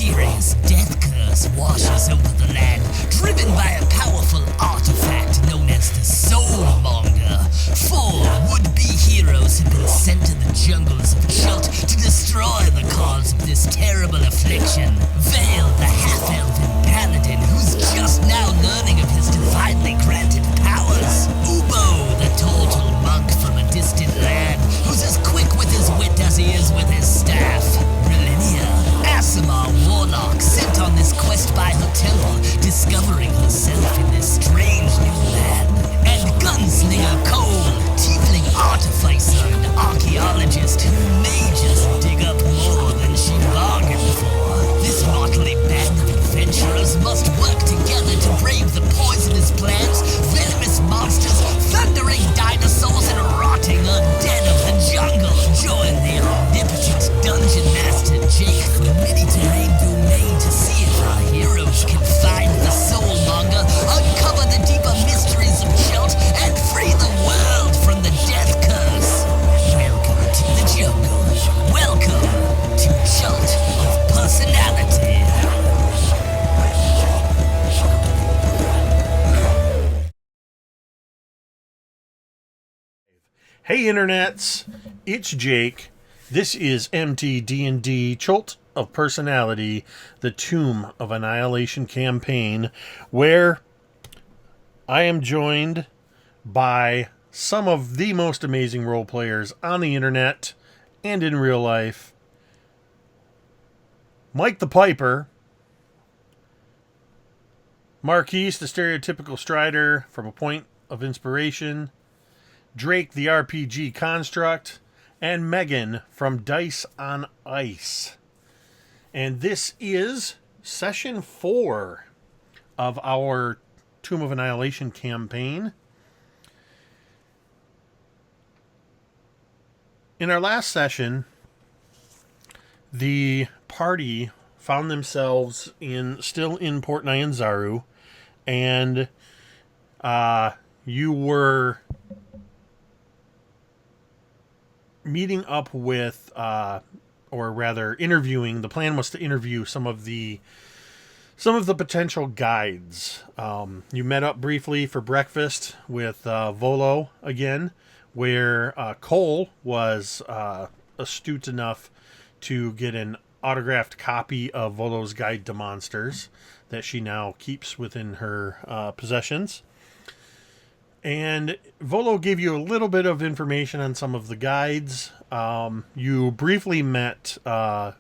mysterious death curse washes over the land, driven by a powerful artifact known as the Soulmonger. 4 would-be heroes have been sent to the jungles of Chult to destroy the cause of this terrible affliction. Vale, the half-elven paladin, who's just now learning of his divinely granted powers. Ubo, the total monk from a distant land, who's as quick with his wit as he is with his staff. Asimar warlock, sent on this quest by her temple, discovering herself in this strange new land. And gunslinger Cole, tiefling artificer and archaeologist who may just dig up more than she bargained for. This motley band of adventurers must work together to brave the poisonous plants, venomous monsters, thundering dinosaurs, and rotting undead of the jungle. Join the omnipotent dungeon master Jake from many-terrain domain to see if our heroes can find the Soulmonger, uncover the deeper mysteries of Chult, and free the world from the death curse. Welcome to the jungle. Welcome to Chult of Personality. Hey internets, it's Jake. This is MTD&D Chult of Personality, the Tomb of Annihilation campaign, where I am joined by some of the most amazing role players on the internet and in real life. Mike the Piper, Marquise the stereotypical strider from A Point of Inspiration, Drake the RPG construct, and Megan from Dice on Ice. And this is session 4 of our Tomb of Annihilation campaign. In our last session, the party found themselves still in Port Nyanzaru, and you were meeting up with, or rather interviewing. The plan was to interview some of the potential guides. You met up briefly for breakfast with Volo again, where Cole was astute enough to get an autographed copy of Volo's Guide to Monsters that she now keeps within her possessions. And Volo gave you a little bit of information on some of the guides. You briefly met the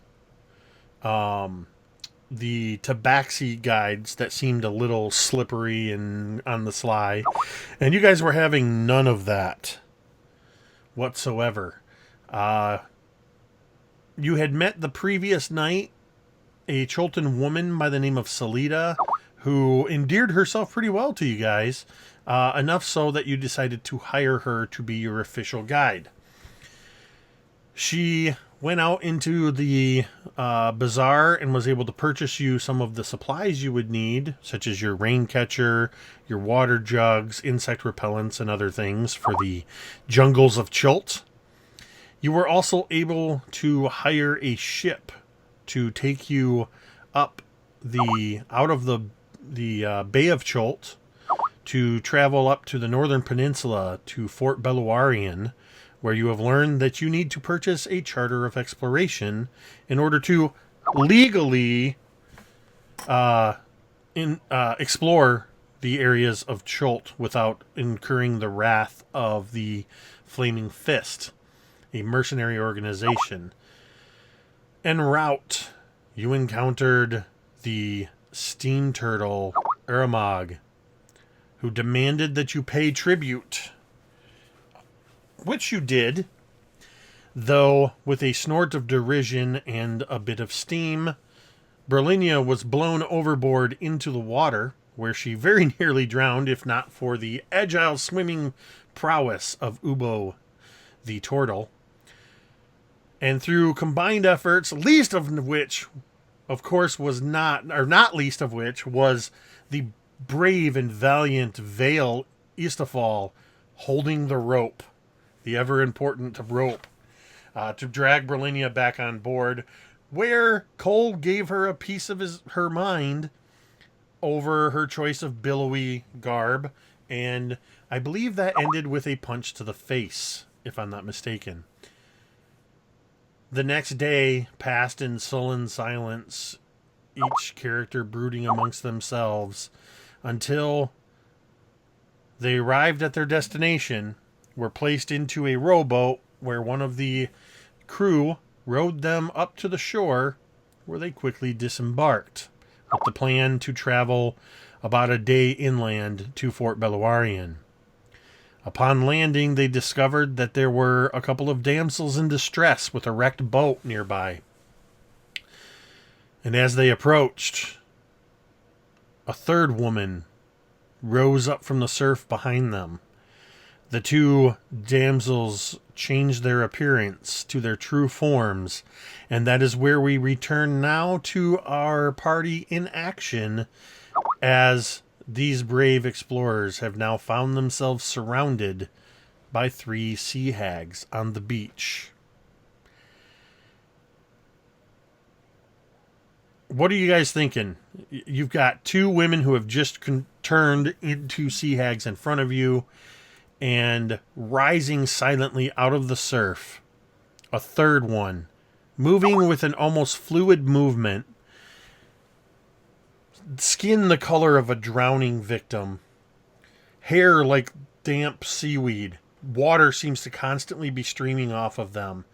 Tabaxi guides that seemed a little slippery and on the sly. And you guys were having none of that whatsoever. You had met the previous night a Chultan woman by the name of Salida, who endeared herself pretty well to you guys. Enough so that you decided to hire her to be your official guide. She went out into the bazaar and was able to purchase you some of the supplies you would need, such as your rain catcher, your water jugs, insect repellents, and other things for the jungles of Chult. You were also able to hire a ship to take you up out of the Bay of Chult, to travel up to the northern peninsula to Fort Belluarian, where you have learned that you need to purchase a charter of exploration in order to legally explore the areas of Chult without incurring the wrath of the Flaming Fist, a mercenary organization. En route, you encountered the steam turtle Uramog, who demanded that you pay tribute, which you did, though with a snort of derision and a bit of steam. Berlinia was blown overboard into the water, where she very nearly drowned, if not for the agile swimming prowess of Ubo the turtle. And through combined efforts, least of which, of course, was not least of which was the brave and valiant Vale Istafal holding the rope, the ever important rope, to drag Berlinia back on board. where Cole gave her a piece of her mind over her choice of billowy garb, and I believe that ended with a punch to the face, if I'm not mistaken. The next day passed in sullen silence, each character brooding amongst themselves, until they arrived at their destination, were placed into a rowboat where one of the crew rowed them up to the shore, where they quickly disembarked, with the plan to travel about a day inland to Fort Beluarian. Upon landing, they discovered that there were a couple of damsels in distress with a wrecked boat nearby. And as they approached, a third woman rose up from the surf behind them. The two damsels changed their appearance to their true forms, and that is where we return now to our party in action, as these brave explorers have now found themselves surrounded by 3 sea hags on the beach. What are you guys thinking? You've got 2 women who have just turned into sea hags in front of you, and rising silently out of the surf, a third one, moving with an almost fluid movement, skin the color of a drowning victim, hair like damp seaweed. Water seems to constantly be streaming off of them.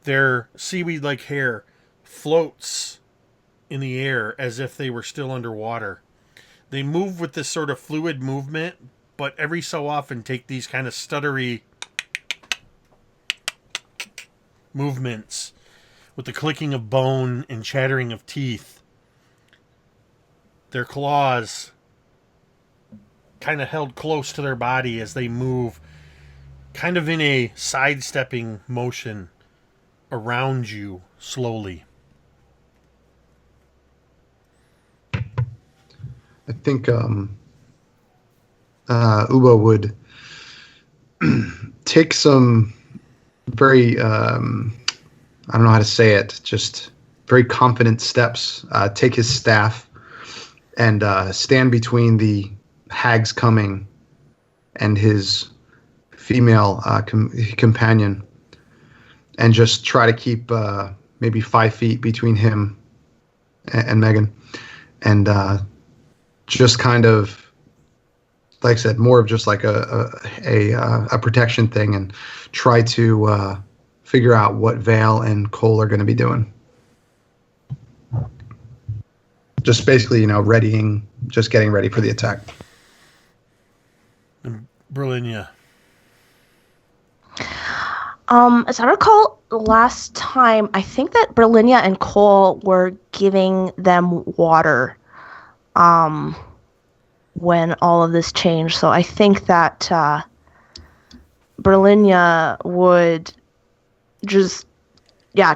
Their seaweed-like hair floats in the air as if they were still underwater. They move with this sort of fluid movement, but every so often take these kind of stuttery movements with the clicking of bone and chattering of teeth. Their claws kind of held close to their body as they move, kind of in a sidestepping motion around you slowly. I think Ubo would take some very, I don't know how to say it, just very confident steps, take his staff and stand between the hags coming and his female companion, and just try to keep maybe 5 feet between him and Megan, and just kind of, like I said, more of just like a protection thing, and try to figure out what Vale and Cole are going to be doing. Just basically, just getting ready for the attack. Berlinia. As I recall, last time, I think that Berlinia and Cole were giving them water when all of this changed. So I think that Berlinia would just,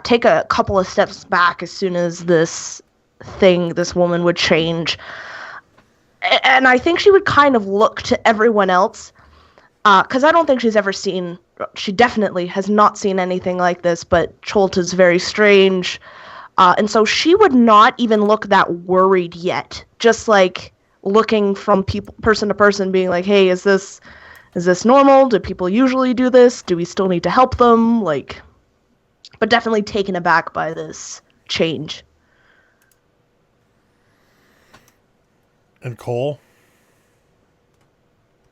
take a couple of steps back as soon as this woman would change. And I think she would kind of look to everyone else, because I don't think she definitely has not seen anything like this, but Chult is very strange. And so she would not even look that worried yet, just like looking from person to person, being like, hey, is this normal? Do people usually do this? Do we still need to help them? But definitely taken aback by this change. And Cole?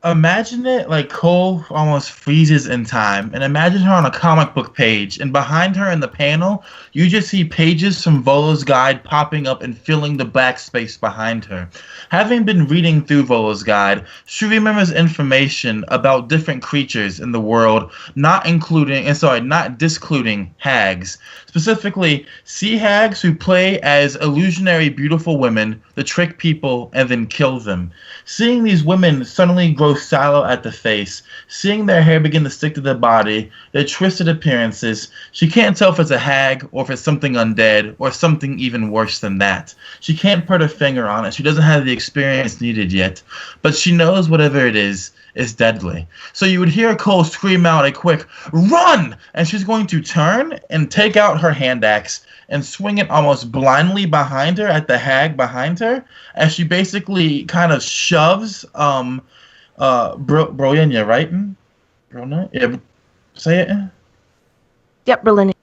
Imagine it like Cole almost freezes in time, and imagine her on a comic book page, and behind her in the panel, you just see pages from Volo's guide popping up and filling the backspace behind her. Having been reading through Volo's guide, she remembers information about different creatures in the world, not discluding hags. Specifically, sea hags who play as illusionary beautiful women that trick people and then kill them. Seeing these women suddenly grow grow sallow at the face, seeing their hair begin to stick to their body, their twisted appearances. She can't tell if it's a hag or if it's something undead or something even worse than that. She can't put her finger on it. She doesn't have the experience needed yet, but she knows whatever it is deadly. So you would hear Cole scream out a quick, "Run!" And she's going to turn and take out her hand axe and swing it almost blindly behind her at the hag behind her, as she basically kind of shoves Brolinia, right? Brolinia? Yeah, say it. Yep, Berlin.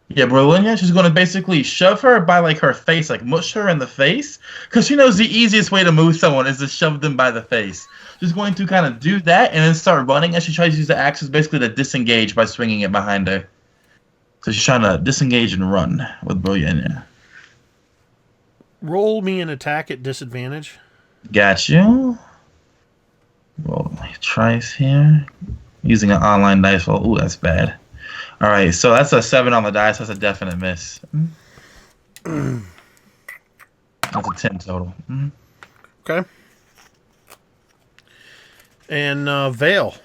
Yeah, Brolinia. She's going to basically shove her by like her face, like mush her in the face, because she knows the easiest way to move someone is to shove them by the face. She's going to kind of do that and then start running as she tries to use the axes basically to disengage by swinging it behind her. So she's trying to disengage and run with Brolinia. Roll me an attack at disadvantage. Got you. Roll my tries here. Using an online dice roll. Ooh, that's bad. All right, so that's a 7 on the dice. That's a definite miss. That's a 10 total. Okay. And Vale.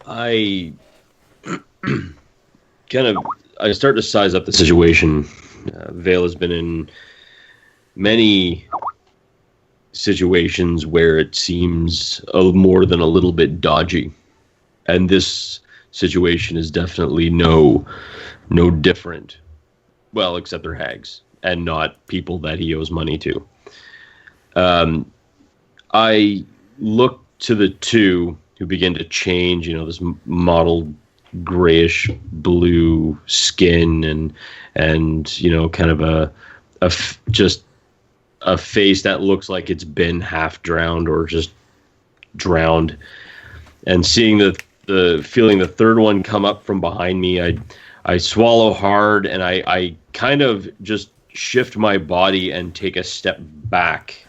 I I start to size up the situation. Vale has been in many situations where it seems more than a little bit dodgy, and this situation is definitely no different. Well, except they're hags and not people that he owes money to. I look to the two who begin to change, this mottled grayish blue skin and kind of just a face that looks like it's been half drowned or just drowned, and seeing feeling the third one come up from behind me, I swallow hard and I kind of just shift my body and take a step back,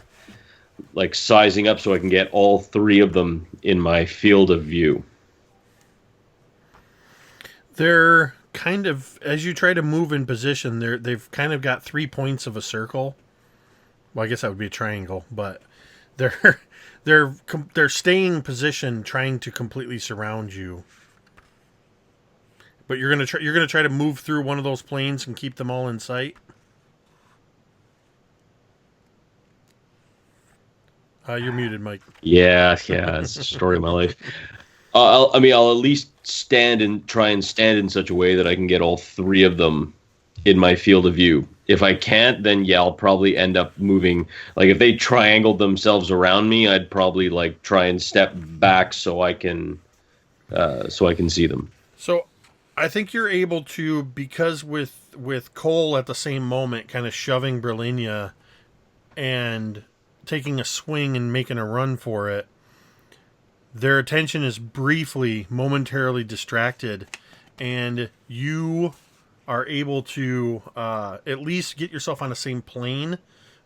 like sizing up so I can get all three of them in my field of view. They're kind of, as you try to move in position, they've kind of got 3 points of a circle. Well, I guess that would be a triangle, but they're staying position, trying to completely surround you. But you're gonna try to move through one of those planes and keep them all in sight. You're muted, Mike. Yeah, it's the story of my life. I'll at least try and stand in such a way that I can get all three of them in my field of view. If I can't, then I'll probably end up moving. Like if they triangled themselves around me, I'd probably try and step back so I can see them. So I think you're able to, because with Cole at the same moment kind of shoving Berlinia and taking a swing and making a run for it, their attention is momentarily distracted, and you are able to at least get yourself on the same plane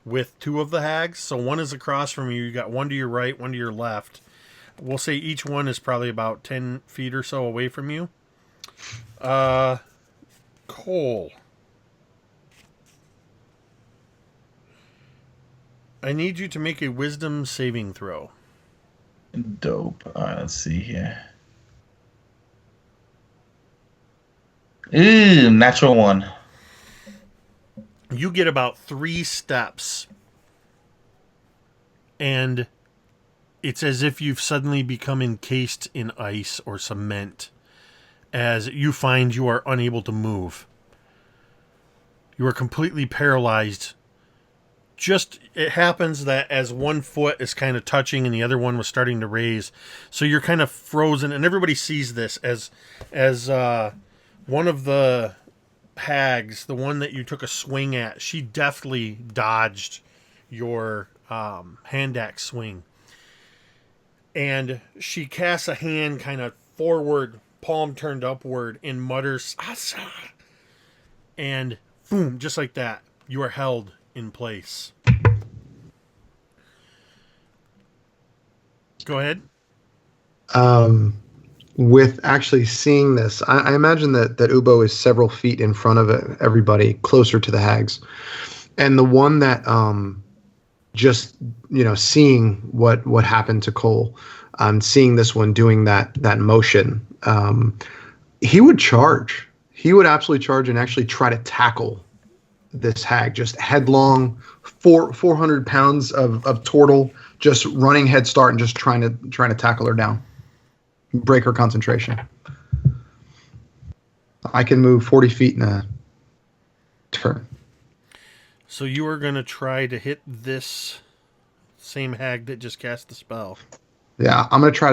with two of the hags. So one is across from you. You got one to your right, one to your left. We'll say each one is probably about 10 feet or so away from you. Cole, I need you to make a wisdom saving throw. Dope. All right, let's see here. Ooh, natural 1. You get about 3 steps, and it's as if you've suddenly become encased in ice or cement, as you find you are unable to move. You are completely paralyzed. Just, it happens that as one foot is kind of touching and the other one was starting to raise, so you're kind of frozen, and everybody sees this as one of the hags, the one that you took a swing at, she deftly dodged your hand axe swing, and she casts a hand kind of forward, palm turned upward, and mutters, "Asa!" And boom, just like that, you are held in place. Go ahead. With actually seeing this, I imagine that Ubo is several feet in front of everybody, closer to the hags. And the one that just seeing what happened to Cole, seeing this one doing that motion, he would charge. He would absolutely charge and actually try to tackle this hag, just headlong, 400 pounds of turtle, just running head start and just trying to tackle her down, break her concentration. I can move 40 feet in a turn. So you are going to try to hit this same hag that just cast the spell. Yeah, I'm going to try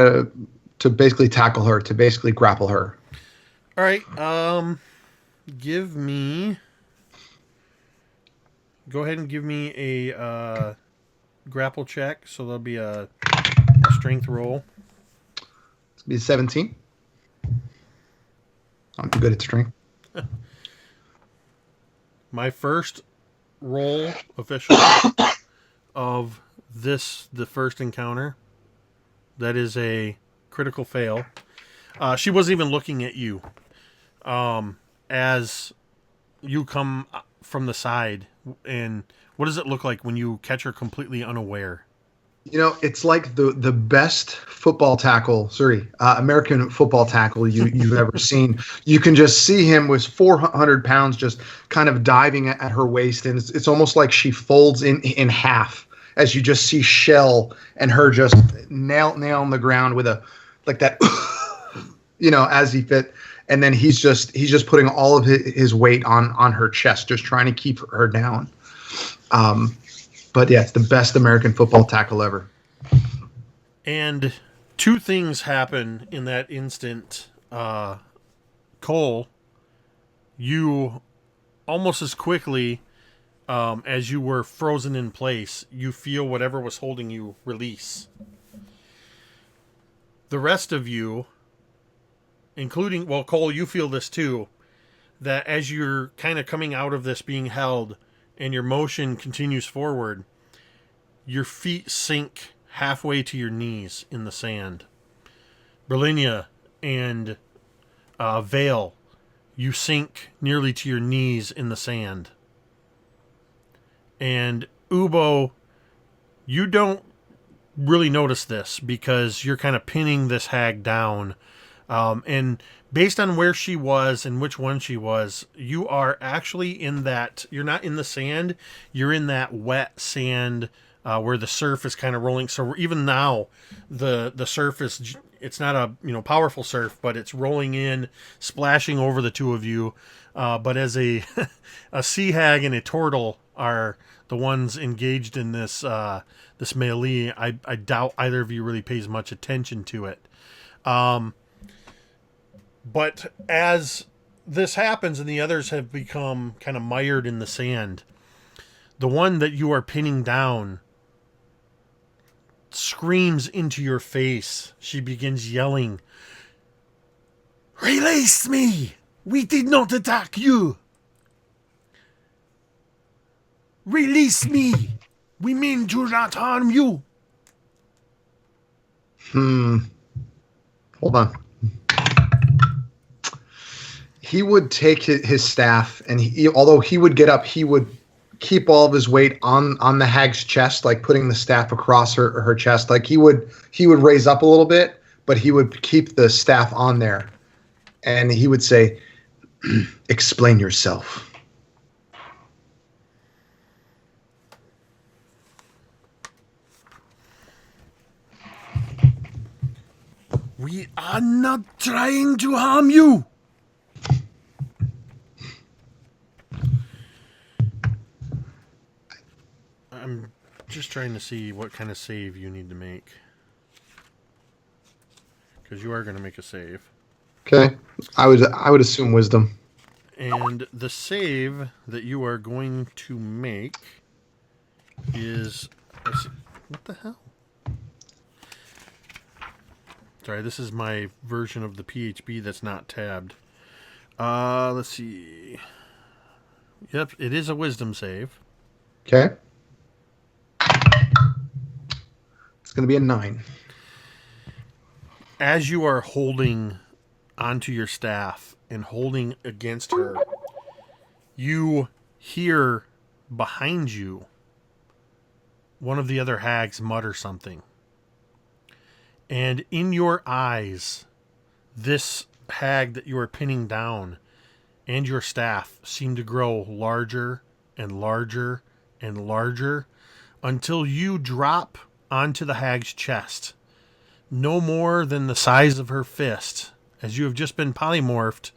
to basically tackle her, to basically grapple her. All right. Go ahead and give me a grapple check. So there'll be a strength roll. It's going to be 17. I'm good at strength. My first roll official of the first encounter. That is a critical fail. She wasn't even looking at you. As you come from the side, and what does it look like when you catch her completely unaware? It's like the best football tackle, American football tackle you've ever seen. You can just see him with 400 pounds just kind of diving at her waist, and it's almost like she folds in half as you just see shell and her just nail on the ground with a like that, as he fit. And then he's just putting all of his weight on her chest, just trying to keep her down. But yeah, it's the best American football tackle ever. And two things happen in that instant. Cole, you almost as quickly as you were frozen in place, you feel whatever was holding you release. The rest of you, including, Cole, you feel this too, that as you're kind of coming out of this being held and your motion continues forward, your feet sink halfway to your knees in the sand. Berlinia and Vale, you sink nearly to your knees in the sand. And Ubo, you don't really notice this because you're kind of pinning this hag down. And based on where she was and which one she was, you are actually in that, you're not in the sand, you're in that wet sand where the surf is kind of rolling. So even now, the surf is, it's not a powerful surf, but it's rolling in, splashing over the two of you. But as a sea hag and a turtle are the ones engaged in this this melee, I doubt either of you really pays much attention to it. But as this happens and the others have become kind of mired in the sand, the one that you are pinning down screams into your face. She begins yelling, "Release me! We did not attack you! Release me! We mean to not harm you!" Hold on. He would take his staff, and although he would get up, he would keep all of his weight on the hag's chest, like putting the staff across her chest. Like he would raise up a little bit, but he would keep the staff on there, and he would say, "Explain yourself." We are not trying to harm you. I'm just trying to see what kind of save you need to make. Because you are going to make a save. Okay. I would assume wisdom. And the save that you are going to make is... What the hell? Sorry, this is my version of the PHP that's not tabbed. Let's see. Yep, it is a wisdom save. Okay. It's going to be a 9. As you are holding onto your staff and holding against her, you hear behind you one of the other hags mutter something. And in your eyes, this hag that you are pinning down and your staff seem to grow larger and larger and larger until you drop onto the hag's chest, no more than the size of her fist, as you have just been polymorphed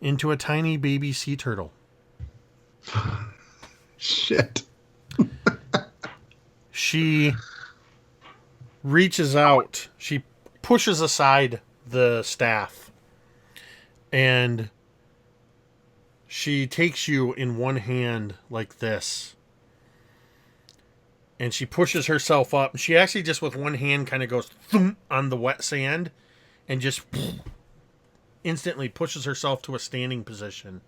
into a tiny baby sea turtle. Shit. She reaches out. She pushes aside the staff. And she takes you in one hand like this. And she pushes herself up. She actually just with one hand kind of goes thump on the wet sand. And just instantly pushes herself to a standing position.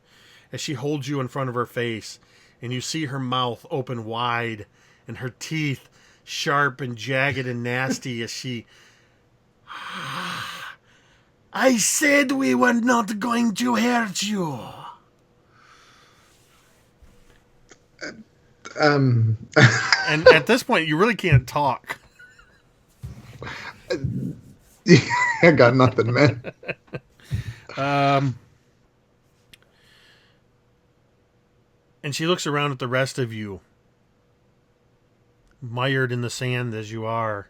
As she holds you in front of her face. And you see her mouth open wide. And her teeth sharp and jagged and nasty as she... I said we were not going to hurt you. And at this point, you really can't talk. I got nothing, man. And she looks around at the rest of you, mired in the sand as you are.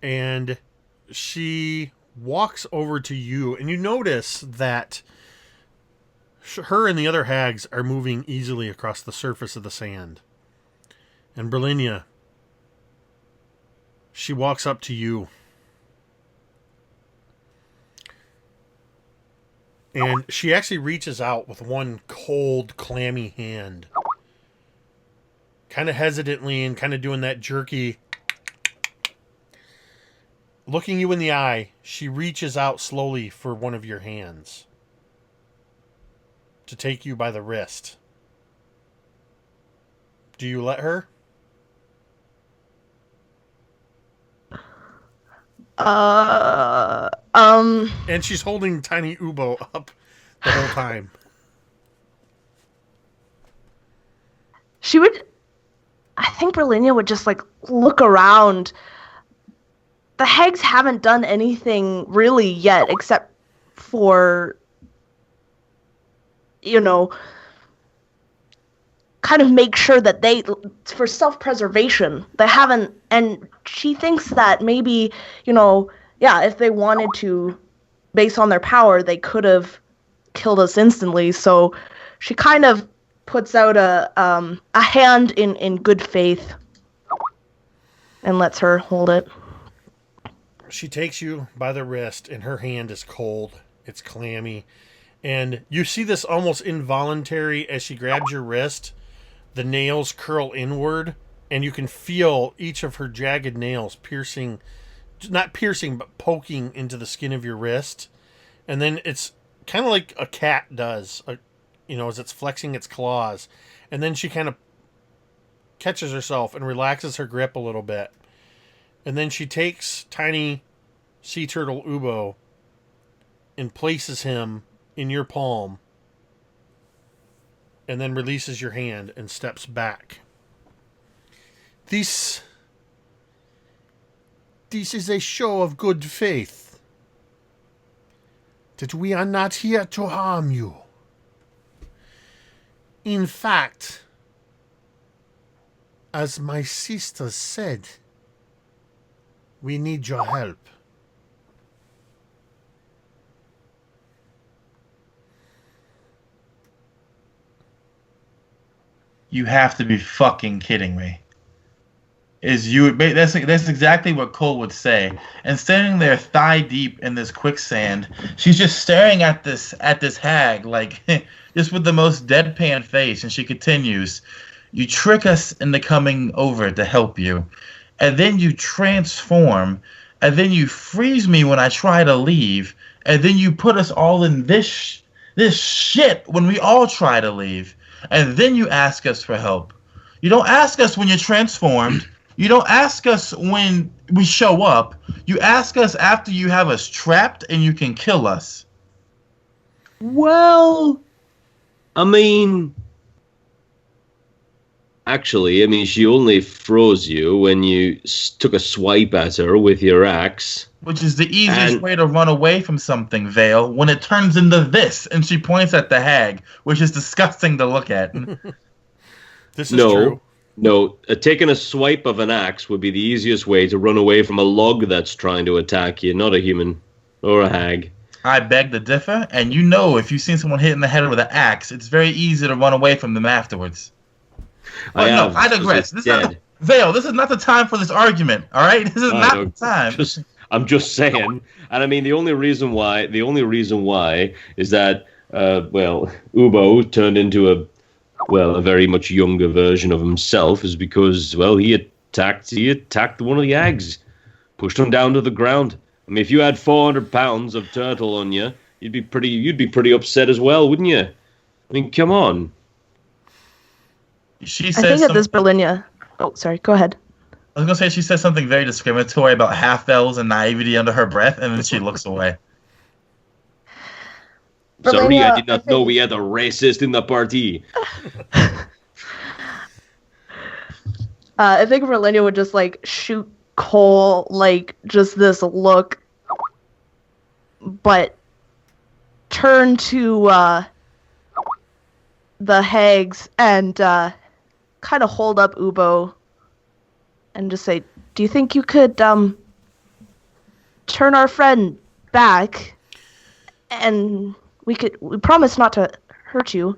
And she walks over to you, and you notice that her and the other hags are moving easily across the surface of the sand. And Berlinia, she walks up to you. And she actually reaches out with one cold, clammy hand. Kind of hesitantly and kind of doing that jerky. Looking you in the eye, she reaches out slowly for one of your hands. To take you by the wrist. Do you let her? And she's holding tiny Ubo up the whole time. She would... I think Berlinia would just, like, look around. The hags haven't done anything really yet except for, you know, kind of make sure that they, for self-preservation, they haven't, and she thinks that maybe, you know, yeah, if they wanted to, based on their power, they could have killed us instantly, so she kind of puts out a hand in good faith and lets her hold it. She takes you by the wrist, and her hand is cold. It's clammy. And you see this almost involuntary, as she grabs your wrist, the nails curl inward, and you can feel each of her jagged nails piercing, not piercing, but poking into the skin of your wrist. And then it's kind of like a cat does, you know, as it's flexing its claws. And then she kind of catches herself and relaxes her grip a little bit. And then she takes tiny sea turtle Ubo and places him in your palm. And then releases your hand and steps back. This is a show of good faith. That we are not here to harm you. In fact, as my sister said, we need your help. You have to be fucking kidding me. That's exactly what Cole would say. And standing there thigh deep in this quicksand, she's just staring at this hag, like just with the most deadpan face, and she continues, "You trick us into coming over to help you, and then you transform, and then you freeze me when I try to leave, and then you put us all in this shit when we all try to leave, and then you ask us for help. You don't ask us when you're transformed. You don't ask us when we show up. You ask us after you have us trapped and you can kill us." Well, I mean, Actually, I mean, she only froze you when you took a swipe at her with your axe. Which is the easiest way to run away from something, Vale, when it turns into this, and she points at the hag, which is disgusting to look at. This is true. No, taking a swipe of an axe would be the easiest way to run away from a log that's trying to attack you, not a human or a hag. I beg to differ, and you know if you've seen someone hit in the head with an axe, it's very easy to run away from them afterwards. I digress. Vale, this is not the time for this argument, all right? This is not the time. I'm just saying, and I mean the only reason why is that Ubo turned into a very much younger version of himself is because he attacked one of the hags, pushed him down to the ground. I mean, if you had 400 pounds of turtle on you, you'd be pretty upset as well, wouldn't you? I mean, come on. I think at this Berlinia. Oh, sorry. Go ahead. I was gonna say she says something very discriminatory about half-elves and naivety under her breath, and then she looks away. Sorry, I did not know we had a racist in the party. I think Berlinia would just shoot Cole just this look, but turn to the hags and kind of hold up Ubo and just say, "Do you think you could turn our friend back, and we promise not to hurt you,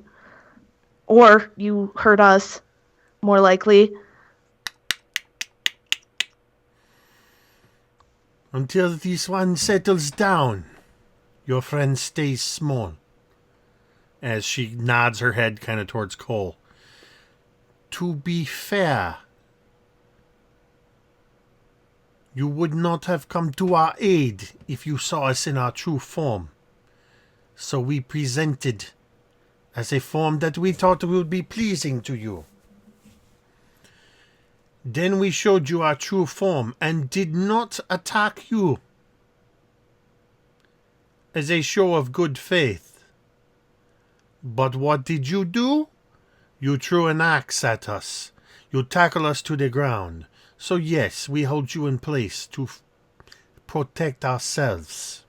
or you hurt us, more likely." Until this one settles down, your friend stays small. As she nods her head kind of towards Cole. To be fair, you would not have come to our aid if you saw us in our true form. So we presented as a form that we thought would be pleasing to you. Then we showed you our true form and did not attack you. As a show of good faith. But what did you do? You threw an axe at us. You tackle us to the ground. So yes, we hold you in place to protect ourselves.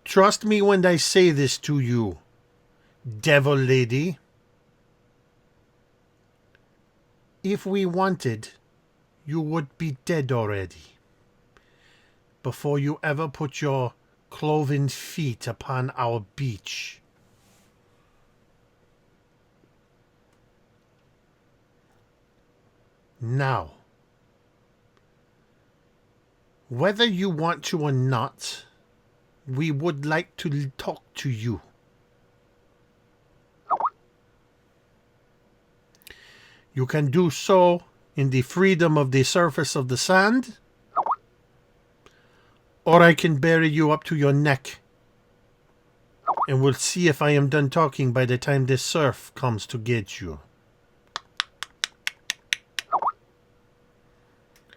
Trust me when I say this to you, devil lady. If we wanted, you would be dead already. Before you ever put your cloven feet upon our beach. Now, whether you want to or not, we would like to talk to you. You can do so in the freedom of the surface of the sand, or I can bury you up to your neck, and we'll see if I am done talking by the time this surf comes to get you.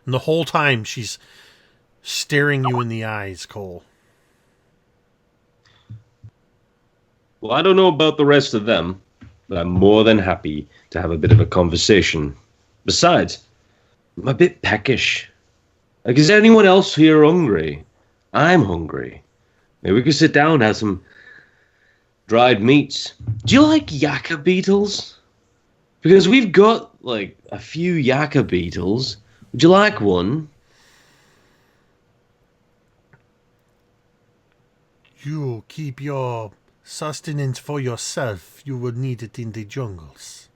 And the whole time she's staring you in the eyes, Cole. Well, I don't know about the rest of them, but I'm more than happy to have a bit of a conversation. Besides, I'm a bit peckish. Is anyone else here hungry? I'm hungry. Maybe we could sit down and have some dried meats. Do you like yakka beetles? Because we've got, a few yakka beetles. Would you like one? You keep your sustenance for yourself. You will need it in the jungles.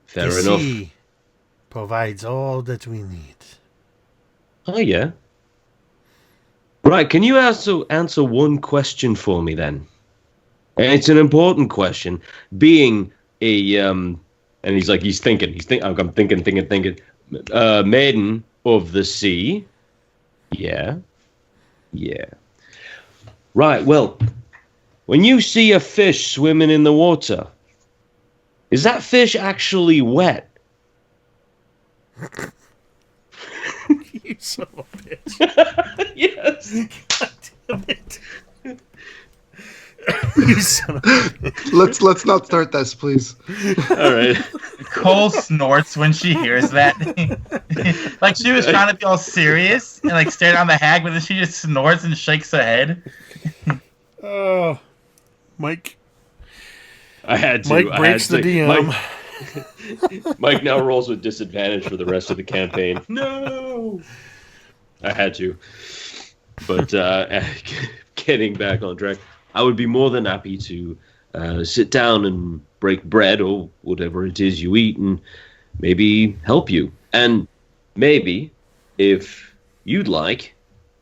Fair enough. The sea provides all that we need. Oh, yeah. Right, can you answer one question for me, then? And it's an important question. Being a, and he's thinking, I'm thinking. Maiden of the sea. Yeah. Right, well, when you see a fish swimming in the water, is that fish actually wet? You son of a bitch. Yes. God damn it. You son of a bitch. Let's not start this, please. All right. Cole snorts when she hears that. Like she was trying to be all serious and like stare down the hag, but then she just snorts and shakes her head. Oh, Mike. I had to. Mike breaks the DM. Mike now rolls with disadvantage for the rest of the campaign. No! I had to. But getting back on track, I would be more than happy to sit down and break bread or whatever it is you eat and maybe help you. And maybe, if you'd like,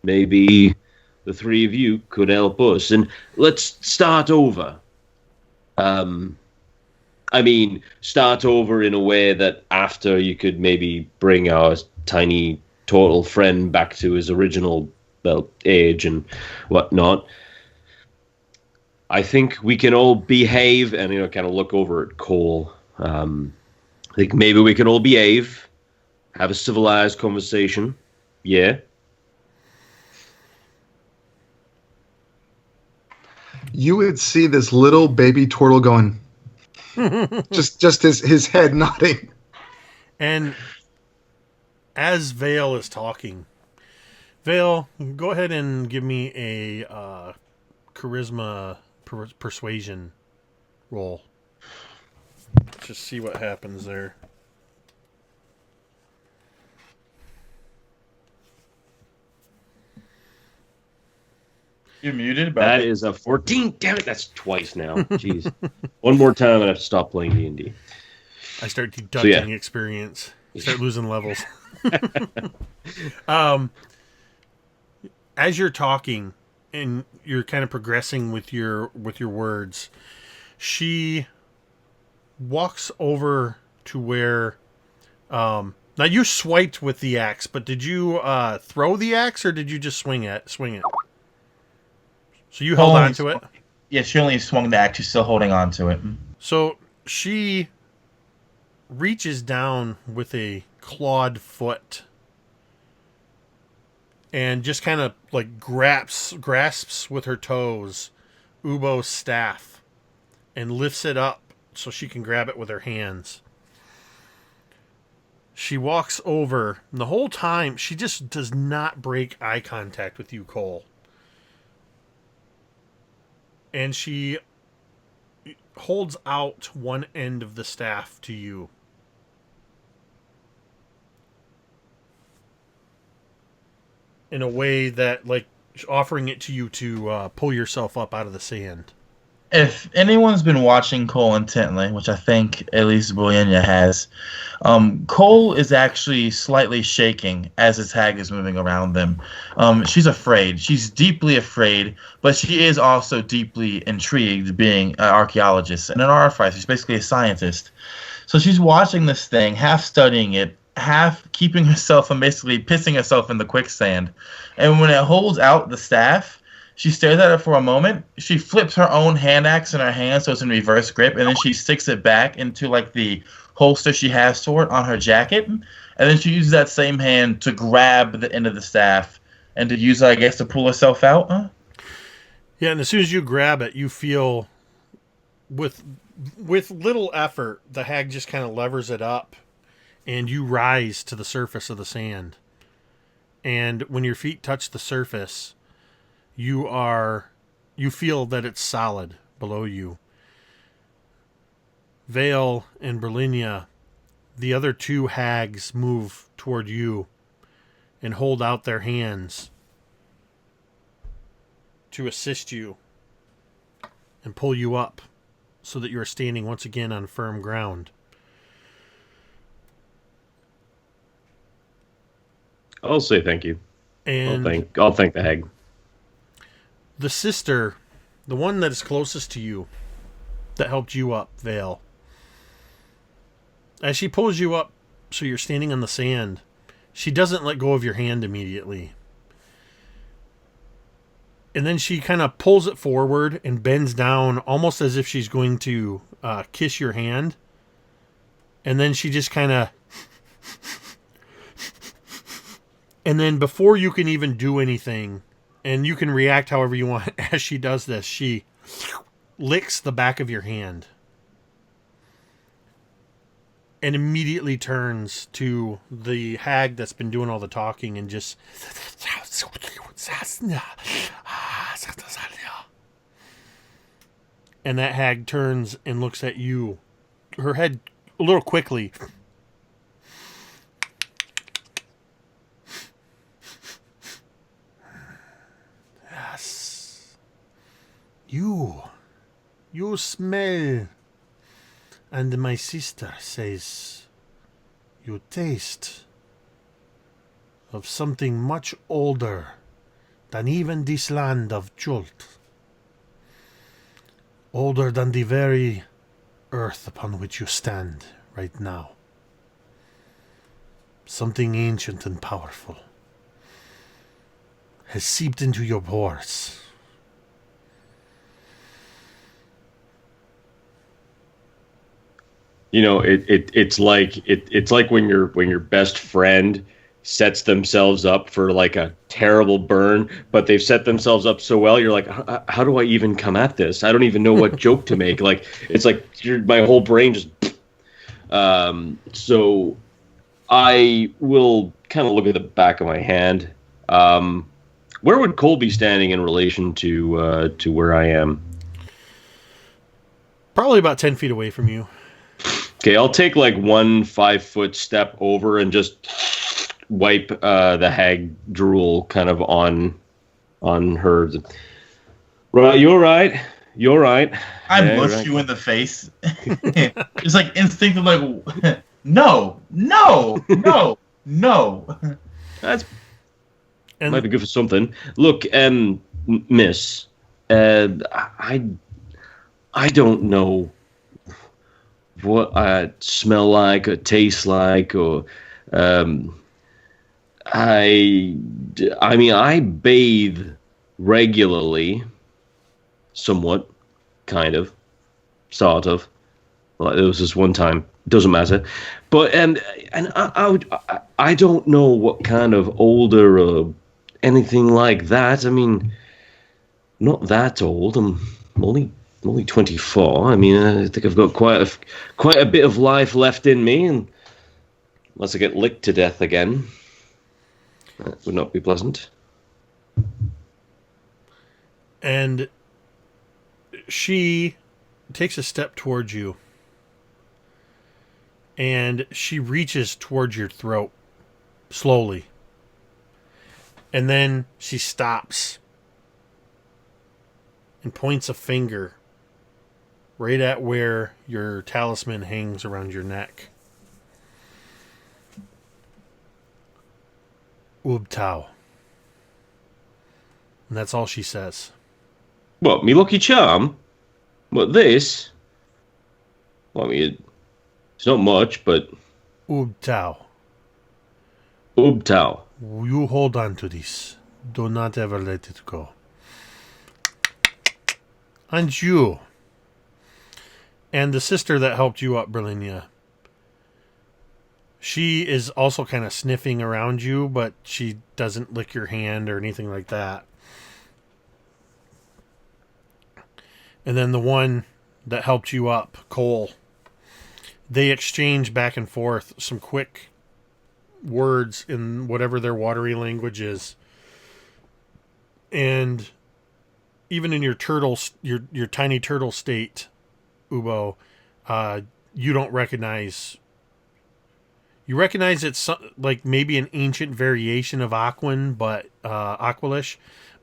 maybe the three of you could help us. And let's start over. Start over in a way that after you could maybe bring our tiny turtle friend back to his original age and whatnot. I think we can all behave and kind of look over at Cole. I think maybe we can all behave, have a civilized conversation. Yeah. You would see this little baby turtle going, just his head nodding. And as Vale is talking, Vale, go ahead and give me a charisma persuasion roll. Just see what happens there. You're muted. But that is a 14. Damn it, that's twice now. Jeez. One more time and I have to stop playing D&D. I start deducting experience. Start losing levels. As you're talking and you're kind of progressing with your words, she walks over to where now you swiped with the axe, but did you throw the axe or did you just swing it? So you held on to it? Yeah, she only swung the axe. She's still holding on to it. So she reaches down with a clawed foot and just kind of like grasps with her toes Ubo's staff and lifts it up so she can grab it with her hands. She walks over, and the whole time she just does not break eye contact with you, Cole. And she holds out one end of the staff to you. In a way that, like, offering it to you to pull yourself up out of the sand. If anyone's been watching Cole intently, which I think at least Boyenia has, Cole is actually slightly shaking as his hag is moving around them. She's afraid. She's deeply afraid, but she is also deeply intrigued, being an archaeologist and an artificer. She's basically a scientist. So she's watching this thing, half studying it, half keeping herself from basically pissing herself in the quicksand. And when it holds out the staff, she stares at it for a moment. She flips her own hand axe in her hand so it's in reverse grip, and then she sticks it back into like the holster she has for it on her jacket. And then she uses that same hand to grab the end of the staff and to use it, I guess, to pull herself out. Huh? Yeah, and as soon as you grab it, you feel with little effort, the hag just kind of levers it up, and you rise to the surface of the sand. And when your feet touch the surface, you feel that it's solid below you. Vale and Berlinia, the other two hags, move toward you and hold out their hands to assist you and pull you up so that you're standing once again on firm ground. I'll say thank you. And I'll thank the hag. The sister, the one that is closest to you, that helped you up, Vale, as she pulls you up so you're standing on the sand, she doesn't let go of your hand immediately. And then she kind of pulls it forward and bends down almost as if she's going to kiss your hand. And then she just kind of... And then before you can even do anything, and you can react however you want as she does this, she licks the back of your hand. and immediately turns to the hag that's been doing all the talking and just... And that hag turns and looks at you, her head a little quickly. Yes. You smell. And my sister says you taste of something much older than even this land of Chult. Older than the very earth upon which you stand right now. Something ancient and powerful has seeped into your pores. You know, it's like when your best friend sets themselves up for like a terrible burn, but they've set themselves up so well. You're like, how do I even come at this? I don't even know what joke to make. Like, it's like my whole brain just. So I will kind of look at the back of my hand. Where would Cole be standing in relation to where I am? Probably about 10 feet away from you. Okay, I'll take like 1 5-foot step over and just wipe the hag drool kind of on her. Right, you're right. You're right. I mush you in the face. It's like instinctive, like no. That's might be good for something. Look, miss, I don't know what I smell like or taste like, or I mean, I bathe regularly, somewhat, kind of, sort of. Like there was this one time, doesn't matter, but and I don't know what kind of older or anything like that. I mean, not that old. I'm only 24. I mean, I think I've got quite a bit of life left in me, and unless I get licked to death again, that would not be pleasant. And she takes a step towards you, and she reaches towards your throat slowly, and then she stops and points a finger right at where your talisman hangs around your neck. Ubtao. And that's all she says. What, me lucky charm? What, this? Well, I mean, it's not much, but... Ubtao. Ubtao. You hold on to this. Do not ever let it go. And you. And the sister that helped you up, Berlinia. She is also kind of sniffing around you, but she doesn't lick your hand or anything like that. And then the one that helped you up, Cole. They exchange back and forth some quick words in whatever their watery language is. And even in your your tiny turtle state, Ubo, you don't recognize... You recognize it's like maybe an ancient variation of Aquan, but Aqualish,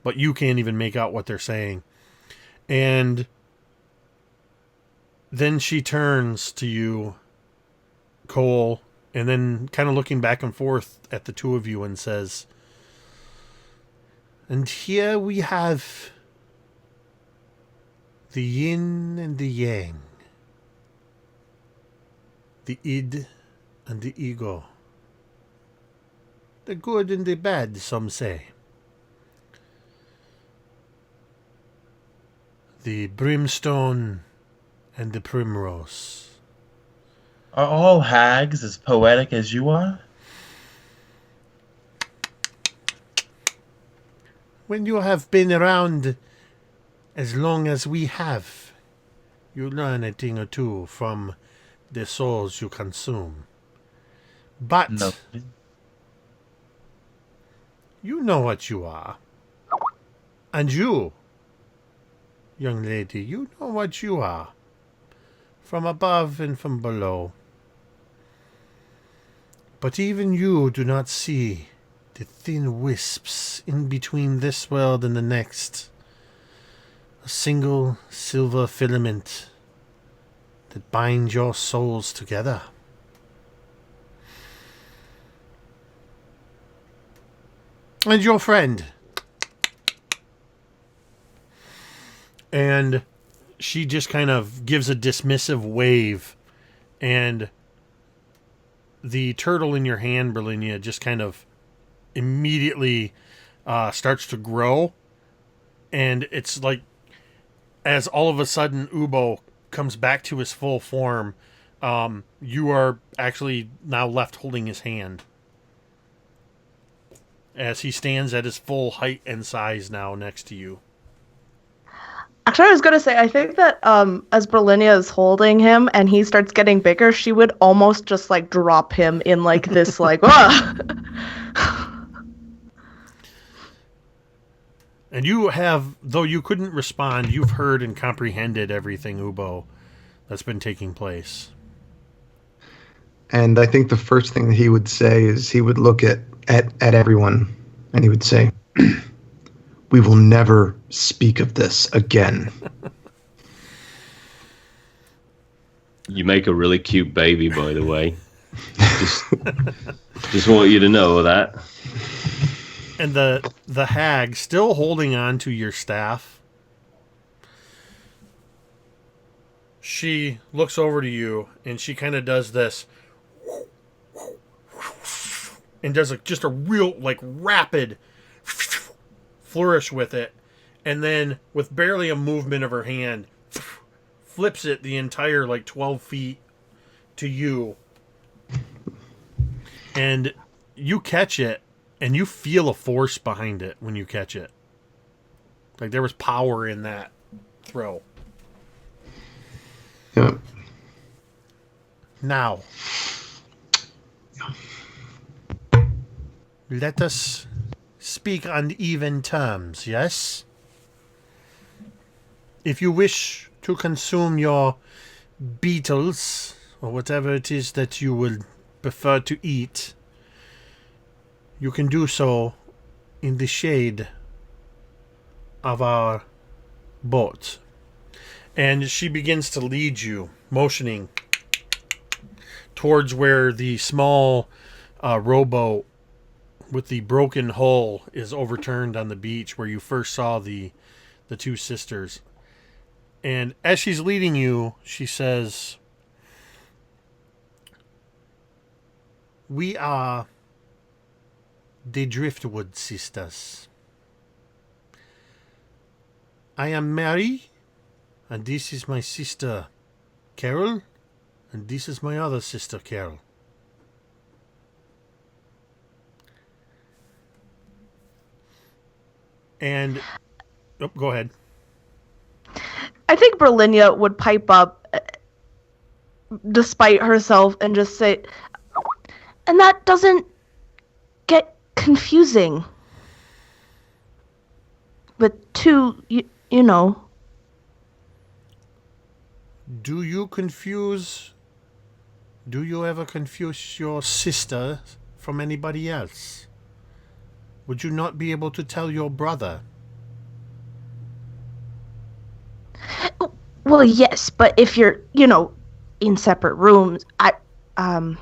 but you can't even make out what they're saying. And then she turns to you, Cole, and then kind of looking back and forth at the two of you and says, and here we have the yin and the yang, the id and the ego, the good and the bad, some say, the brimstone and the primrose. Are all hags as poetic as you are? When you have been around as long as we have, you learn a thing or two from the souls you consume. But No. you know what you are. And you, young lady, you know what you are. From above and from below. But even you do not see the thin wisps in between this world and the next. A single silver filament that binds your souls together. And your friend. And she just kind of gives a dismissive wave, and the turtle in your hand, Berlinia, just kind of immediately starts to grow. And it's like, as all of a sudden Ubo comes back to his full form, you are actually now left holding his hand. As he stands at his full height and size now next to you. Actually, I was going to say, I think that as Berlinia is holding him and he starts getting bigger, she would almost just, like, drop him in, like, this, like, And you have, though you couldn't respond, you've heard and comprehended everything, Ubo, that's been taking place. And I think the first thing that he would say is he would look at everyone and he would say, "We will never speak of this again." You make a really cute baby, by the way. just want you to know that. And the hag, still holding on to your staff, she looks over to you and she kind of does this and does just a real, like, rapid flourish with it, and then with barely a movement of her hand flips it the entire, like, 12 feet to you, and you catch it and you feel a force behind it when you catch it. Like there was power in that throw. Yep. Now, let us speak on even terms, yes? If you wish to consume your beetles, or whatever it is that you will prefer to eat, you can do so in the shade of our boat. And she begins to lead you, motioning towards where the small rowboat with the broken hull is overturned on the beach where you first saw the two sisters. And as she's leading you, she says, "We are the Driftwood sisters. I am Mary, and this is my sister Carol, and this is my other sister Carol. And go ahead." I think Berlinia would pipe up despite herself and just say, "And that doesn't get confusing. But two, you know." Do you ever confuse your sister from anybody else? Would you not be able to tell your brother? Well, yes, but if you're, in separate rooms, and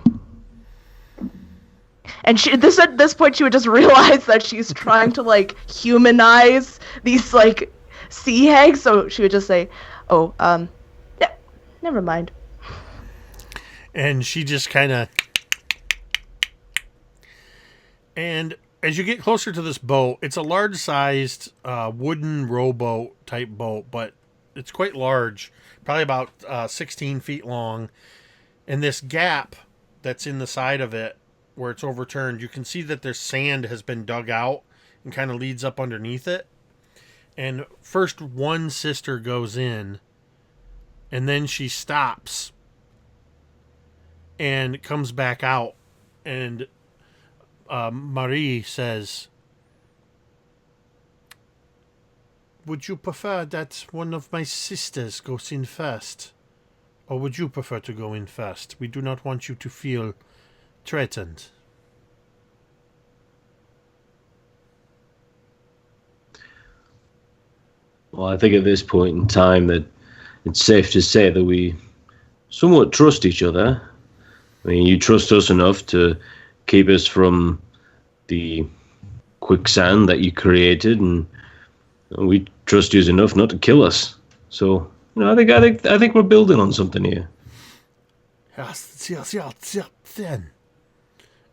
she, at this point, she would just realize that she's trying to, like, humanize these, like, sea hags, so she would just say, yeah, never mind. And she just kind of... And as you get closer to this boat, it's a large-sized wooden rowboat type boat, but it's quite large, probably about 16 feet long. And this gap that's in the side of it, where it's overturned, you can see that there's sand has been dug out and kind of leads up underneath it. And first one sister goes in, and then she stops and comes back out, and Marie says, "Would you prefer that one of my sisters goes in first? Or would you prefer to go in first? We do not want you to feel threatened." Well, I think at this point in time that it's safe to say that we somewhat trust each other. I mean, you trust us enough to keep us from the quicksand that you created, and we trust you enough not to kill us. So, I think we're building on something here. Yes.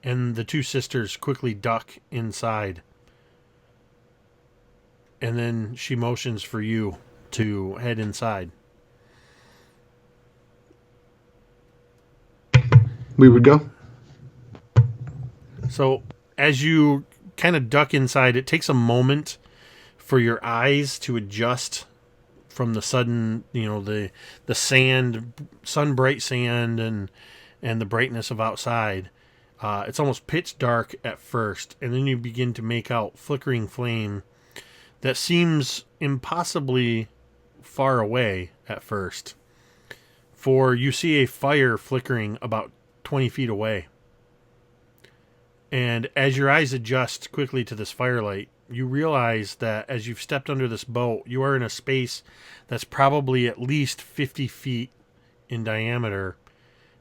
And the two sisters quickly duck inside. And then she motions for you to head inside. We would go. So as you kind of duck inside, it takes a moment for your eyes to adjust from the sudden, the sand, sun bright sand, and the brightness of outside. It's almost pitch dark at first, and then you begin to make out flickering flame that seems impossibly far away at first. For you see a fire flickering about 20 feet away. And as your eyes adjust quickly to this firelight, you realize that as you've stepped under this boat, you are in a space that's probably at least 50 feet in diameter.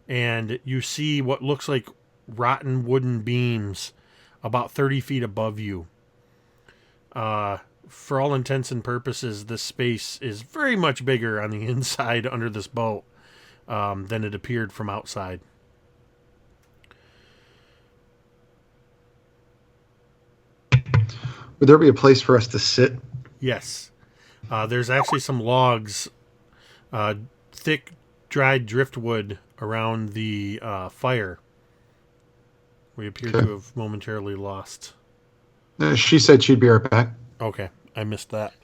And you see what looks like rotten wooden beams about 30 feet above you. For all intents and purposes, this space is very much bigger on the inside under this boat than it appeared from outside. Would there be a place for us to sit? Yes. There's actually some logs, thick, dried driftwood around the fire. We appear to have momentarily lost. She said she'd be right back. Okay, I missed that.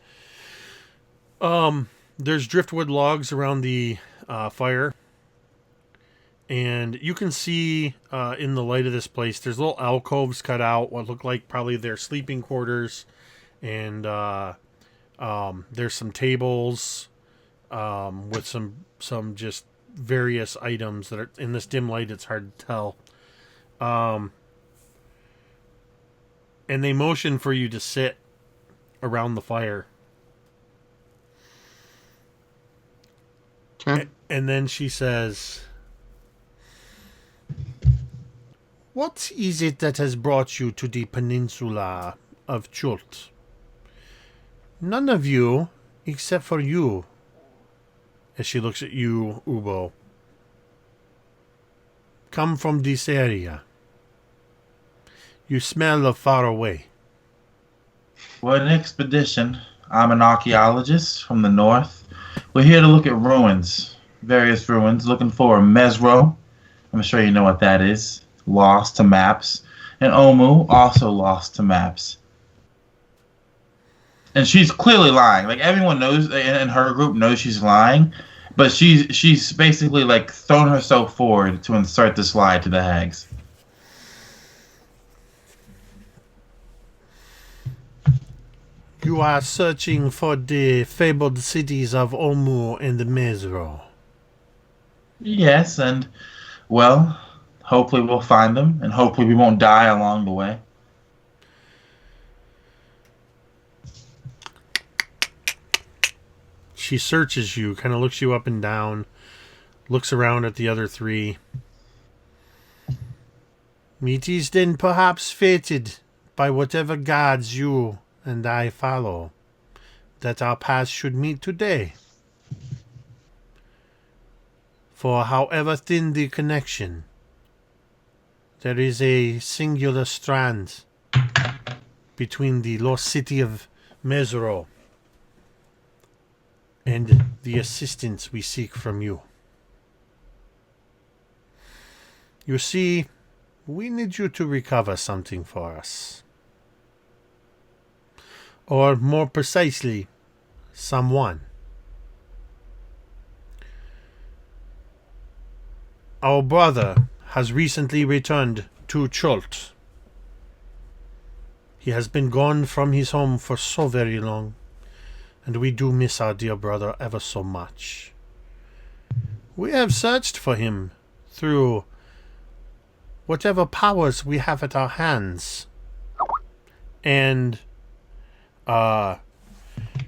There's driftwood logs around the fire. And you can see in the light of this place, there's little alcoves cut out, what look like probably their sleeping quarters. And there's some tables with some just various items that are in this dim light. It's hard to tell. And they motion for you to sit around the fire. Okay. And then she says, "What is it that has brought you to the peninsula of Chult? None of you, except for you," as she looks at you, Ubo, "come from this area. You smell of far away." We're an expedition. I'm an archaeologist from the north. We're here to look at ruins, various ruins, looking for Mesro. I'm sure you know what that is. Lost to maps. And Omu, also lost to maps. And she's clearly lying. Like, everyone knows in her group knows she's lying, but she's basically like thrown herself forward to insert this lie to the hags. You are searching for the fabled cities of Omu and Mesro. Yes, and, well, hopefully we'll find them, and hopefully we won't die along the way. She searches you, kind of looks you up and down, looks around at the other three. "It is then perhaps fated by whatever gods you and I follow that our paths should meet today. For however thin the connection, there is a singular strand between the lost city of Mesro and the assistance we seek from you. You see, we need you to recover something for us. Or more precisely, someone. Our brother has recently returned to Chult. He has been gone from his home for so very long, and we do miss our dear brother ever so much. We have searched for him through whatever powers we have at our hands. And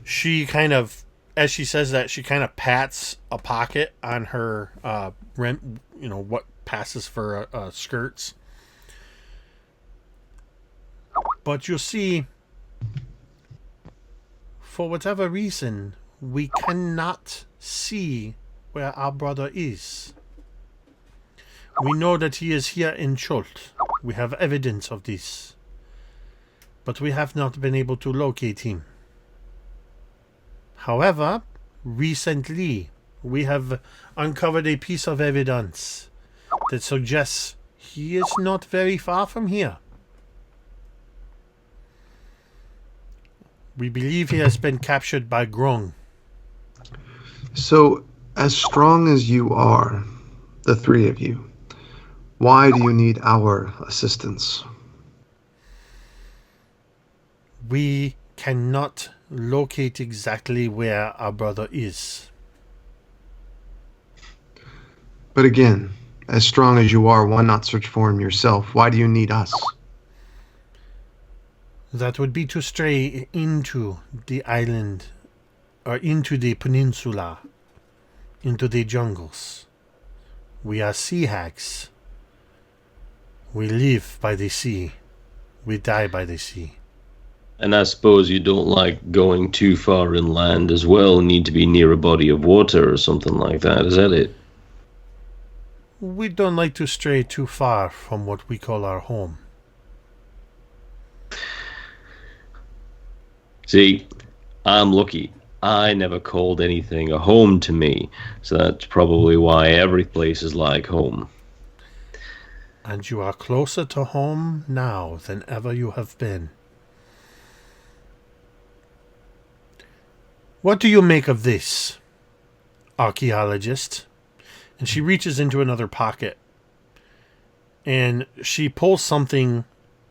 she kind of, as she says that, she kind of pats a pocket on her what passes for skirts. But you see, for whatever reason, we cannot see where our brother is. We know that he is here in Chult. We have evidence of this. But we have not been able to locate him. However, recently, we have uncovered a piece of evidence that suggests he is not very far from here. We believe he has been captured by Grung. So, as strong as you are, the three of you, why do you need our assistance? We cannot locate exactly where our brother is. But again, as strong as you are, why not search for him yourself? Why do you need us? That would be to stray into the island, or into the peninsula, into the jungles. We are sea hags. We live by the sea. We die by the sea. And I suppose you don't like going too far inland as well, need to be near a body of water or something like that, is that it? We don't like to stray too far from what we call our home. See, I'm lucky. I never called anything a home to me, so that's probably why every place is like home. And you are closer to home now than ever you have been. What do you make of this, archaeologist? And she reaches into another pocket, and she pulls something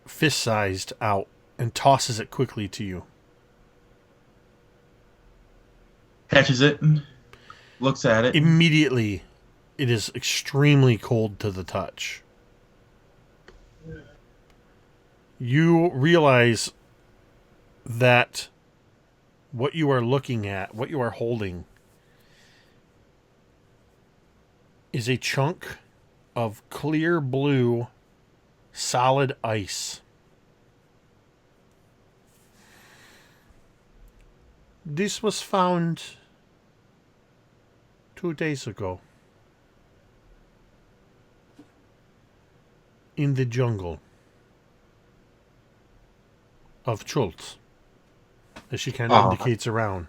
fist-sized out and tosses it quickly to you. Catches it, looks at it. Immediately, it is extremely cold to the touch. You realize that what you are looking at, what you are holding, is a chunk of clear blue solid ice. This was found 2 days ago in the jungle of Chult, as she kind of indicates around.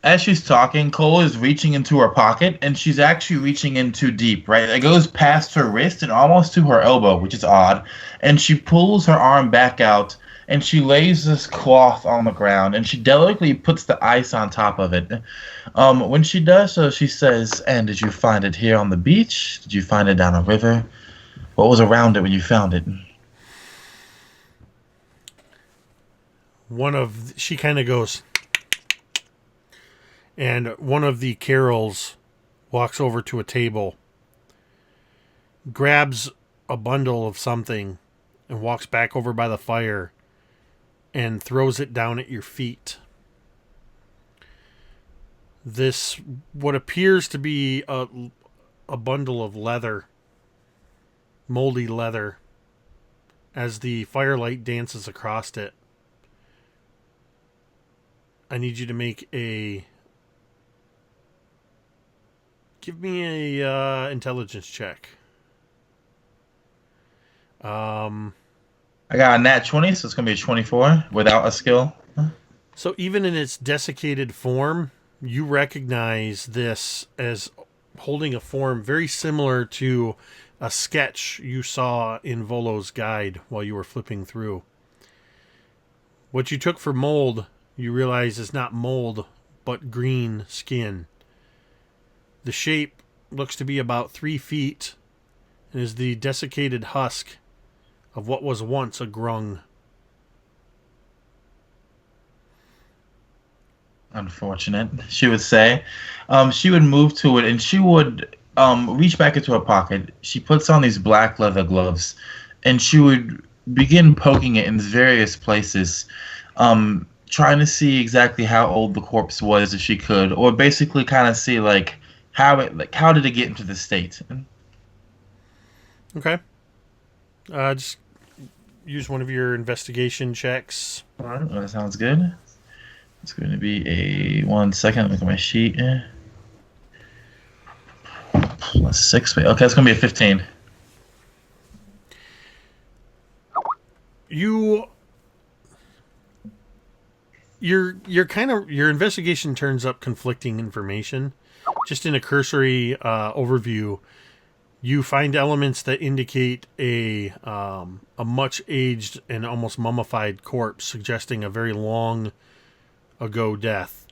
As she's talking, Cole is reaching into her pocket, and she's actually reaching in too deep, right? It goes past her wrist and almost to her elbow, which is odd. And she pulls her arm back out, and she lays this cloth on the ground, and she delicately puts the ice on top of it. When she does so, she says, "And did you find it here on the beach? Did you find it down a river? What was around it when you found it?" She kind of goes, and one of the Carols walks over to a table, grabs a bundle of something, and walks back over by the fire and throws it down at your feet. This, what appears to be a bundle of leather, moldy leather, as the firelight dances across it. I need you to make give me a intelligence check. I got a nat 20, so it's going to be a 24 without a skill. So even in its desiccated form, you recognize this as holding a form very similar to a sketch you saw in Volo's guide while you were flipping through. What you took for mold, you realize is not mold, but green skin. The shape looks to be about 3 feet and is the desiccated husk of what was once a grung. Unfortunate, she would say. She would move to it and she would reach back into her pocket. She puts on these black leather gloves and she would begin poking it in various places, trying to see exactly how old the corpse was if she could, or basically kind of see how did it get into this state. Okay. Just use one of your investigation checks. All right, that sounds good. It's going to be a 1 second. Look at my sheet. +6. Okay, it's going to be a 15. Your investigation turns up conflicting information. Just in a cursory overview, you find elements that indicate a much aged and almost mummified corpse, suggesting a very long ago death.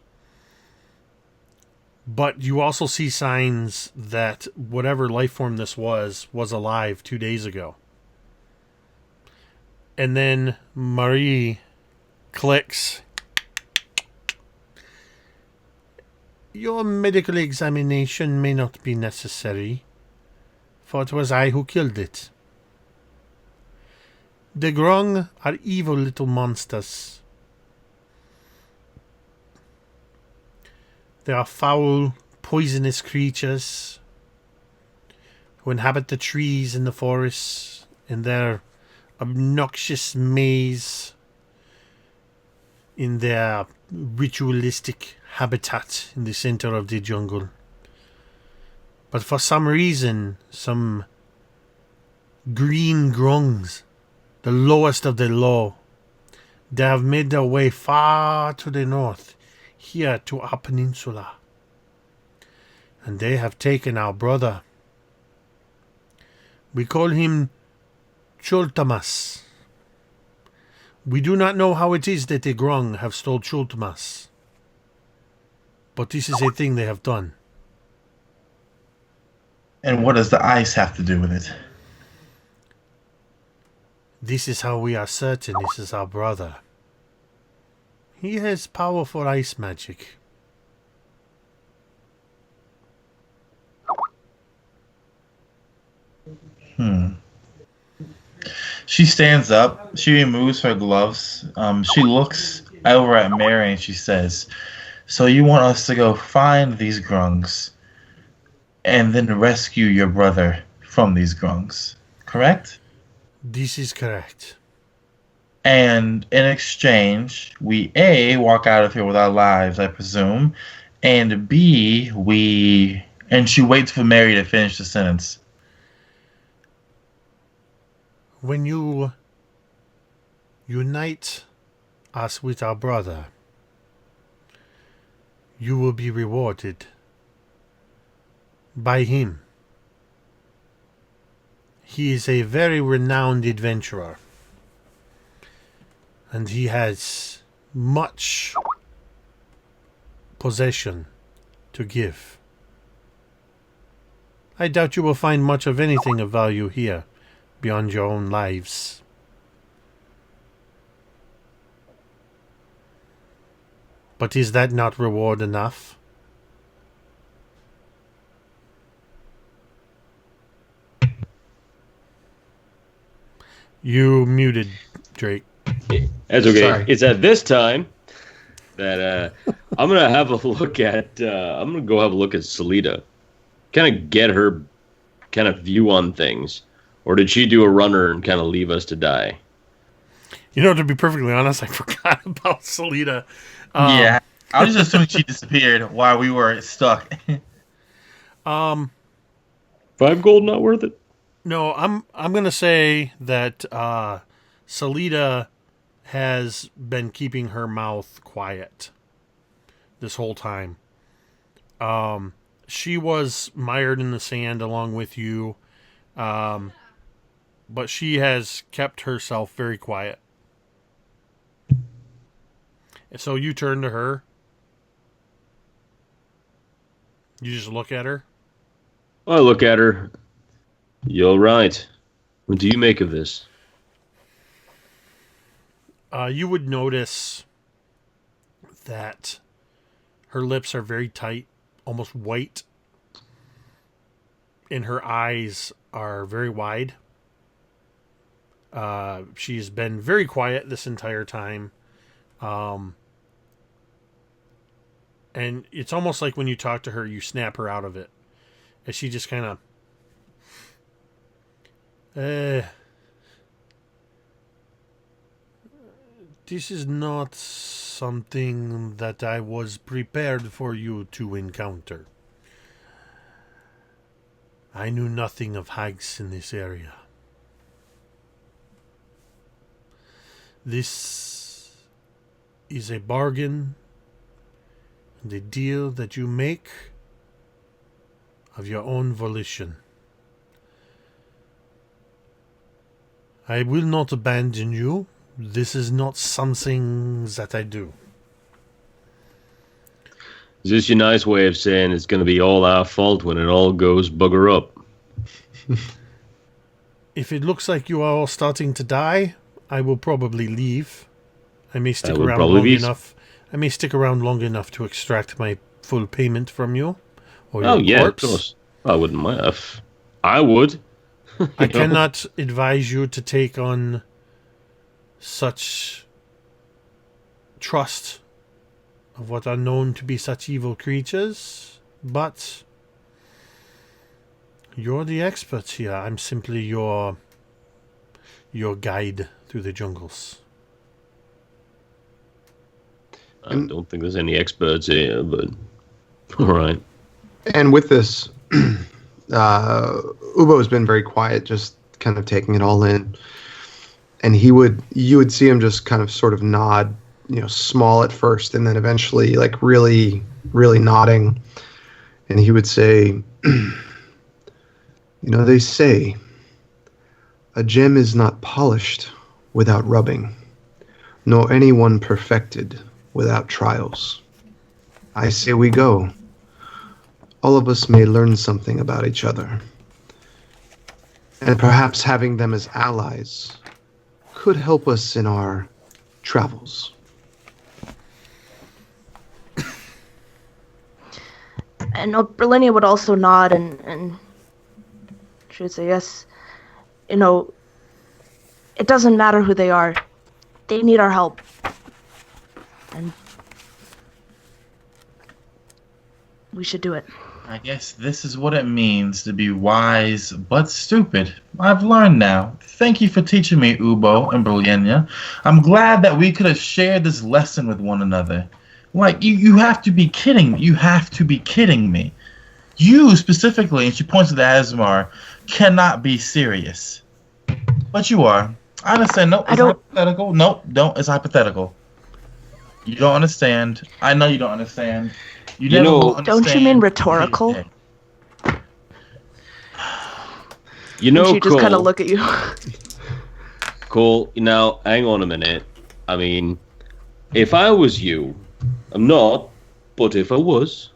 But you also see signs that whatever life form this was alive 2 days ago. And then Marie clicks. Your medical examination may not be necessary, for it was I who killed it. The Grung are evil little monsters. They are foul, poisonous creatures who inhabit the trees and the forests in their obnoxious maze, in their ritualistic habitat in the center of the jungle. But for some reason, some green grungs, the lowest of the low, they have made their way far to the north, here to our peninsula. And they have taken our brother. We call him Chultmas. We do not know how it is that the Grung have stole Chultmas. But this is a thing they have done. And what does the ice have to do with it? This is how we are certain this is our brother. He has powerful ice magic. She stands up. She removes her gloves. She looks over at Mary and she says, "So you want us to go find these grungs and then rescue your brother from these grungs, correct?" This is correct. And in exchange, we A, walk out of here with our lives, I presume, and B, and she waits for Mary to finish the sentence. When you unite us with our brother, you will be rewarded by him. He is a very renowned adventurer, and he has much possession to give. I doubt you will find much of anything of value here beyond your own lives. But is that not reward enough? You muted, Drake. That's okay. Sorry. It's at this time that I'm gonna have a look at. I'm gonna go have a look at Salida, kind of get her kind of view on things, or did she do a runner and kind of leave us to die? You know, to be perfectly honest, I forgot about Salida. Yeah, I was just assuming she disappeared while we were stuck. 5 gold not worth it. No, I'm gonna say that Salida has been keeping her mouth quiet this whole time. She was mired in the sand along with you, but she has kept herself very quiet. So you turn to her. You just look at her. I look at her. You're right. What do you make of this? You would notice that her lips are very tight, almost white, and her eyes are very wide. She's been very quiet this entire time. And it's almost like when you talk to her, you snap her out of it. And she just kind of... this is not something that I was prepared for you to encounter. I knew nothing of hags in this area. This is a bargain and a deal that you make of your own volition. I will not abandon you. This is not something that I do. Is this your nice way of saying it's going to be all our fault when it all goes bugger up? If it looks like you are all starting to die, I will probably leave. I may stick around long enough. I may stick around long enough to extract my full payment from you. Or your corpse. Of course. I wouldn't mind. I would. I cannot advise you to take on such trust of what are known to be such evil creatures, but you're the expert here. I'm simply your guide through the jungles. I don't think there's any experts here, but all right. And with this, Ubo has been very quiet, just kind of taking it all in. And you would see him just kind of sort of nod, small at first, and then eventually like really, really nodding. And he would say, they say a gem is not polished without rubbing, nor anyone perfected without trials. I say we go. All of us may learn something about each other. And perhaps having them as allies could help us in our travels. And Berlinia would also nod and she would say, yes, it doesn't matter who they are. They need our help. And we should do it. I guess this is what it means to be wise but stupid. I've learned now. Thank you for teaching me, Ubo and Berlinia. I'm glad that we could have shared this lesson with one another. Like, you have to be kidding me. You have to be kidding me. You specifically, and she points to the Asmar, cannot be serious. But you are. I understand. No, it's hypothetical. No, don't. It's hypothetical. You don't understand. I know you don't understand. You never understand. Don't you mean rhetorical? She just kind of look at you. Cole, now, hang on a minute. I mean, if I was you, I'm not, but if I was...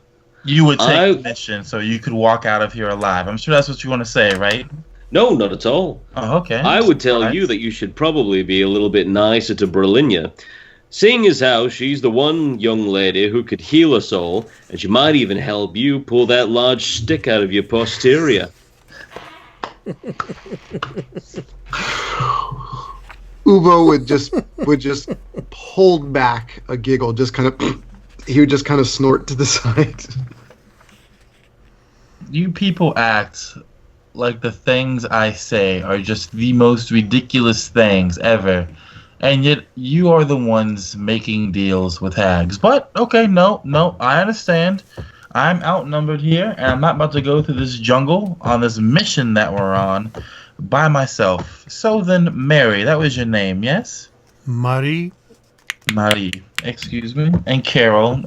You would take the mission so you could walk out of here alive. I'm sure that's what you want to say, right? No, not at all. Oh, okay. I would tell you that you should probably be a little bit nicer to Berlinia. Seeing as how she's the one young lady who could heal us all, and she might even help you pull that large stick out of your posterior. Ubo would just hold back a giggle, he would just kind of snort to the side. You people act like the things I say are just the most ridiculous things ever. And yet, you are the ones making deals with hags. But, okay, no, I understand. I'm outnumbered here, and I'm not about to go through this jungle on this mission that we're on by myself. So then, Mary, that was your name, yes? Marie, excuse me. And Carol.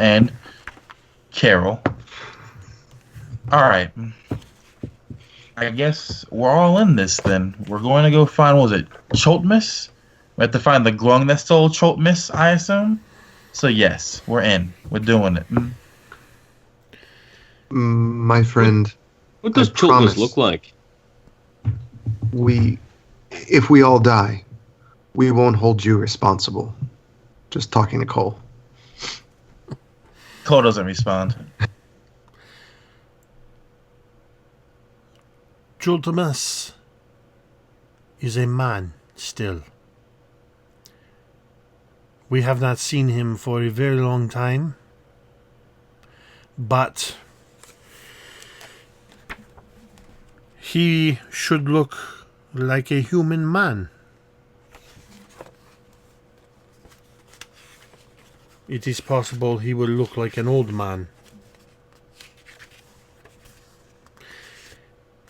Alright. I guess we're all in this, then. We're going to go find, what was it, Chultmas? We have to find the Grung that stole Chultmas, I assume? So yes, we're in. We're doing it. My friend. What does I Chultmas promise. look like? If we all die, we won't hold you responsible. Just talking to Cole. Cole doesn't respond. Chultmas is a man still. We have not seen him for a very long time, but he should look like a human man. It is possible he will look like an old man.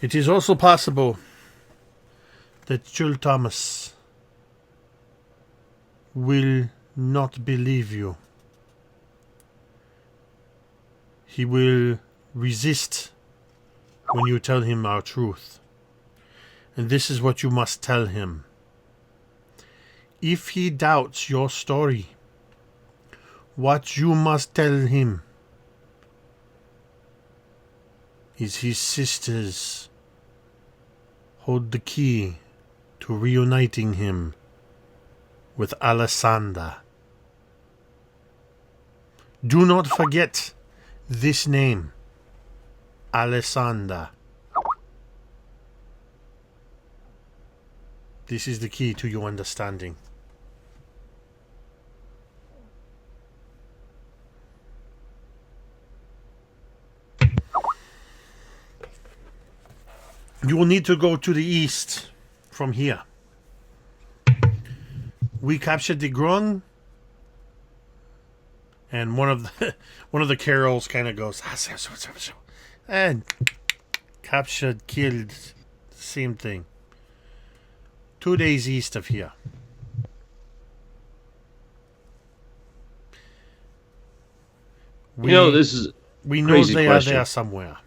It is also possible that Chultmas will not believe you. He will resist when you tell him our truth. And this is what you must tell him. If he doubts your story, what you must tell him is his sisters hold the key to reuniting him with Alessandra. Do not forget this name, Alessandra. This is the key to your understanding. You will need to go to the east from here. We captured the Grung, and one of the carols kind of goes, and captured, killed, same thing. 2 days east of here. This is we know crazy they question. are there somewhere.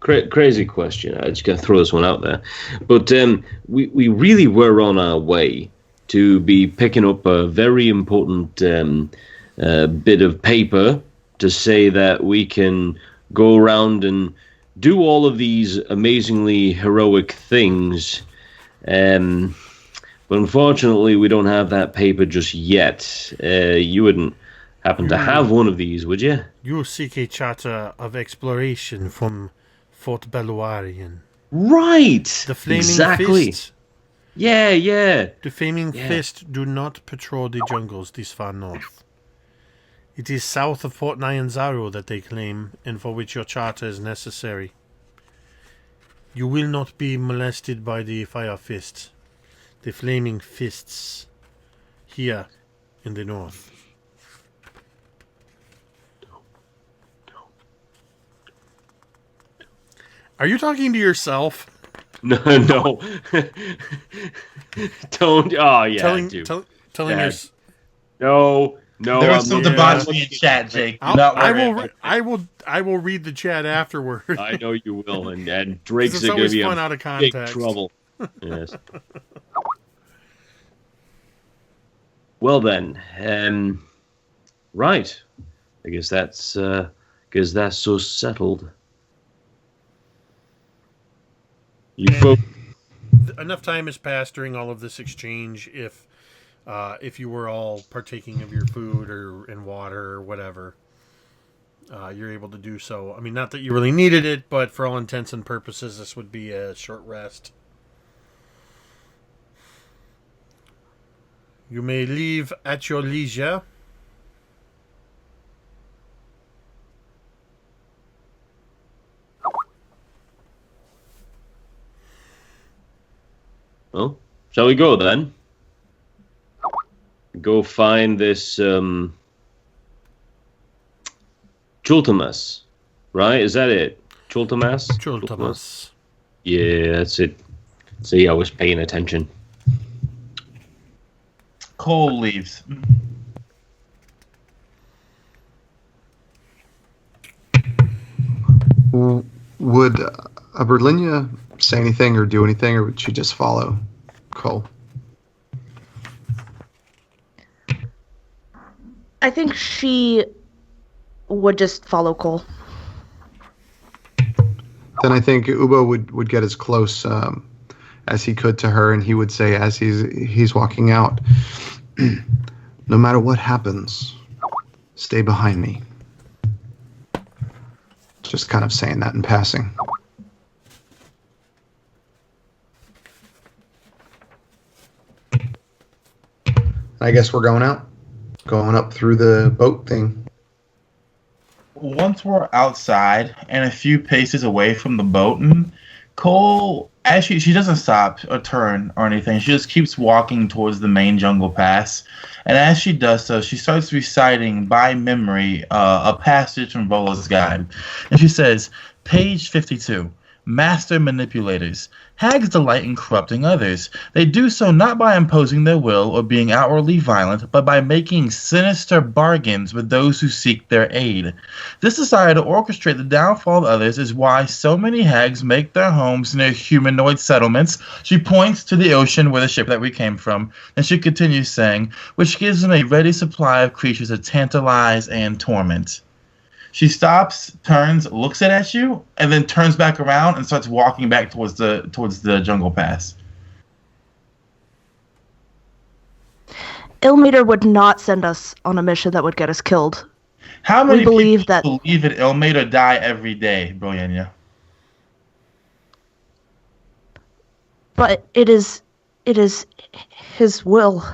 Crazy question. I'm just going to throw this one out there. But we really were on our way to be picking up a very important bit of paper to say that we can go around and do all of these amazingly heroic things. But unfortunately, we don't have that paper just yet. You wouldn't happen to have one of these, would you? You seek a charter of exploration from Fort Beluarian. Right. The Flaming exactly. Fist. Yeah. The Flaming Fist do not patrol the jungles this far north. It is south of Fort Nyanzaru that they claim, and for which your charter is necessary. You will not be molested by the Fire Fist, the Flaming Fists, here in the north. Are you talking to yourself? No. Don't. Oh yeah. Telling your. No. There was some debauchery in chat, Jake. I will read the chat afterward. I know you will, and Drake's it's going to always be fun in out of big context. trouble. Yes. Well then, right. I guess that's so settled. Enough time has passed during all of this exchange. If you were all partaking of your food and water or whatever, you're able to do so. I mean, not that you really needed it, but for all intents and purposes, this would be a short rest. You may leave at your leisure. Well, shall we go then? Go find this Chultmas, right? Is that it? Chultmas? Chultmas. Yeah, that's it. See, I was paying attention. Cole leaves. Would Berlinia say anything or do anything, or would she just follow Cole? I think she would just follow Cole. Then I think Ubo would get as close as he could to her, and he would say as he's walking out, "No matter what happens, stay behind me." Just kind of saying that in passing. I guess we're going out. Going up through the boat thing. Once we're outside and a few paces away from the boat, and Cole, as she doesn't stop or turn or anything, she just keeps walking towards the main jungle pass. And as she does so, she starts reciting by memory a passage from Vola's guide. And she says, page 52, Master Manipulators. Hags delight in corrupting others. They do so not by imposing their will or being outwardly violent, but by making sinister bargains with those who seek their aid. This desire to orchestrate the downfall of others is why so many hags make their homes near humanoid settlements. She points to the ocean where the ship that we came from, and she continues saying, which gives them a ready supply of creatures to tantalize and torment. She stops, turns, looks at you, and then turns back around and starts walking back towards the jungle pass. Ilmater would not send us on a mission that would get us killed. How many people believe that Ilmater die every day, Brianna? But it is his will.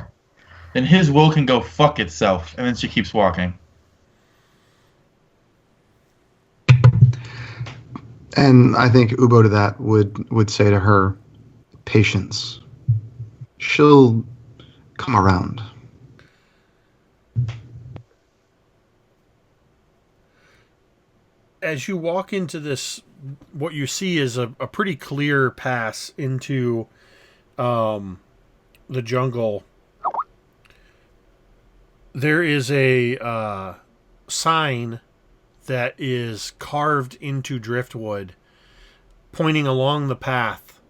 Then his will can go fuck itself, and then she keeps walking. And I think Ubo to that would say to her, patience. She'll come around. As you walk into this, what you see is a pretty clear pass into the jungle. There is a sign that is carved into driftwood, pointing along the path,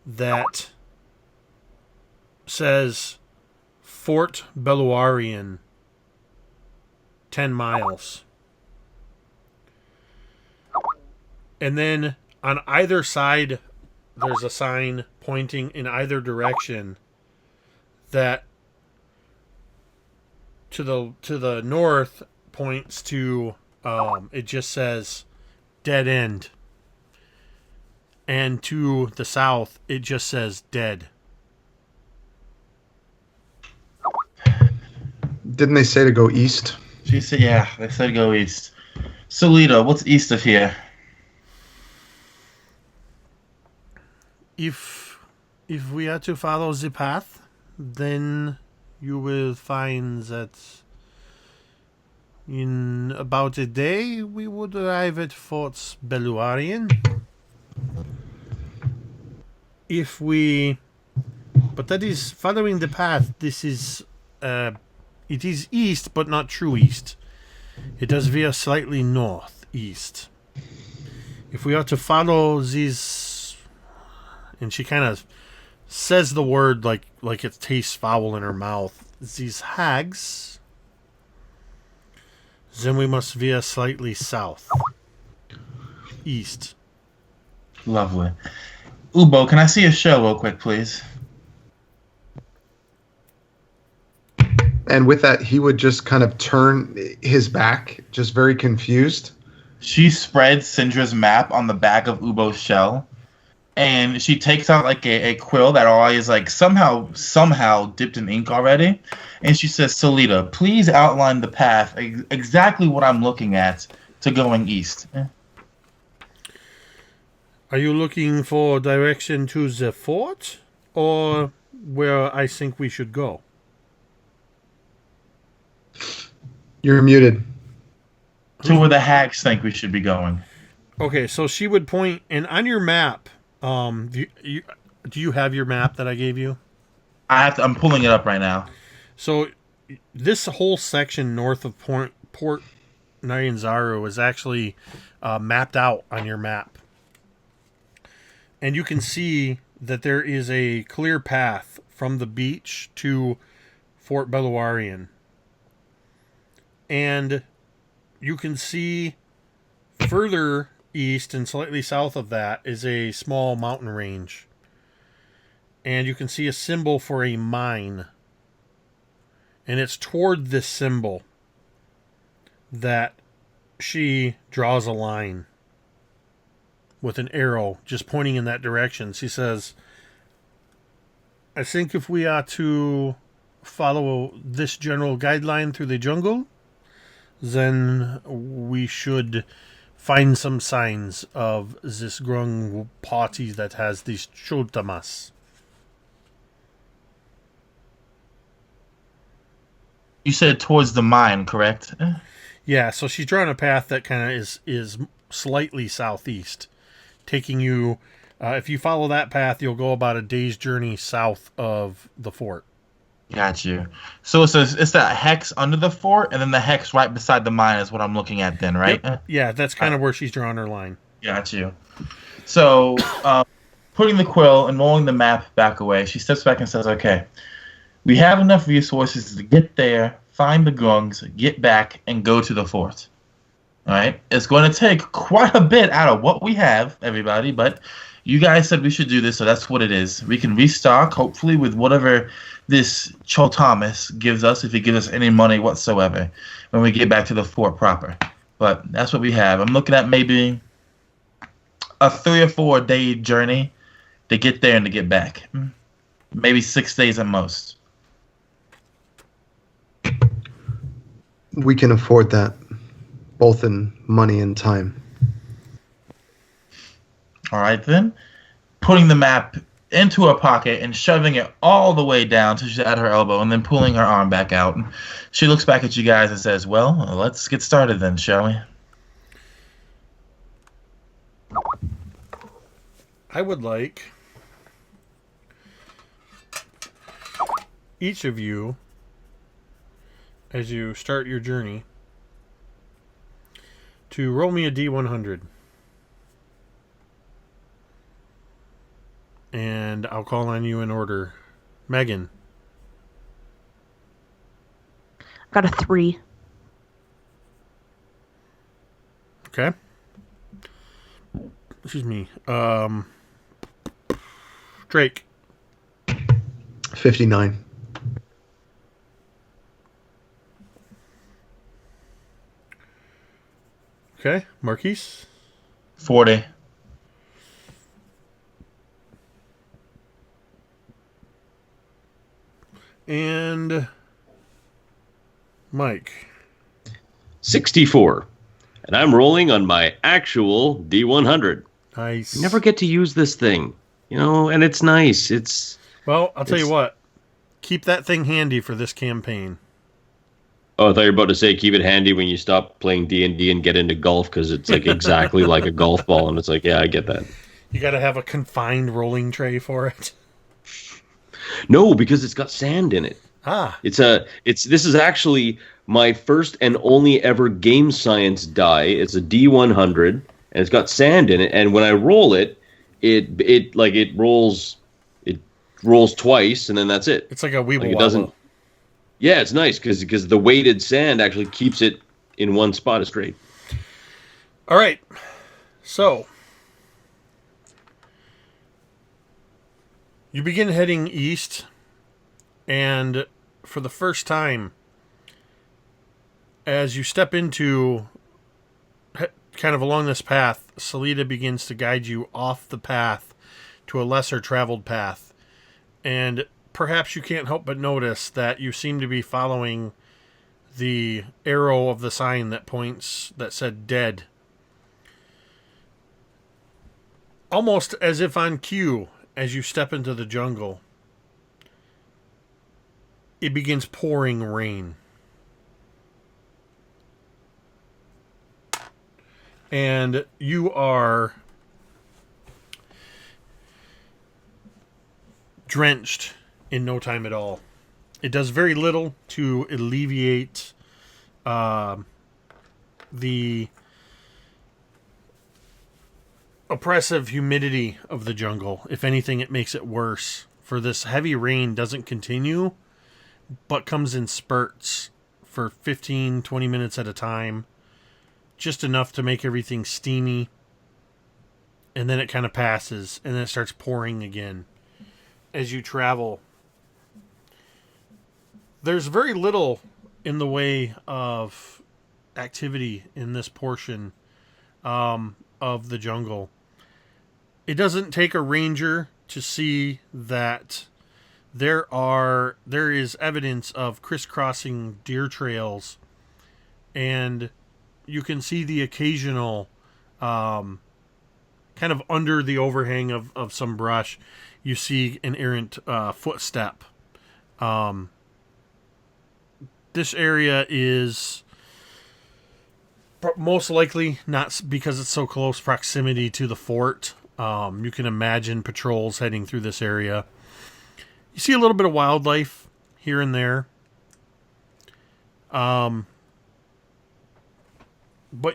that says Fort Beluarian, 10 miles. And then on either side, there's a sign pointing in either direction that to the north points to it just says dead end, and to the south it just says dead. Didn't they say to go east? She said, yeah, they said go east. Solita, what's east of here? If we are to follow the path, then you will find that in about a day, we would arrive at Fort Beluarian. But that is following the path. This is, it is east, but not true east. It does veer slightly northeast. If we are to follow these, and she kind of says the word like it tastes foul in her mouth, these hags, then we must veer slightly south. East. Lovely. Ubo, can I see a show real quick, please? And with that, he would just kind of turn his back, just very confused. She spreads Syndra's map on the back of Ubo's shell, and she takes out like a quill that already is like somehow dipped in ink already, and she says, Solita, please outline the path, exactly what I'm looking at to going east. Are you looking for direction to the fort, or where I think we should go? You're muted. To where the hags think we should be going. Okay, so she would point, and on your map, do you have your map that I gave you? I'm pulling it up right now. So this whole section north of Port Nyanzaru is actually mapped out on your map. And you can see that there is a clear path from the beach to Fort Beluarian. And you can see further east and slightly south of that is a small mountain range. And you can see a symbol for a mine. And it's toward this symbol that she draws a line with an arrow just pointing in that direction. She says, I think if we are to follow this general guideline through the jungle, then we should find some signs of this Grung party that has these Chultmas. You said towards the mine, correct? Yeah, so she's drawn a path that kind of is slightly southeast, taking you. If you follow that path, you'll go about a day's journey south of the fort. Got you. So it's that hex under the fort, and then the hex right beside the mine is what I'm looking at then, right? Yep. Yeah, that's kind of where she's drawn her line. Got you. So, putting the quill and rolling the map back away, she steps back and says, okay, we have enough resources to get there, find the Grungs, get back, and go to the fort. All right? It's going to take quite a bit out of what we have, everybody, but you guys said we should do this, so that's what it is. We can restock, hopefully, with whatever this Chultmas gives us, if he gives us any money whatsoever, when we get back to the fort proper. But that's what we have. I'm looking at maybe a 3 or 4 day journey to get there and to get back. Maybe 6 days at most. We can afford that, both in money and time. All right, then. Putting the map into her pocket and shoving it all the way down to she's at her elbow, and then pulling her arm back out. And she looks back at you guys and says, well, let's get started then, shall we? I would like each of you, as you start your journey, to roll me a D100. And I'll call on you in order. Megan. Got a 3. Okay. Excuse me. Drake. 59. Okay. Marquise. 40. And Mike. 64. And I'm rolling on my actual D100. Nice. You never get to use this thing, and it's nice. Well, I'll tell you what. Keep that thing handy for this campaign. Oh, I thought you were about to say keep it handy when you stop playing D&D and get into golf, because it's like exactly like a golf ball, and it's like, yeah, I get that. You got to have a confined rolling tray for it. No, because it's got sand in it. This is actually my first and only ever game science die. It's a D100, and it's got sand in it. And when I roll it, it rolls twice, and then that's it. It's like a weeble. It doesn't. Yeah, it's nice because the weighted sand actually keeps it in one spot. It's great. All right, so you begin heading east, and for the first time, as you step into kind of along this path, Salida begins to guide you off the path to a lesser traveled path. And perhaps you can't help but notice that you seem to be following the arrow of the sign that said dead. Almost as if on cue, as you step into the jungle, it begins pouring rain. And you are drenched in no time at all. It does very little to alleviate the oppressive humidity of the jungle. If anything, it makes it worse. For this heavy rain doesn't continue, but comes in spurts for 15, 20 minutes at a time. Just enough to make everything steamy and then it kind of passes, and then it starts pouring again as you travel. There's very little in the way of activity in this portion of the jungle. It doesn't take a ranger to see that there is evidence of crisscrossing deer trails, and you can see the occasional kind of under the overhang of some brush, you see an errant footstep. This area is most likely not, because it's so close proximity to the fort. You can imagine patrols heading through this area. You see a little bit of wildlife here and there. But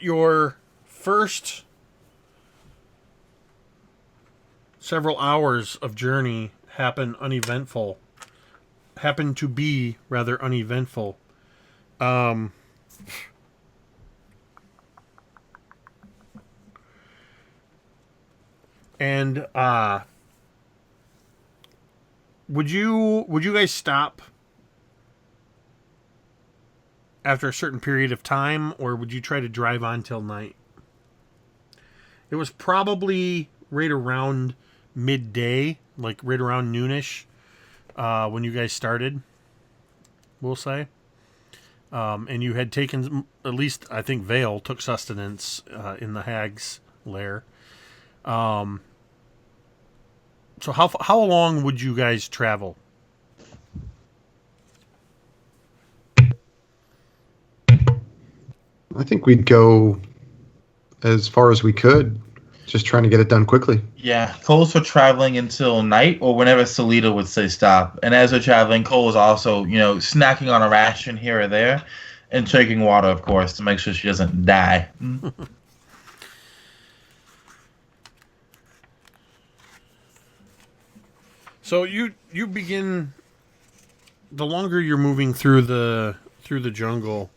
your first several hours of journey happen to be rather uneventful. And would you guys stop after a certain period of time, or would you try to drive on till night? It was probably right around midday, like right around noonish, when you guys started, we'll say. And you had taken, at least I think Vale took sustenance in the hag's lair. So how long would you guys travel? I think we'd go as far as we could, just trying to get it done quickly. Yeah, Cole's for traveling until night or whenever Salida would say stop. And as we're traveling, Cole is also, snacking on a ration here or there and taking water, of course, to make sure she doesn't die. So you begin, the longer you're moving through the jungle,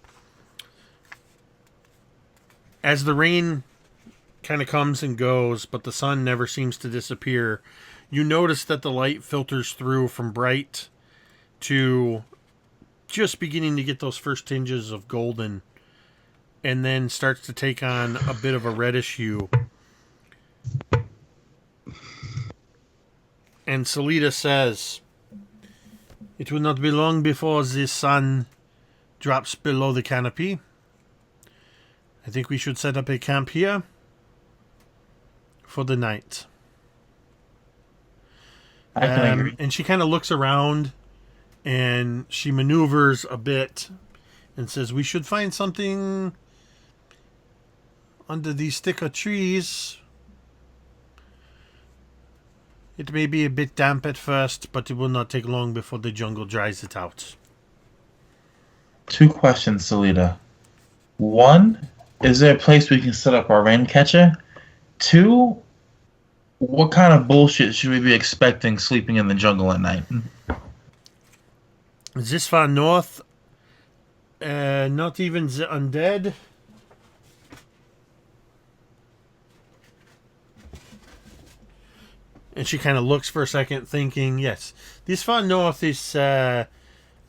as the rain kind of comes and goes, but the sun never seems to disappear, you notice that the light filters through from bright to just beginning to get those first tinges of golden, and then starts to take on a bit of a reddish hue. And Salida says, "It will not be long before the sun drops below the canopy. I think we should set up a camp here for the night." I can agree. And she kind of looks around and she maneuvers a bit and says, "We should find something under these thicker trees. It may be a bit damp at first, but it will not take long before the jungle dries it out." 2 questions, Salida. 1, is there a place we can set up our rain catcher? 2, what kind of bullshit should we be expecting sleeping in the jungle at night? This far north, not even the undead. And she kind of looks for a second, thinking, yes, this far north is, the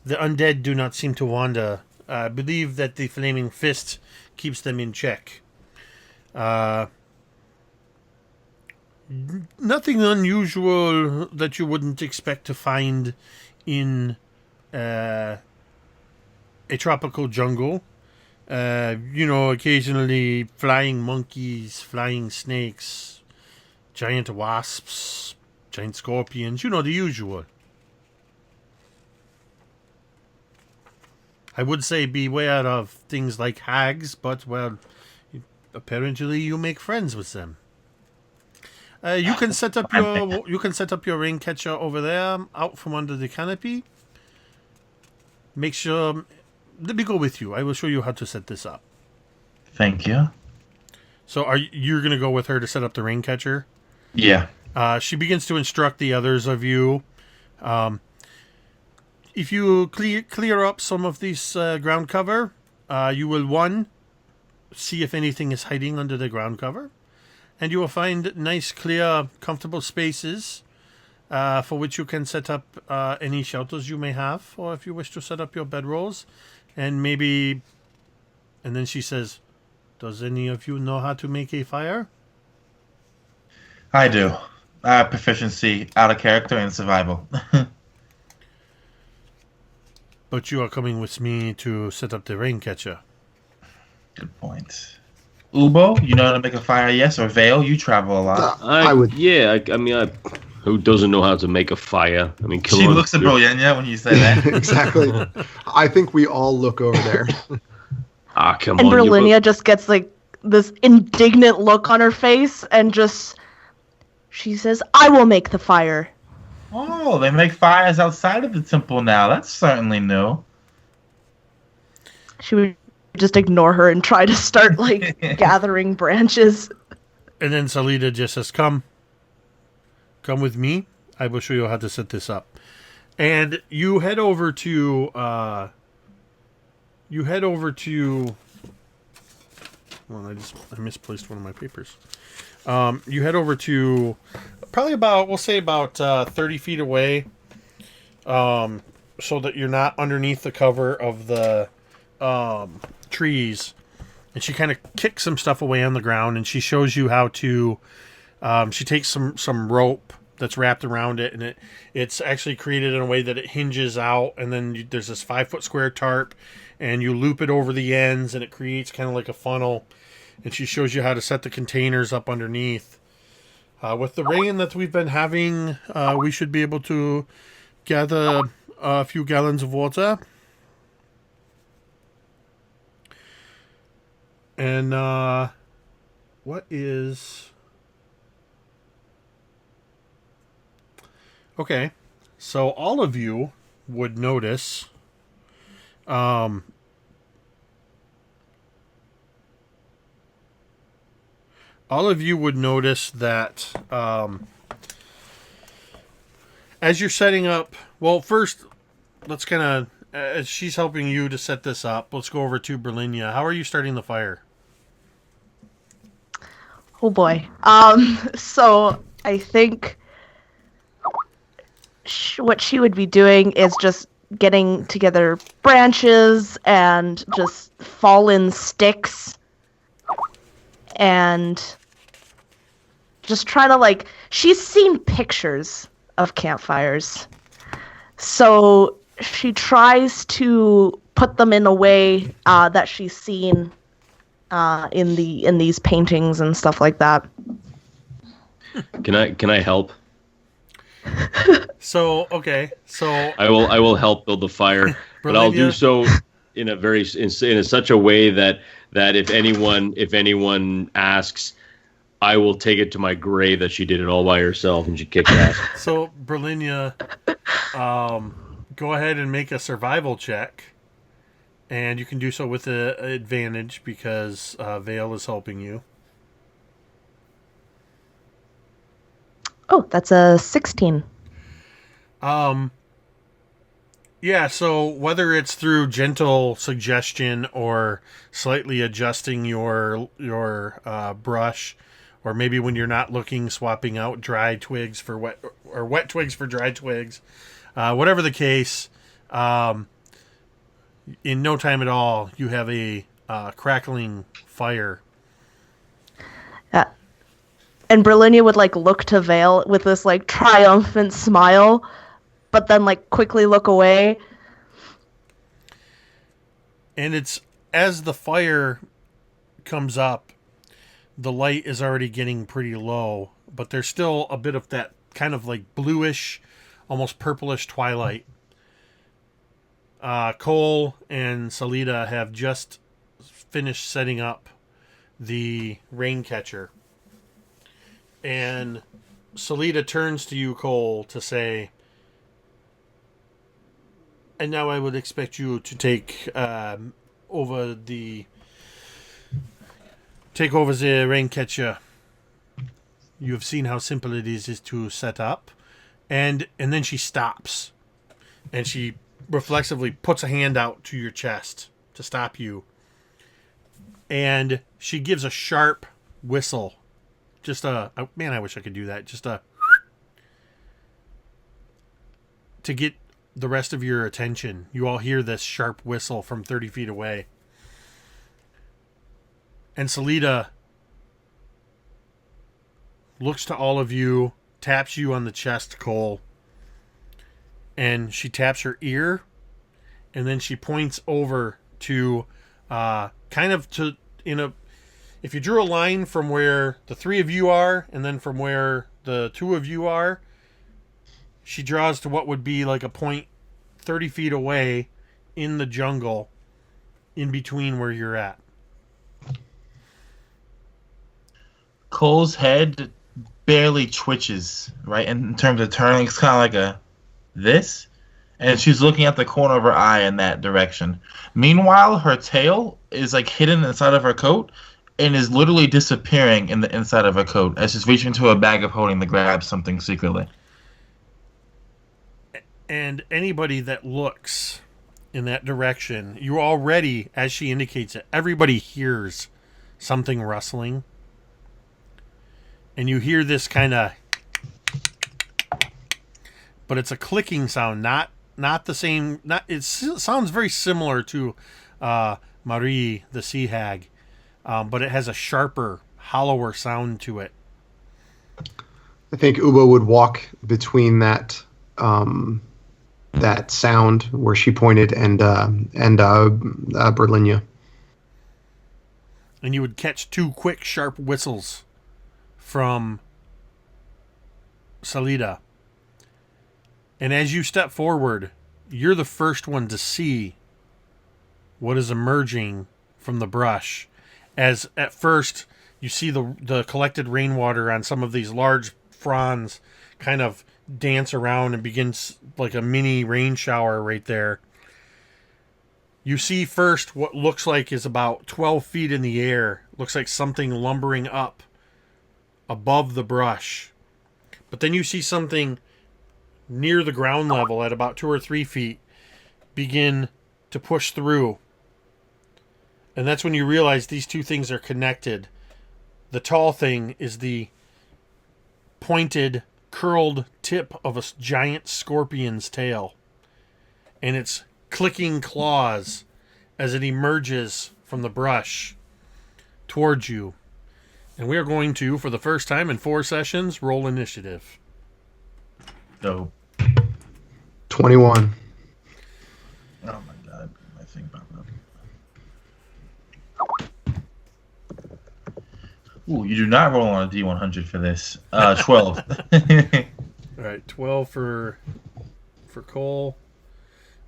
undead do not seem to wander. I believe that the Flaming Fist keeps them in check. Nothing unusual that you wouldn't expect to find in a tropical jungle. Occasionally flying monkeys, flying snakes, giant wasps, giant scorpions, the usual. I would say beware of things like hags, but, well, apparently you make friends with them. You can set up your rain catcher over there, out from under the canopy. Make sure. Let me go with you. I will show you how to set this up. Thank you. So, you're going to go with her to set up the rain catcher? Yeah. She begins to instruct the others of you. If you clear up some of this ground cover, you will, 1, see if anything is hiding under the ground cover. and you will find nice, clear, comfortable spaces for which you can set up any shelters you may have, or if you wish to set up your bedrolls, and maybe. And then she says, "Does any of you know how to make a fire?" I do. I have proficiency out of character and survival. But you are coming with me to set up the rain catcher. Good point. Ubo, you know how to make a fire, yes? Or Vale, you travel a lot. I would. Yeah, who doesn't know how to make a fire? I mean, come She on. looks at Brianna when you say that. Exactly. I think we all look over there. Come And on. Berlinia just gets like this indignant look on her face and she says, "I will make the fire." Oh, they make fires outside of the temple now. That's certainly new. She would just ignore her and try to start like gathering branches. And then Salida just says, Come with me. I will show you how to set this up." And you head over to well, I misplaced one of my papers. You head over to probably about 30 feet away, so that you're not underneath the cover of the trees. And she kind of kicks some stuff away on the ground, and she shows you how to. She takes some rope that's wrapped around it, and it's actually created in a way that it hinges out, and then there's this 5-foot square tarp, and you loop it over the ends, and it creates kind of like a funnel. And she shows you how to set the containers up underneath. With the rain that we've been having, we should be able to gather a few gallons of water. And what is... Okay, so all of you would notice... all of you would notice that as you're setting up... Well, first, let's kind of... as she's helping you to set this up, let's go over to Berlinia. How are you starting the fire? Oh boy. So I think what she would be doing is just getting together branches and just fallen sticks and just trying to like, she's seen pictures of campfires. So she tries to put them in a way that she's seen in these paintings and stuff like that. Can I help? So I will help build the fire, but I'll do so in such a way that if anyone asks, I will take it to my grave that she did it all by herself and she kicked ass. So Berlinia, go ahead and make a survival check, and you can do so with an advantage because Vale is helping you. Oh, that's a 16. Yeah, so whether it's through gentle suggestion or slightly adjusting your brush, or maybe when you're not looking, swapping out dry twigs for wet, or wet twigs for dry twigs, whatever the case, in no time at all, you have a crackling fire. And Berlinia would like look to Vale with this like triumphant smile, but then like quickly look away. And it's as the fire comes up, the light is already getting pretty low, but there's still a bit of that kind of like bluish, almost purplish twilight. Cole and Salida have just finished setting up the rain catcher. And Salida turns to you, Cole, to say, and now I would expect you to take over the rain catcher. You have seen how simple it is to set up. And then she stops. And she reflexively puts a hand out to your chest to stop you. And she gives a sharp whistle. man, I wish I could do that. To get the rest of your attention. You all hear this sharp whistle from 30 feet away. And Salida looks to all of you, taps you on the chest, Cole, and she taps her ear, and then she points over to if you drew a line from where the three of you are and then from where the two of you are, she draws to what would be like a point 30 feet away in the jungle in between where you're at. Cole's head barely twitches, right? In terms of turning, it's kind of like a this, and she's looking at the corner of her eye in that direction. Meanwhile, her tail is like hidden inside of her coat and is literally disappearing in the inside of her coat as she's reaching into a bag of holding to grab something secretly. And anybody that looks in that direction, you already, as she indicates it, everybody hears something rustling. And you hear this kind of, but it's a clicking sound, not the same. It sounds very similar to Marie, the sea hag, but it has a sharper, hollower sound to it. I think Ubo would walk between that that sound where she pointed and Berlinia. And you would catch two quick, sharp whistles from Salida. And as you step forward, you're the first one to see what is emerging from the brush. As at first you see the collected rainwater on some of these large fronds kind of dance around and begins like a mini rain shower right there. You see first what looks like is about 12 feet in the air. Looks like something lumbering up above the brush. But then you see something near the ground level at about 2 or 3 feet begin to push through. And that's when you realize these two things are connected. The tall thing is the pointed, curled tip of a giant scorpion's tail. And it's clicking claws as it emerges from the brush towards you. And we are going to, for the first time in 4 sessions, roll initiative. Dope. 21. Oh my god, my thing popped up. Ooh, you do not roll on a D100 for this. 12. All right, 12 for Cole.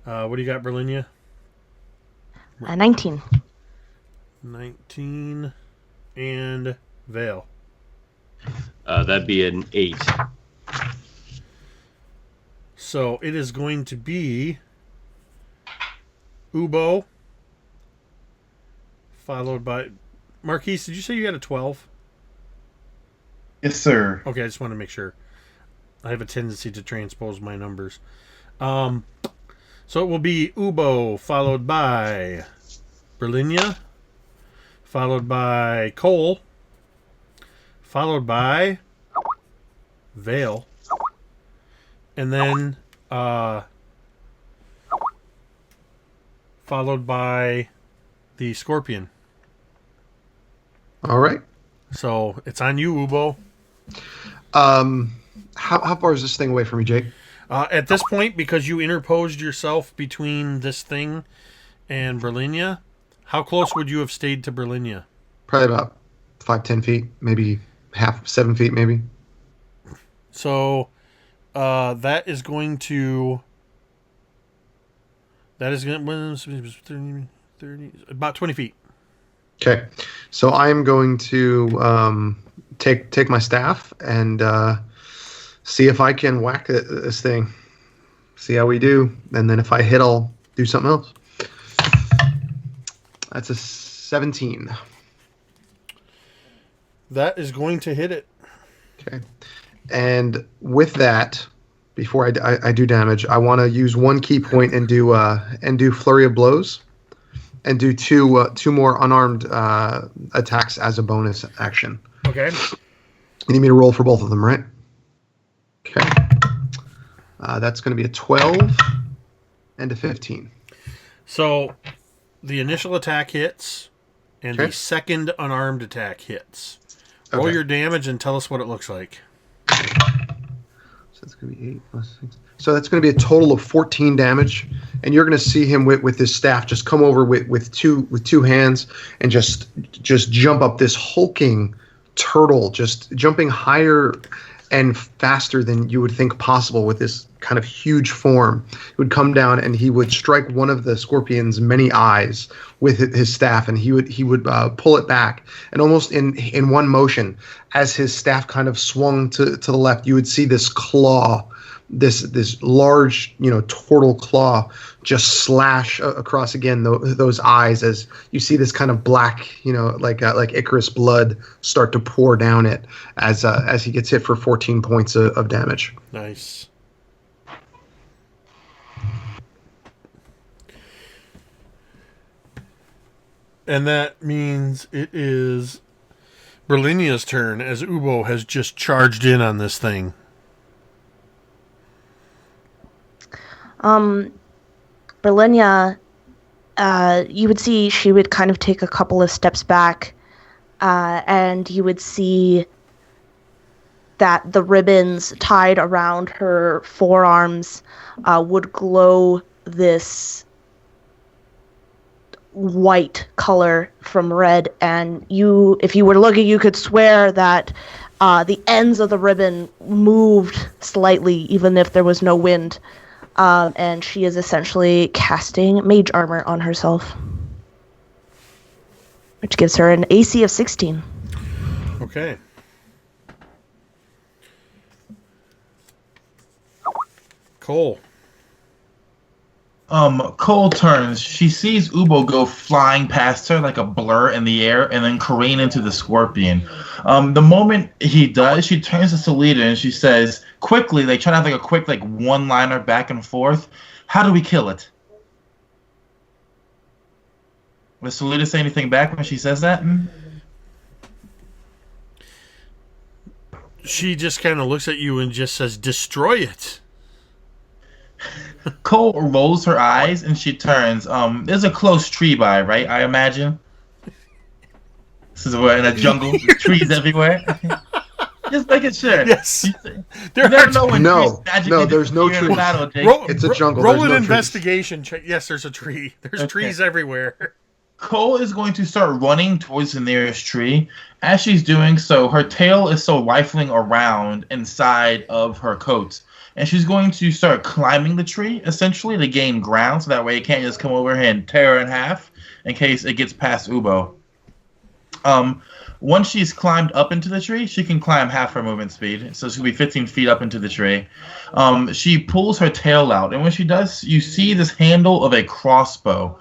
What do you got, Berlinia? 19. 19. And Vale. That'd be an 8. So it is going to be Ubo, followed by Marquise. Did you say you had a 12? Yes, sir. Okay, I just want to make sure. I have a tendency to transpose my numbers. So it will be Ubo, followed by Berlinia, followed by Cole, followed by Vale, and then followed by the Scorpion. All right. So it's on you, Ubo. How far is this thing away from me, Jake? At this point, because you interposed yourself between this thing and Berlinia, how close would you have stayed to Berlinia? Probably about 5-10 feet, maybe 7 feet, maybe. So that is going to 30 about 20 feet. Okay, so I am going to take my staff and see if I can whack this thing. See how we do, and then if I hit, I'll do something else. That's a 17. That is going to hit it. Okay, and with that, before I do damage, I want to use one key point and do flurry of blows, and do two more unarmed attacks as a bonus action. Okay. You need me to roll for both of them, right? Okay. That's going to be a 12 and a 15. So the initial attack hits, and the second unarmed attack hits. Roll your damage and tell us what it looks like. So that's going to be 8 plus 6. So that's going to be a total of 14 damage, and you're going to see him with his staff just come over with two hands and just jump up this hulking turtle, just jumping higher and faster than you would think possible with this kind of huge form. He would come down and he would strike one of the scorpion's many eyes with his staff, and he would pull it back, and almost in one motion, as his staff kind of swung to the left, you would see this claw, this large, turtle claw, just slash across again those eyes, as you see this kind of black, like Icarus blood start to pour down it as he gets hit for 14 points of damage. Nice. And that means it is Berlinia's turn, as Ubo has just charged in on this thing. Berlinia, you would see she would kind of take a couple of steps back, and you would see that the ribbons tied around her forearms would glow this white color from red, and if you were looking, you could swear that the ends of the ribbon moved slightly, even if there was no wind. And she is essentially casting mage armor on herself, which gives her an AC of 16. Okay. Cole. Cole turns. She sees Ubo go flying past her like a blur in the air and then careen into the scorpion. The moment he does, she turns to Salida and she says, quickly, they try to have like a quick one-liner back and forth. How do we kill it? Does Salida say anything back when she says that? She just kind of looks at you and just says, destroy it. Cole rolls her eyes and she turns. There's a close tree by, right? I imagine. This is where in a jungle, there's trees everywhere. Just making sure. Yes. There's no tree. It's a jungle. Roll an investigation check. Yes, there's a tree. There's trees everywhere. Cole is going to start running towards the nearest tree. As she's doing so, her tail is still rifling around inside of her coat. And she's going to start climbing the tree, essentially, to gain ground, so that way it can't just come over here and tear her in half in case it gets past Ubo. Once she's climbed up into the tree, she can climb half her movement speed, so she'll be 15 feet up into the tree. She pulls her tail out, and when she does, you see this handle of a crossbow.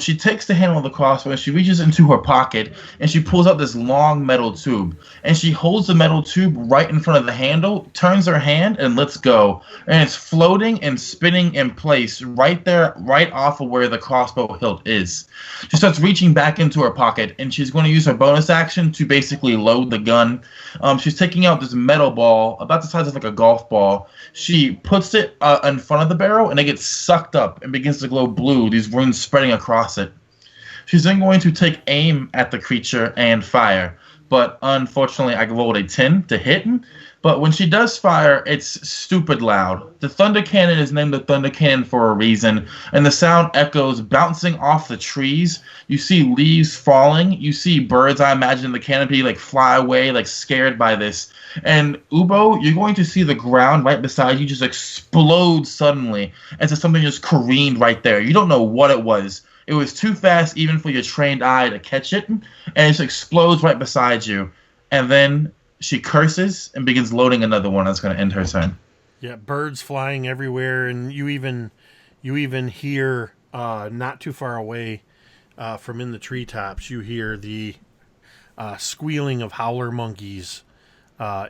She takes the handle of the crossbow and she reaches into her pocket and she pulls out this long metal tube. And she holds the metal tube right in front of the handle, turns her hand, and lets go. And it's floating and spinning in place right there, right off of where the crossbow hilt is. She starts reaching back into her pocket and she's going to use her bonus action to basically load the gun. She's taking out this metal ball, about the size of like a golf ball. She puts it in front of the barrel and it gets sucked up and begins to glow blue, these runes spreading across it. She's then going to take aim at the creature and fire. But unfortunately, I rolled a 10 to hit. But when she does fire, it's stupid loud. The thunder cannon is named the thunder cannon for a reason, and the sound echoes bouncing off the trees. You see leaves falling. You see birds, I imagine, in the canopy fly away, scared by this. And Ubo, you're going to see the ground right beside you just explode suddenly as if something just careened right there. You don't know what it was. It was too fast even for your trained eye to catch it, and it just explodes right beside you. And then she curses and begins loading another one that's going to end her turn. Yeah, birds flying everywhere, and you even hear not too far away from in the treetops, you hear the squealing of howler monkeys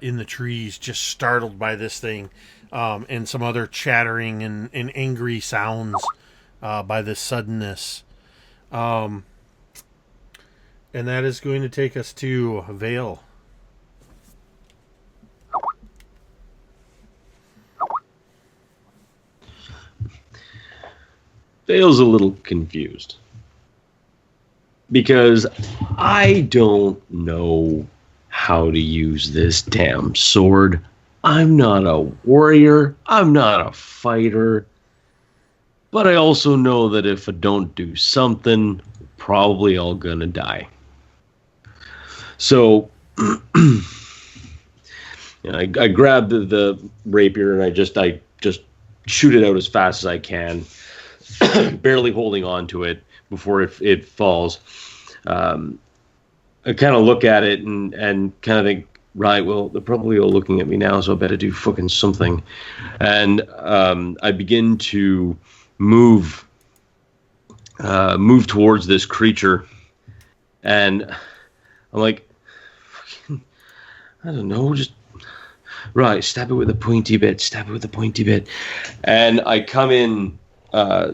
in the trees, just startled by this thing, and some other chattering and angry sounds by this suddenness. And that is going to take us to Vale. Vale's a little confused. Because I don't know how to use this damn sword. I'm not a warrior. I'm not a fighter. But I also know that if I don't do something, probably all gonna die. So I grab the rapier and I just shoot it out as fast as I can, barely holding on to it before it falls. I kind of look at it and kind of think, right, well, they're probably all looking at me now, so I better do fucking something. And I begin to move towards this creature, and I'm like, fucking, I don't know, just right, stab it with a pointy bit, and I come in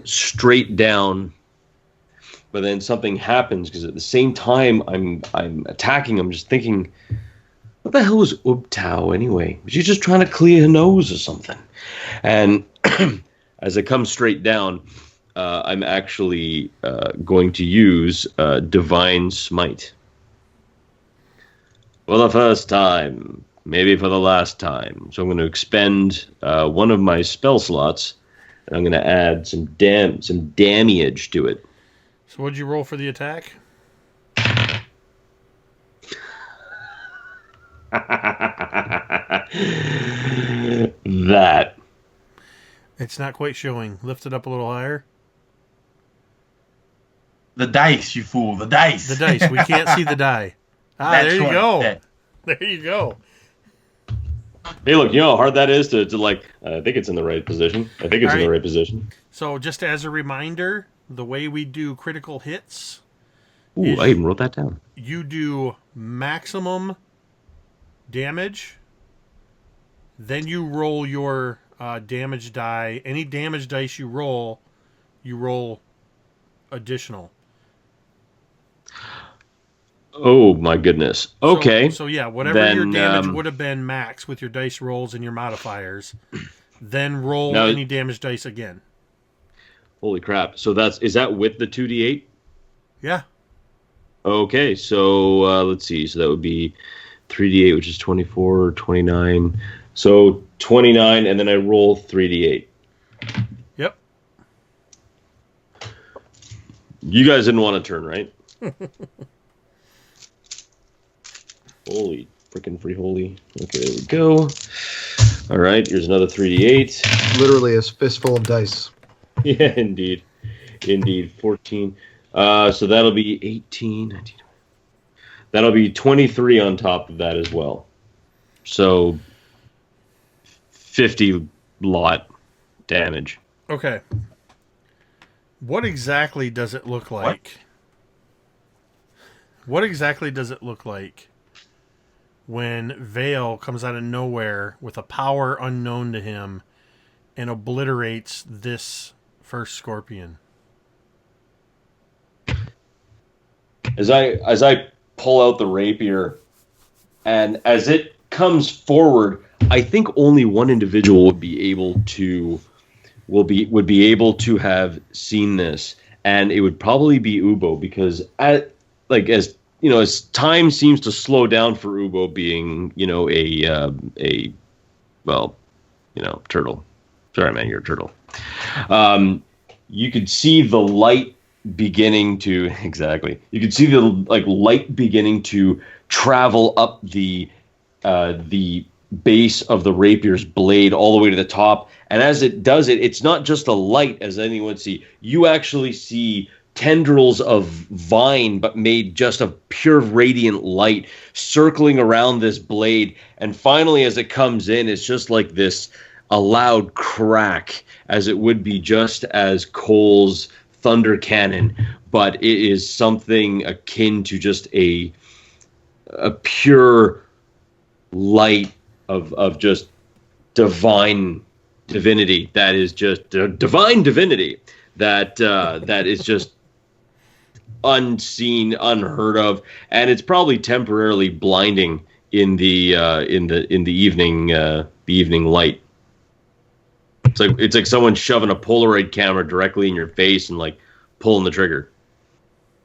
straight down. But then something happens, because at the same time I'm attacking, I'm just thinking, what the hell was Ubtao anyway? Was she just trying to clear her nose or something? And as I come straight down, I'm actually going to use Divine Smite. For the first time, maybe for the last time. So I'm going to expend one of my spell slots, and I'm going to add some damage to it. So what'd you roll for the attack? That. It's not quite showing. Lift it up a little higher. The dice, you fool. The dice. The dice. We can't see the die. There you go. There you go. Hey, look, you know how hard that is to like, I think it's in the right position. The right position. So just as a reminder, the way we do critical hits... Ooh, I even wrote that down. You do maximum damage, then you roll your damage die. Any damage dice you roll additional. Oh, my goodness. Okay. So yeah, whatever your damage would have been max with your dice rolls and your modifiers, then roll any damage dice again. Holy crap. So is that with the 2d8? Yeah. Okay, so let's see. So that would be 3d8, which is 24, 29. So 29, and then I roll 3d8. Yep. You guys didn't want to turn, right? Holy freaking free holy. Okay, there we go. All right, here's another 3d8. Literally a fistful of dice. Yeah, indeed. 14. So that'll be 18, 19. That'll be 23 on top of that as well. So 50 lot damage. Okay. What exactly does it look like? What exactly does it look like when Vale comes out of nowhere with a power unknown to him and obliterates this first scorpion? As I pull out the rapier, and as it comes forward, I think only one individual would be able to have seen this, and it would probably be Ubo, because as time seems to slow down for Ubo, being turtle. Sorry, man, you're a turtle. You could see the light beginning to You could see the light beginning to travel up the base of the rapier's blade all the way to the top, and as it does it, it's not just a light as anyone would see. You actually see tendrils of vine, but made just of pure radiant light, circling around this blade, and finally as it comes in, it's just like this, a loud crack, as it would be just as Cole's thunder cannon, but it is something akin to just a pure light of just divinity that is just divine divinity that is just unseen, unheard of, and it's probably temporarily blinding in the evening light. It's like someone shoving a Polaroid camera directly in your face and like pulling the trigger.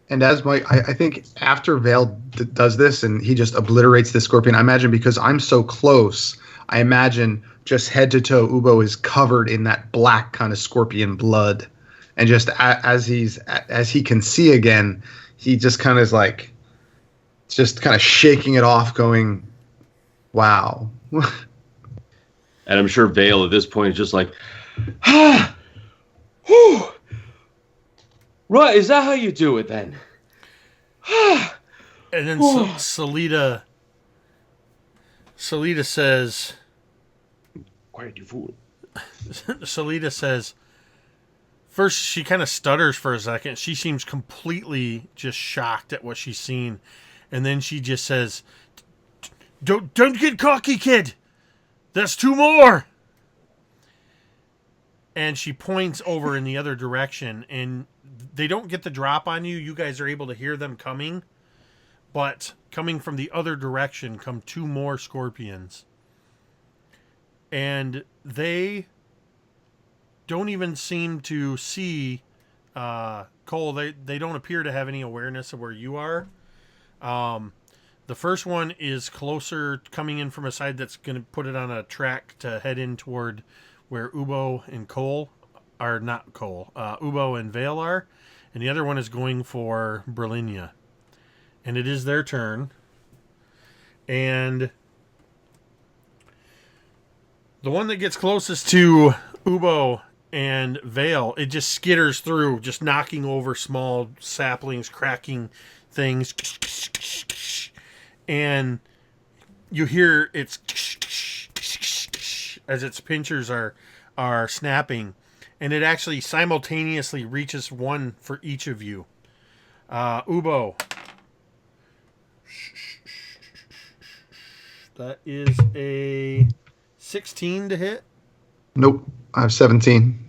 And as I think after Vale does this and he just obliterates the scorpion, I imagine because I'm so close, I imagine just head to toe, Ubo is covered in that black kind of scorpion blood, and just as he can see again, he just kind of is like, just kind of shaking it off, going, "Wow." And I'm sure Vale at this point is just like, ah, whew. Right, is that how you do it then? And then Salida says, "Quiet, you fool." Salida says, first she kind of stutters for a second. She seems completely just shocked at what she's seen. And then she just says, Don't get cocky, kid. That's 2 more. And she points over in the other direction, and they don't get the drop on you. You guys are able to hear them coming, but coming from the other direction come 2 more scorpions. And they don't even seem to see Cole. They don't appear to have any awareness of where you are. The first one is closer, coming in from a side that's going to put it on a track to head in toward where Ubo and Cole are, not Cole, Ubo and Vale are. And the other one is going for Berlinia. And it is their turn. And the one that gets closest to Ubo and Vale, it just skitters through, just knocking over small saplings, cracking things. And you hear its as its pinchers are snapping, and it actually simultaneously reaches one for each of you. Ubo, that is a 16 to hit. Nope, I have 17.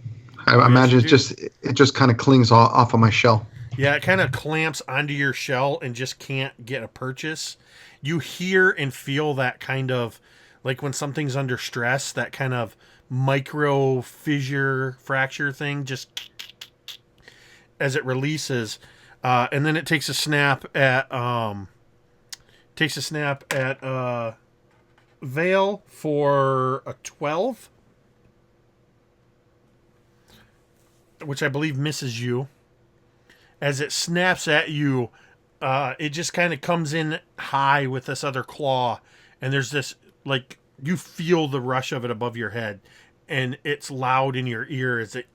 I imagine it just kind of clings off of my shell. Yeah, it kind of clamps onto your shell and just can't get a purchase. You hear and feel that kind of, like when something's under stress, that kind of micro fissure fracture thing, just as it releases, and then it takes a snap at Vale for a 12, which I believe misses you. As it snaps at you, it just kind of comes in high with this other claw, and there's this, like, you feel the rush of it above your head, and it's loud in your ear as it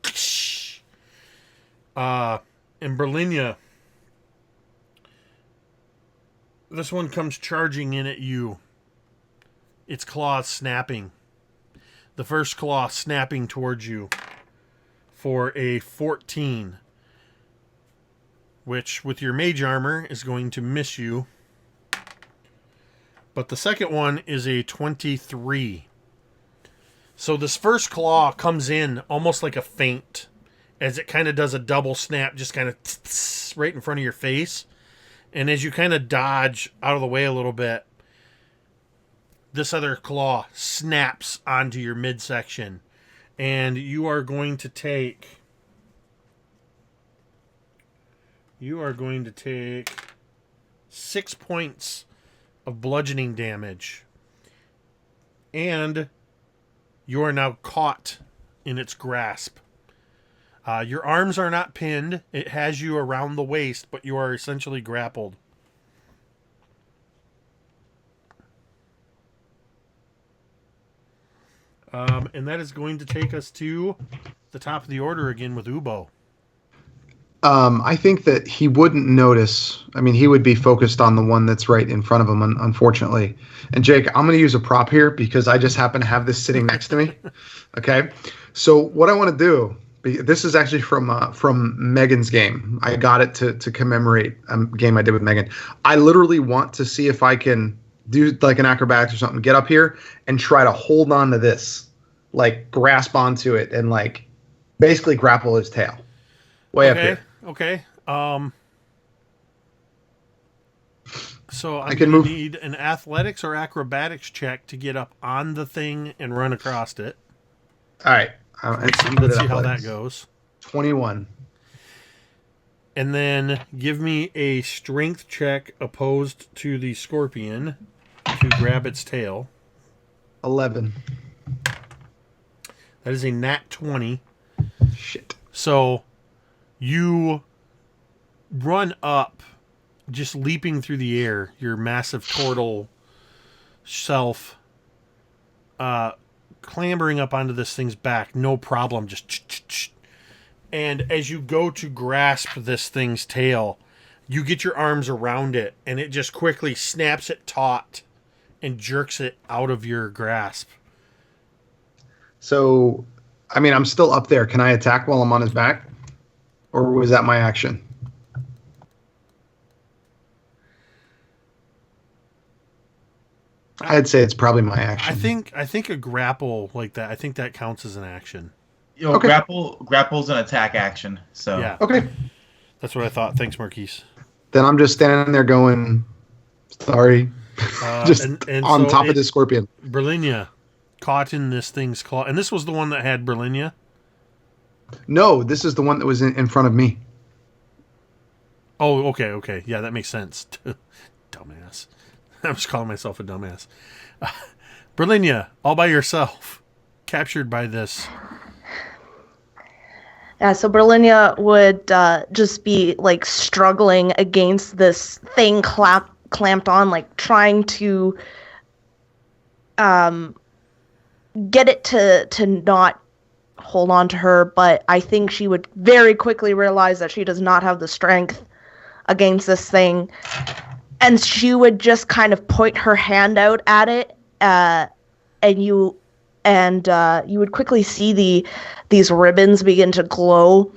in Berlinia, this one comes charging in at you, its claws snapping, the first claw snapping towards you for a 14, which with your mage armor is going to miss you. But the second one is a 23. So this first claw comes in almost like a feint, as it kind of does a double snap, just kind of right in front of your face. And as you kind of dodge out of the way a little bit, this other claw snaps onto your midsection. And you are going to take 6 points of bludgeoning damage. And you are now caught in its grasp. Your arms are not pinned. It has you around the waist, but you are essentially grappled. And that is going to take us to the top of the order again with Ubo. I think that he wouldn't notice. I mean, he would be focused on the one that's right in front of him, unfortunately. And Jake, I'm going to use a prop here because I just happen to have this sitting next to me. Okay. So what I want to do, this is actually from Megan's game. I got it to commemorate a game I did with Megan. I literally want to see if I can do like an acrobatics or something, get up here and try to hold on to this, like grasp onto it and like basically grapple his tail way up here. Okay. So I can move. Need an athletics or acrobatics check to get up on the thing and run across it. All right. Let's Let's see how that goes. 21. And then give me a strength check opposed to the scorpion to grab its tail. 11. That is a nat 20. Shit. So you run up, just leaping through the air, your massive turtle self, clambering up onto this thing's back, no problem, just and as you go to grasp this thing's tail, you get your arms around it, and it just quickly snaps it taut and jerks it out of your grasp. So, I mean, I'm still up there. Can I attack while I'm on his back? Or was that my action? I'd say it's probably my action. I think a grapple like that, I think that counts as an action. You know, Okay. grapple's an attack action. So Yeah. Okay. That's what I thought. Thanks, Marquise. Then I'm just standing there going, sorry. Just and on so top of the scorpion. Berlinia caught in this thing's claw. And this was the one that had Berlinia? No, this is the one that was in front of me. Oh, okay. Yeah, that makes sense. Dumbass. I'm just calling myself a dumbass. Berlinia, all by yourself, captured by this. Yeah, so Berlinia would just be like struggling against this thing clamped on, like trying to get it to not hold on to her, but I think she would very quickly realize that she does not have the strength against this thing, and she would just kind of point her hand out at it, and you would quickly see these ribbons begin to glow,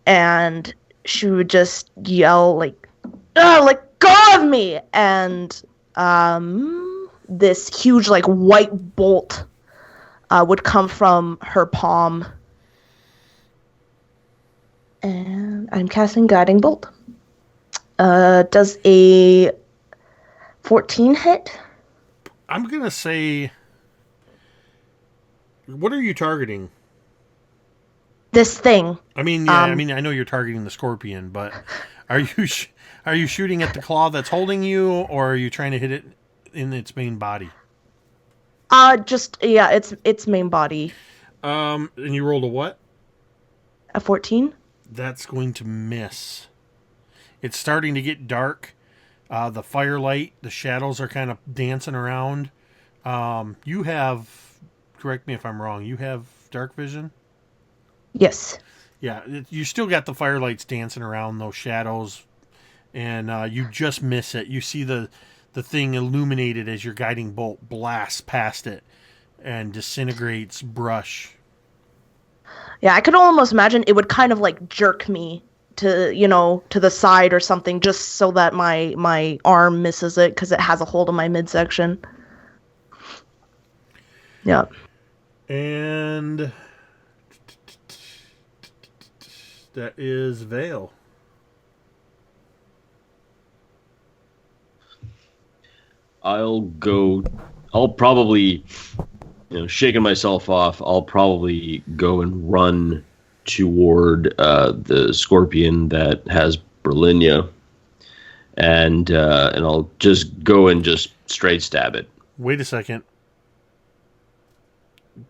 and she would just yell like, "Oh, let go of me!" And this huge like white bolt would come from her palm. And I'm casting Guiding Bolt. Does a 14 hit? I'm going to say... What are you targeting? This thing. I mean, yeah, I know you're targeting the scorpion, but are you shooting at the claw that's holding you, or are you trying to hit it in its main body? Its main body. And you rolled a what? A 14? That's going to miss. It's starting to get dark. The firelight, the shadows are kind of dancing around. You have, correct me if I'm wrong, you have dark vision? Yes. Yeah, you still got the firelights dancing around those shadows, and you just miss it. You see the thing illuminated as your guiding bolt blasts past it and disintegrates brush. Yeah, I could almost imagine it would kind of like jerk me to the side or something, just so that my arm misses it because it has a hold on my midsection. Yeah. And that is Vale. I'll probably, shaking myself off, I'll probably go and run toward the scorpion that has Berlinia, and I'll just go and just straight stab it. Wait a second.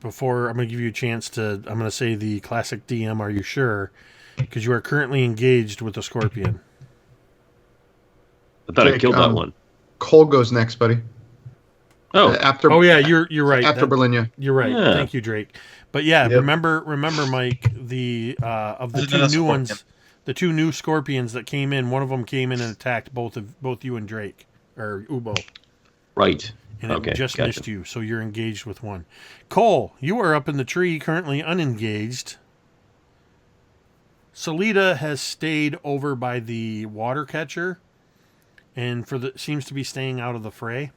Before I'm going to give you a chance I'm going to say the classic DM, are you sure? Because you are currently engaged with the scorpion. I thought Jake, I killed that one. Cole goes next, buddy. Oh, Oh yeah, you're right. After Berlinia. You're right. Yeah. Thank you, Drake. But yeah, Yep. remember, Mike, the of the There's two another new scorpion. ones, the two new scorpions that came in. One of them came in and attacked both you and Drake or Ubo, right. and Okay, it just gotcha. missed you. So you're engaged with one. Cole, you are up in the tree, currently unengaged. Solita has stayed over by the water catcher, and seems to be staying out of the fray.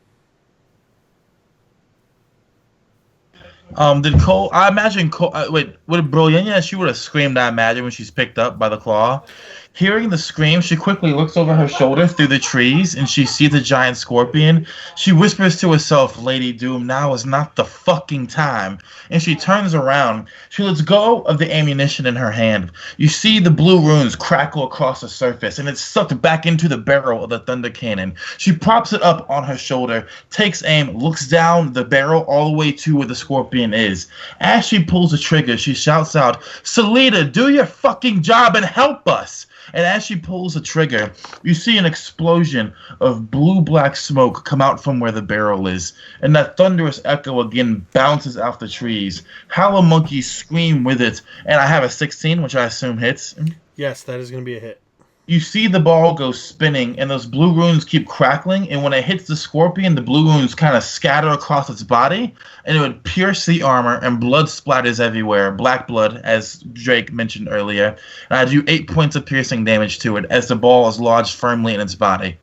Did Cole? I imagine Cole. With Brilliant, she would have screamed. I imagine when she's picked up by the claw. Hearing the scream, she quickly looks over her shoulder through the trees and she sees a giant scorpion. She whispers to herself, Lady Doom, now is not the fucking time. And she turns around. She lets go of the ammunition in her hand. You see the blue runes crackle across the surface and it's sucked back into the barrel of the thunder cannon. She props it up on her shoulder, takes aim, looks down the barrel all the way to where the scorpion is. As she pulls the trigger, she shouts out, Salida, do your fucking job and help us! And as she pulls the trigger, you see an explosion of blue-black smoke come out from where the barrel is. And that thunderous echo again bounces off the trees. Howler monkeys scream with it. And I have a 16, which I assume hits. Yes, that is going to be a hit. You see the ball go spinning, and those blue runes keep crackling, and when it hits the scorpion, the blue runes kind of scatter across its body, and it would pierce the armor, and blood splatters everywhere, black blood, as Drake mentioned earlier. And I do 8 points of piercing damage to it as the ball is lodged firmly in its body.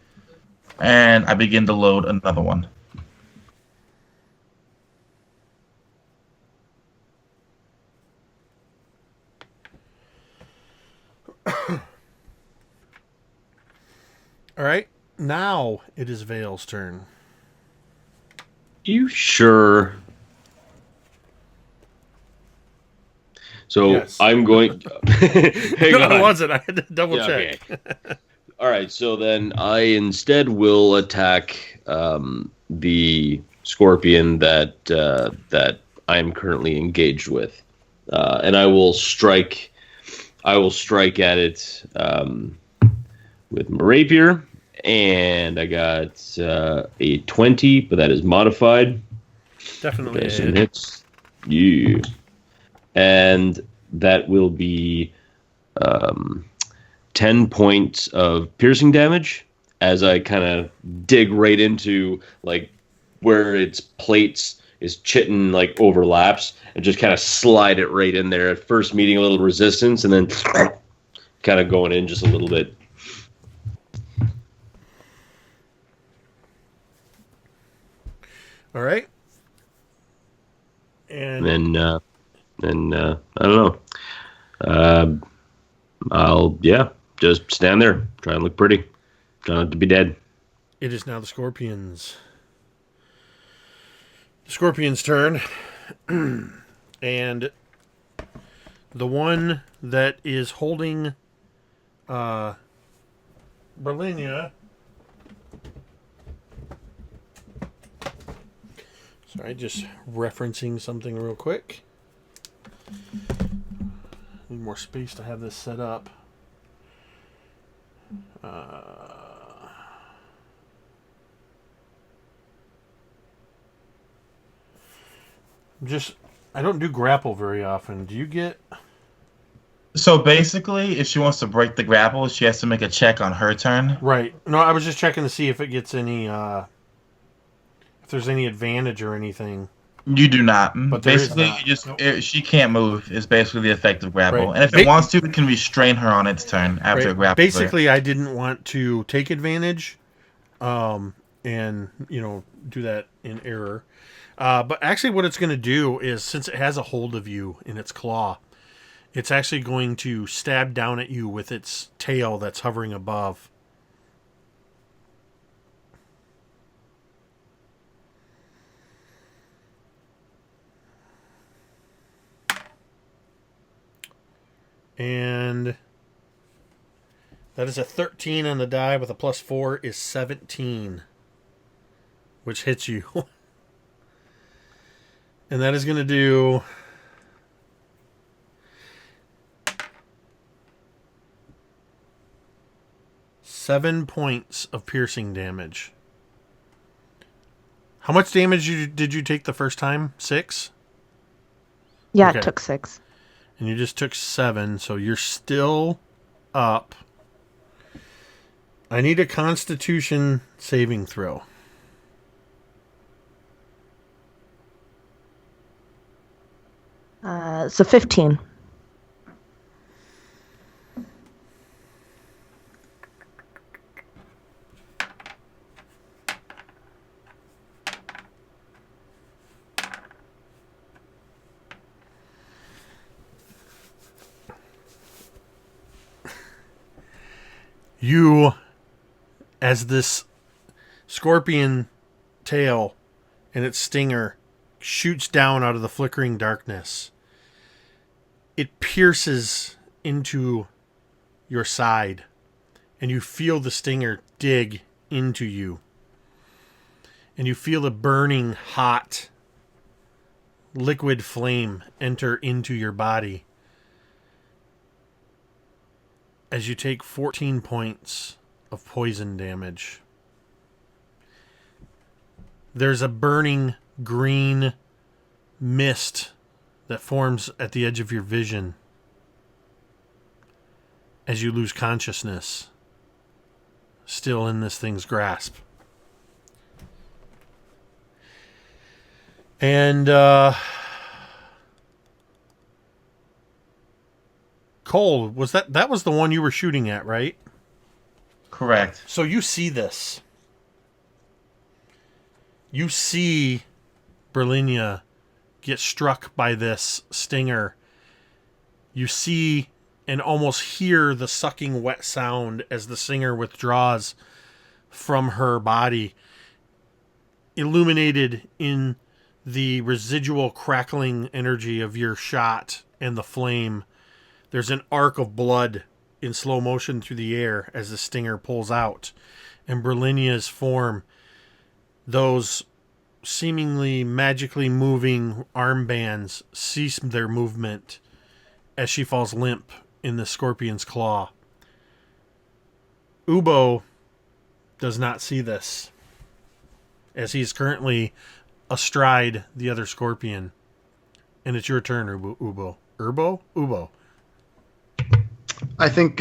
And I begin to load another one. All right, now it is Vale's turn. You sure? So Yes. I'm going. Hang No, on. it wasn't. I had to double Yeah, check. okay. All right, so then I instead will attack the scorpion that I am currently engaged with, and I will strike. I will strike at it with my rapier, and I got a 20, but that is modified. Definitely. Okay, some hits. Yeah. And that will be 10 points of piercing damage as I kind of dig right into like where its plates, its chitin like overlaps, and just kind of slide it right in there. At first meeting a little resistance, and then kind of going in just a little bit. All right. And And I don't know. I'll just stand there, try and look pretty, try not to be dead. it is now the Scorpion's turn. And the one that is holding Berlinia. Sorry, just referencing something real quick. Need more space to have this set up. I don't do grapple very often. Do you get? So basically, if she wants to break the grapple, she has to make a check on her turn. Right. No, I was just checking to see if it gets any, if there's any advantage or anything. You do not. But there is basically, not. you just Nope. she can't move. Is basically the effect of grapple, Right. and if it wants to, it can restrain her on its turn after Right. grapple. Basically, I didn't want to take advantage, and do that in error. But actually, what it's going to do is, since it has a hold of you in its claw, it's actually going to stab down at you with its tail that's hovering above. And that is a 13 on the die with a +4 is 17, which hits you. And that is going to do 7 points of piercing damage. How much damage did you take the first time? 6? Yeah, Okay. it took 6. And you just took 7, so you're still up. I need a Constitution saving throw. So 15. You, as this scorpion tail and its stinger shoots down out of the flickering darkness, it pierces into your side, and you feel the stinger dig into you. And you feel the burning, hot, liquid flame enter into your body as you take 14 points of poison damage. There's a burning green mist that forms at the edge of your vision as you lose consciousness, still in this thing's grasp. And Cole, was that was the one you were shooting at, right? Correct. So you see this. You see Berlinia get struck by this stinger. You see and almost hear the sucking wet sound as the stinger withdraws from her body. Illuminated in the residual crackling energy of your shot and the flame, there's an arc of blood in slow motion through the air as the stinger pulls out. And Berlinia's form, those seemingly magically moving armbands, cease their movement as she falls limp in the scorpion's claw. Ubo does not see this, as he's currently astride the other scorpion. And it's your turn, Ubo. Ubo? I think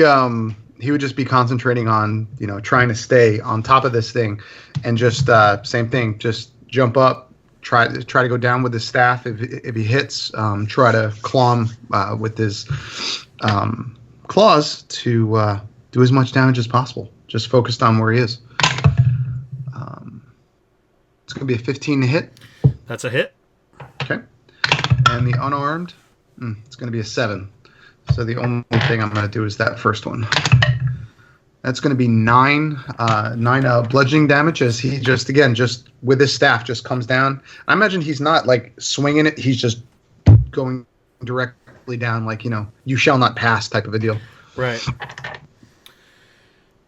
he would just be concentrating on, trying to stay on top of this thing, and just same thing, just jump up, try to go down with his staff. If he hits, try to claw him with his claws to do as much damage as possible. Just focused on where he is. It's going to be a 15 to hit. That's a hit. Okay. And the unarmed, it's going to be a 7. So the only thing I'm going to do is that first one. That's going to be 9 bludgeoning damage as he just with his staff just comes down. I imagine he's not like swinging it. He's just going directly down like, you shall not pass type of a deal. Right.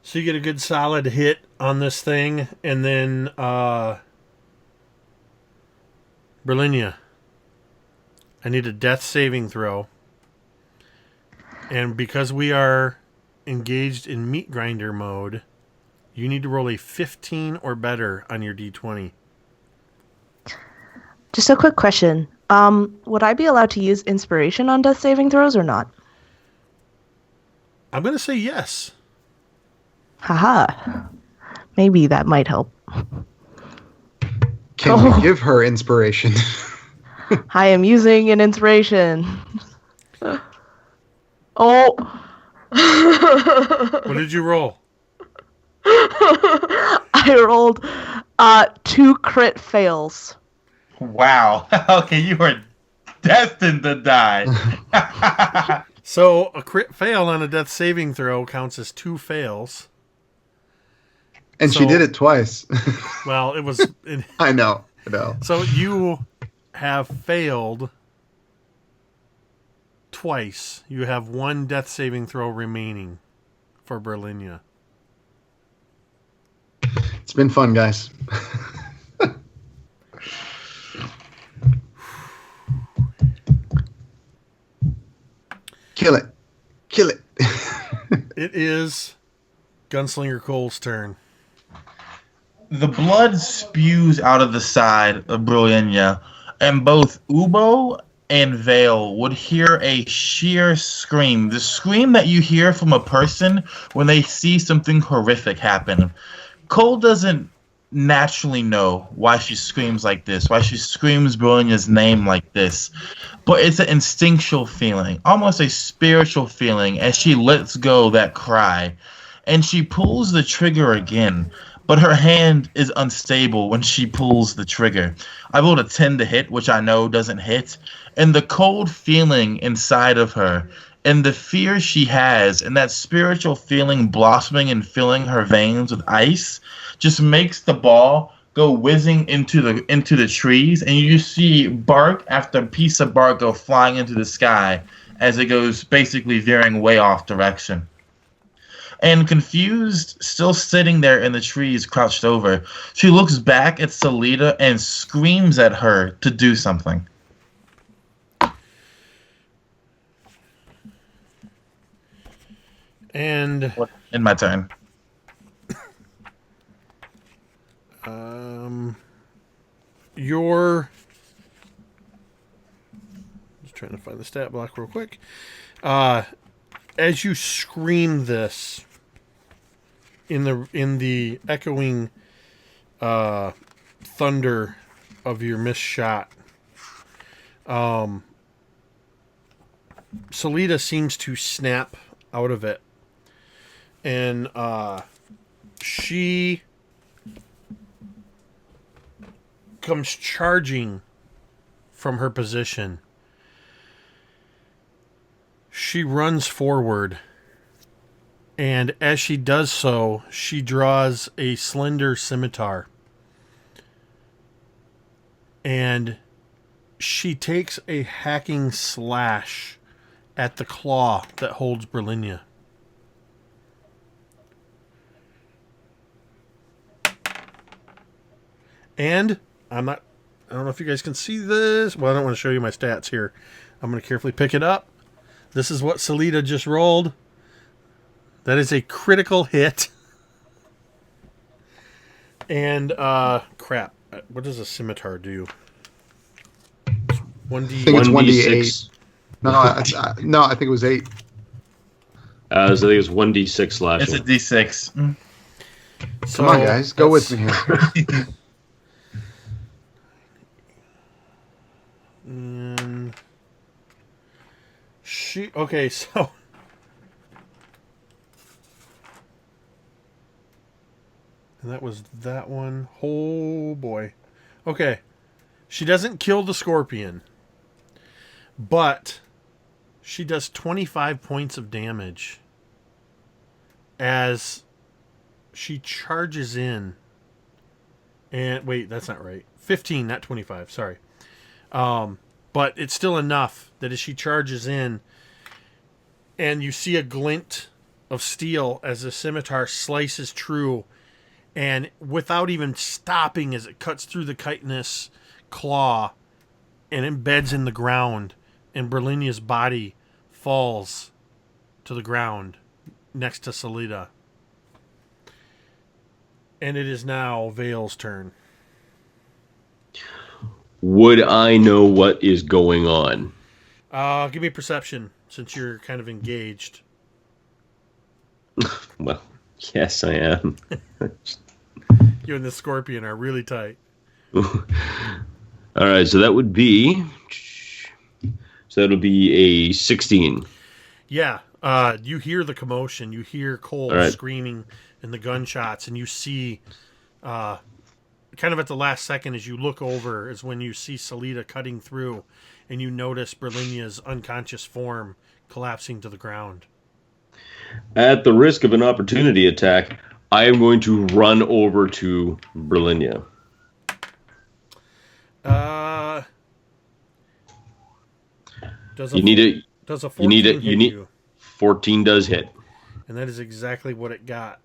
So you get a good solid hit on this thing, and then Berlinia, I need a death saving throw. And because we are engaged in meat grinder mode, you need to roll a 15 or better on your D20. Just a quick question. Would I be allowed to use inspiration on death saving throws or not? I'm going to say yes. Haha. Maybe that might help. Can we give her inspiration? I am using an inspiration. Oh. What did you roll? I rolled 2 crit fails. Wow. Okay, you are destined to die. So a crit fail on a death saving throw counts as 2 fails. And she did it twice. Well, it was... I know. So you have failed twice. You have 1 death saving throw remaining for Berlinia. It's been fun, guys. Kill it. It is Gunslinger Cole's turn. The blood spews out of the side of Brillinia, and both Ubo and Vale would hear a sheer scream. The scream that you hear from a person when they see something horrific happen. Cole doesn't naturally know why she screams like this, why she screams Brilliania's name like this. But it's an instinctual feeling, almost a spiritual feeling, as she lets go that cry. And she pulls the trigger again. But her hand is unstable when she pulls the trigger. I rolled a 10 to hit, which I know doesn't hit. And the cold feeling inside of her And the fear she has and that spiritual feeling blossoming and filling her veins with ice just makes the ball go whizzing into the trees, and you just see bark after piece of bark go flying into the sky as it goes basically veering way off direction. And confused, still sitting there in the trees, crouched over, she looks back at Salida and screams at her to do something. And In my turn. Your just trying to find the stat block real quick. As you scream this in the echoing thunder of your missed shot, Salida seems to snap out of it, and she comes charging from her position. She runs forward, and as she does so, she draws a slender scimitar, and she takes a hacking slash at the claw that holds Berlinia. And I don't know if you guys can see this. Well, I don't want to show you my stats here. I'm going to carefully pick it up. This is what Salida just rolled. That is a critical hit. And, crap. What does a scimitar do? 1D. I think it's 1d8. 1d6. No, I think it was 8. So I think it was 1d6 slashing. It's a d6. So Come on, guys. Go with me here. And okay, so and that was that one. Oh boy. Okay. She doesn't kill the scorpion, but she does 25 points of damage as she charges in. And wait, that's not right. 15, not 25. Sorry. But it's still enough that as she charges in, and you see a glint of steel as the scimitar slices through, and without even stopping as it cuts through the chitinous claw and embeds in the ground, and Berlinia's body falls to the ground next to Salida. And it is now Vale's turn. Would I know what is going on? Give me perception, since you're kind of engaged. Well, yes, I am. You and the scorpion are really tight. All right, so that would be... So that'll be a 16. Yeah, you hear the commotion. You hear Cole screaming and the gunshots, and you see... kind of at the last second as you look over is when you see Salida cutting through, and you notice Berlinia's unconscious form collapsing to the ground. At the risk of an opportunity attack, I am going to run over to Berlinia. Does You need it. Does a 14 hit you? 14 does hit. And that is exactly what it got.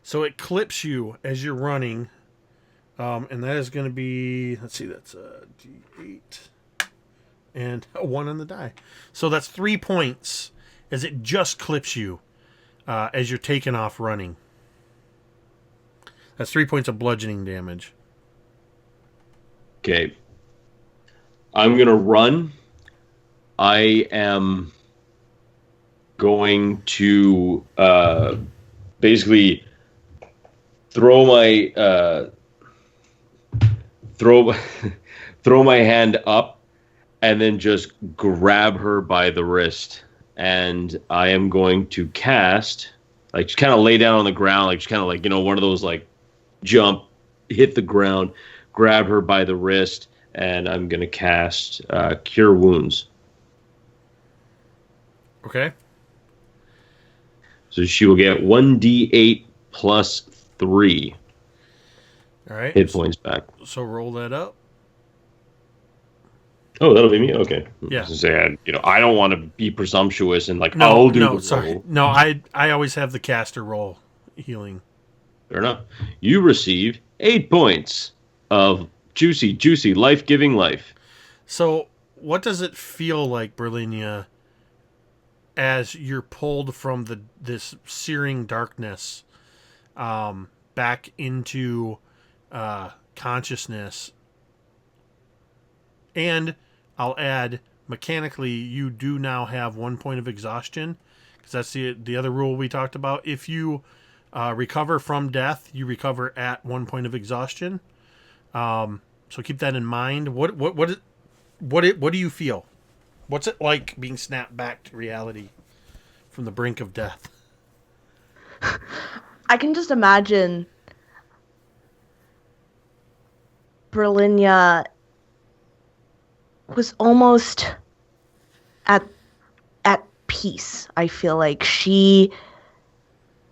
So it clips you as you're running. And that is going to be, let's see, that's a D8 and a 1 on the die. So that's 3 points as it just clips you as you're taking off running. That's 3 points of bludgeoning damage. Okay. I'm going to run. I am going to basically throw my... throw my hand up and then just grab her by the wrist, and I am going to cast, like, just kind of lay down on the ground, like, just kind of like, one of those, like, jump, hit the ground, grab her by the wrist, and I'm going to cast Cure Wounds. Okay. So she will get 1d8 plus 3 All right. hit points back. So roll that up. Oh, that'll be me? Okay. Yeah. I was gonna say, I don't want to be presumptuous and like, No, I'll do no, the sorry. roll. No, I always have the caster roll healing. Fair enough. You receive 8 points of juicy, life-giving life. So, what does it feel like, Berlinia, as you're pulled from this searing darkness back into consciousness? And I'll add, mechanically, you do now have 1 point of exhaustion, because that's the other rule we talked about. If you recover from death, you recover at 1 point of exhaustion. So keep that in mind. What do you feel? What's it like being snapped back to reality from the brink of death? I can just imagine Berlinia was almost at peace. I feel like she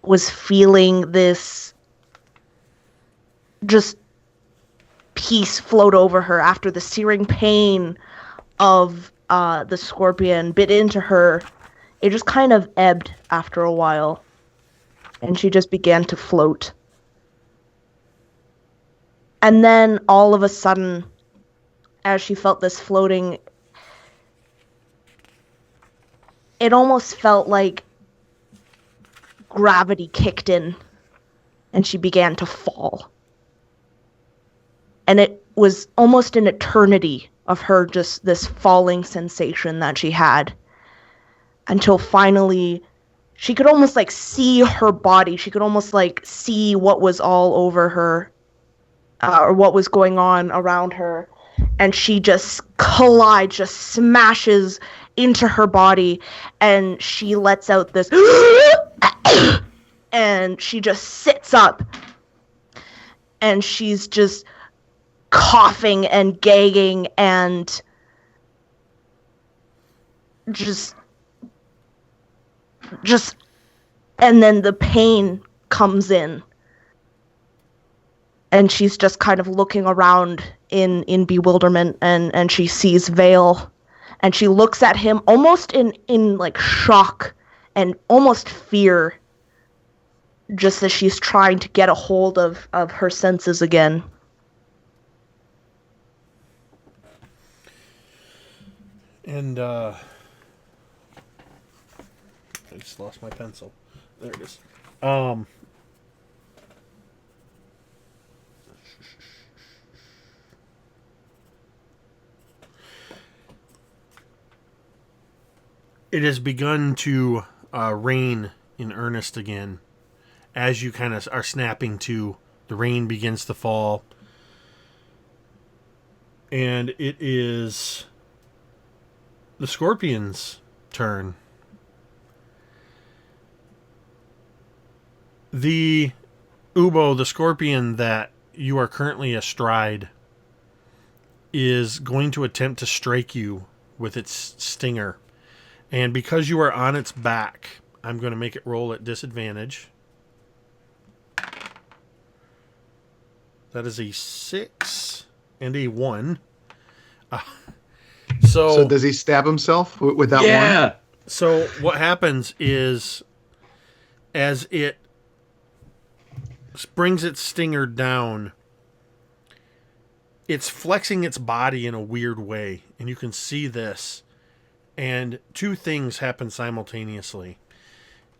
was feeling this just peace float over her after the searing pain of the scorpion bit into her. It just kind of ebbed after a while, and she just began to float. And then all of a sudden, as she felt this floating, it almost felt like gravity kicked in and she began to fall. And it was almost an eternity of her just this falling sensation that she had, until finally she could almost like see her body. She could almost like see what was all over her, or what was going on around her. And she just collides, just smashes into her body, and she lets out this and she just sits up, and she's just coughing and gagging and just and then the pain comes in, and she's just kind of looking around in bewilderment, and she sees Vale, and she looks at him almost in like shock and almost fear, just as she's trying to get a hold of her senses again. And I just lost my pencil. There it is. It has begun to rain in earnest again. As you kind of are snapping to, the rain begins to fall. And it is the Scorpion's turn. The Ubo, the Scorpion that you are currently astride, is going to attempt to strike you with its stinger. And because you are on its back, I'm going to make it roll at disadvantage. That is a 6 and a 1. So does he stab himself with that one? So what happens is, as it brings its stinger down, it's flexing its body in a weird way, and you can see this. And two things happen simultaneously.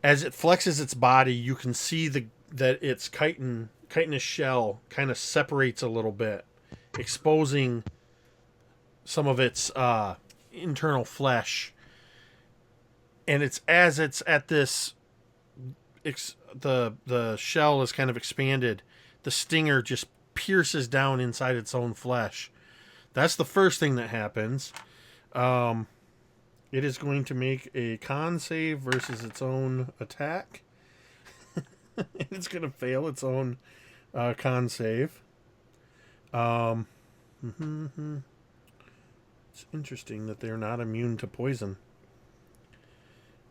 As it flexes its body, you can see that its chitinous shell kind of separates a little bit, exposing some of its internal flesh. And it's as it's at this, the shell is kind of expanded, the stinger just pierces down inside its own flesh. That's the first thing that happens. It is going to make a con save versus its own attack. It's going to fail its own con save. It's interesting that they're not immune to poison.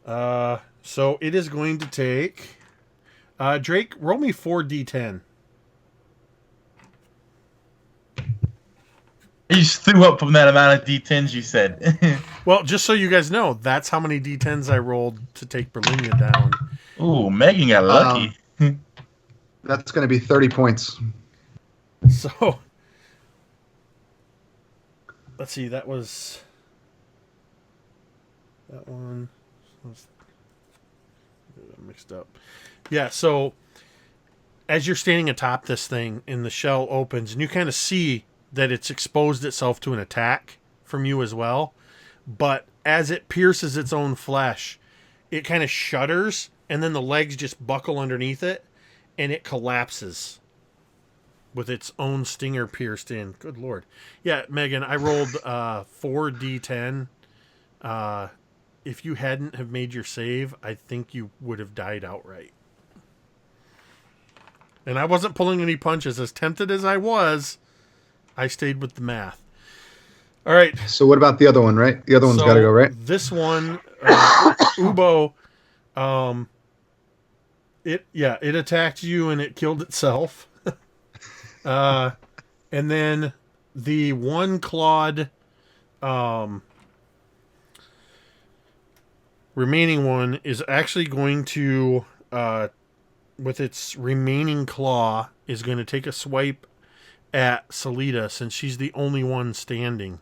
So it is going to take. Drake, roll me 4d10. You just threw up from that amount of D10s you said. Well, just so you guys know, that's how many d10s I rolled to take Berlinia down. Ooh, Megan got lucky. That's going to be 30 points. So, let's see, that was that one. Mixed up. Yeah, so as you're standing atop this thing and the shell opens, and you kind of see that it's exposed itself to an attack from you as well, but as it pierces its own flesh, it kind of shudders, and then the legs just buckle underneath it, and it collapses with its own stinger pierced in. Good Lord. Yeah, Megan, I rolled 4d10. If you hadn't have made your save, I think you would have died outright. And I wasn't pulling any punches. As tempted as I was, I stayed with the math. All right. So what about the other one, right? The other one's got to go, right? This one, Ubo, it attacked you and it killed itself. And then the one clawed remaining one is actually going to, with its remaining claw, is going to take a swipe at Salida since she's the only one standing.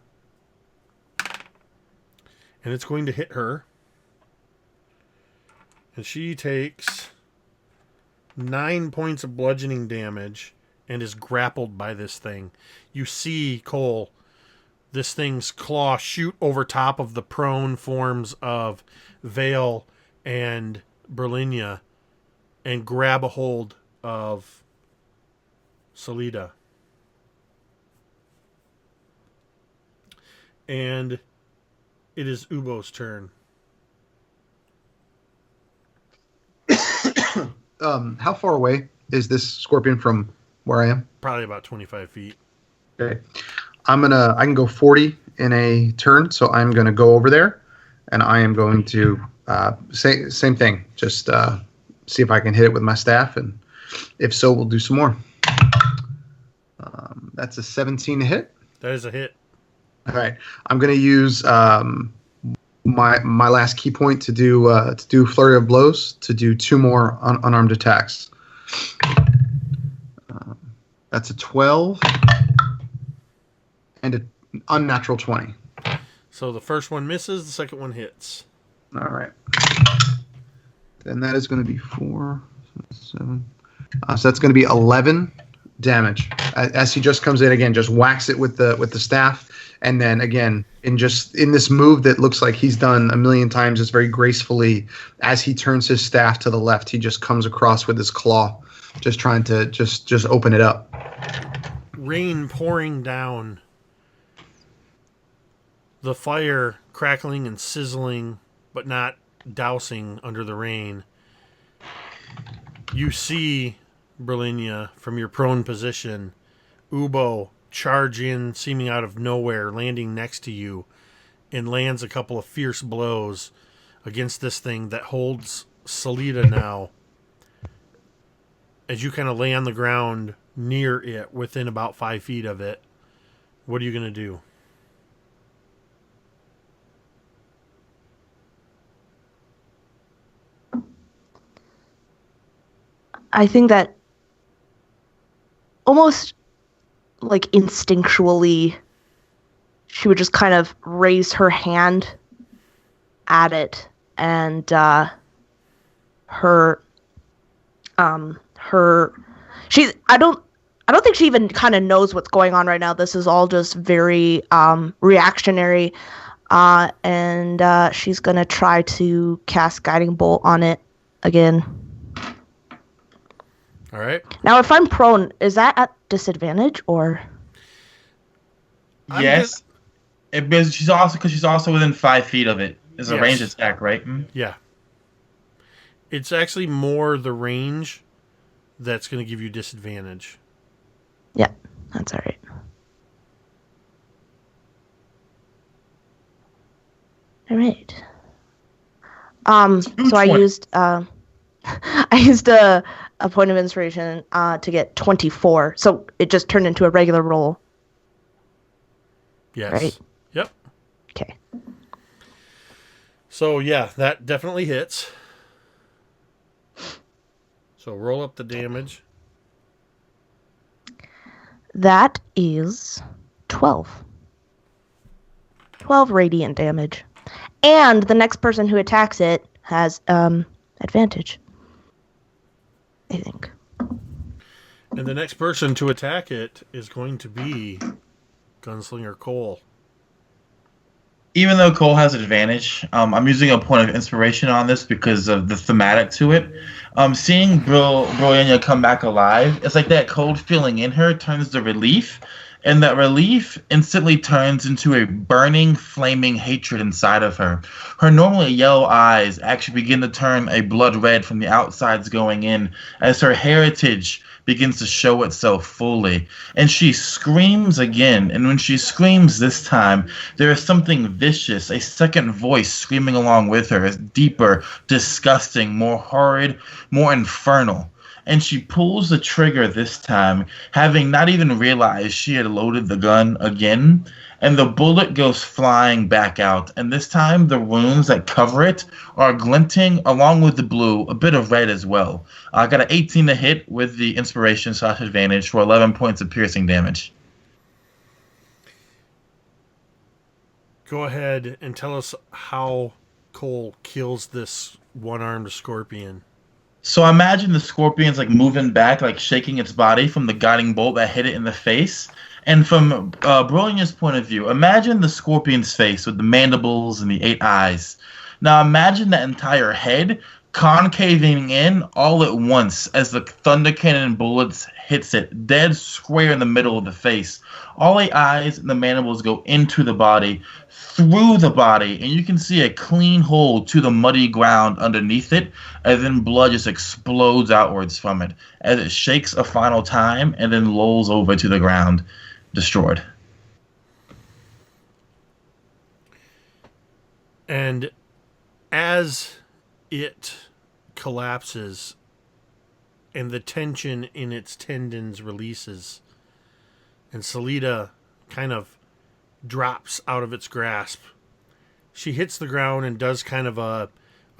And it's going to hit her. And she takes 9 points of bludgeoning damage and is grappled by this thing. You see, Cole, this thing's claw shoot over top of the prone forms of Vale and Berlinia and grab a hold of Salida. And it is Ubo's turn. How far away is this scorpion from where I am? Probably about 25 feet. Okay. I can go 40 in a turn, so I'm gonna go over there, and I am going to same thing. Just see if I can hit it with my staff, and if so, we'll do some more. That's a 17 to hit. That is a hit. All right, I'm gonna use my last key point to do flurry of blows to do 2 more unarmed attacks. That's a 12 and an unnatural 20. So the first one misses, the second one hits. All right. Then that is going to be 4, 7. So that's going to be 11 damage. As he just comes in again, just whacks it with the staff, and then again in this move that looks like he's done a million times, just very gracefully. As he turns his staff to the left, he just comes across with his claw, just trying to just open it up. Rain pouring down. The fire crackling and sizzling, but not dousing under the rain. You see, Berlinia, from your prone position, Ubo charge in, seeming out of nowhere, landing next to you, and lands a couple of fierce blows against this thing that holds Salida now. As you kind of lay on the ground near it, within about 5 feet of it, what are you going to do? I think that almost like instinctually, she would just kind of raise her hand at it, and I don't think she even kind of knows what's going on right now. This is all just very reactionary, and she's gonna try to cast Guiding Bolt on it again. All right. Now, if I'm prone, is that at disadvantage or? Yes, because she's also within 5 feet of it. It's a ranged attack, right? Mm-hmm. Yeah. It's actually more the range that's going to give you disadvantage. Yeah, that's all right. All right. So I used I used a point of inspiration to get 24. So it just turned into a regular roll. Yes. Right. Yep. Okay. So yeah, that definitely hits. So roll up the damage. That is 12. 12 radiant damage. And the next person who attacks it has advantage. I think. And the next person to attack it is going to be Gunslinger Cole. Even though Cole has advantage, I'm using a point of inspiration on this because of the thematic to it. Seeing Brianna come back alive, it's like that cold feeling in her turns to relief, and that relief instantly turns into a burning, flaming hatred inside of her. Her normally yellow eyes actually begin to turn a blood red from the outsides going in as her heritage begins to show itself fully. And she screams again, and when she screams this time, there is something vicious, a second voice screaming along with her, is deeper, disgusting, more horrid, more infernal. And she pulls the trigger this time, having not even realized she had loaded the gun again, and the bullet goes flying back out. And this time, the runes that cover it are glinting, along with the blue, a bit of red as well. I got an 18 to hit with the inspiration / advantage for 11 points of piercing damage. Go ahead and tell us how Cole kills this one-armed scorpion. So imagine the scorpion's like moving back, like shaking its body from the guiding bolt that hit it in the face. And from Brilliant's point of view, imagine the scorpion's face with the mandibles and the 8 eyes. Now imagine that entire head concaving in all at once as the thunder cannon bullets hits it, dead square in the middle of the face. All 8 eyes and the mandibles go into the body, through the body, and you can see a clean hole to the muddy ground underneath it, and then blood just explodes outwards from it as it shakes a final time and then lolls over to the ground, destroyed. And as it collapses and the tension in its tendons releases, and Salida kind of drops out of its grasp, she hits the ground and does kind of a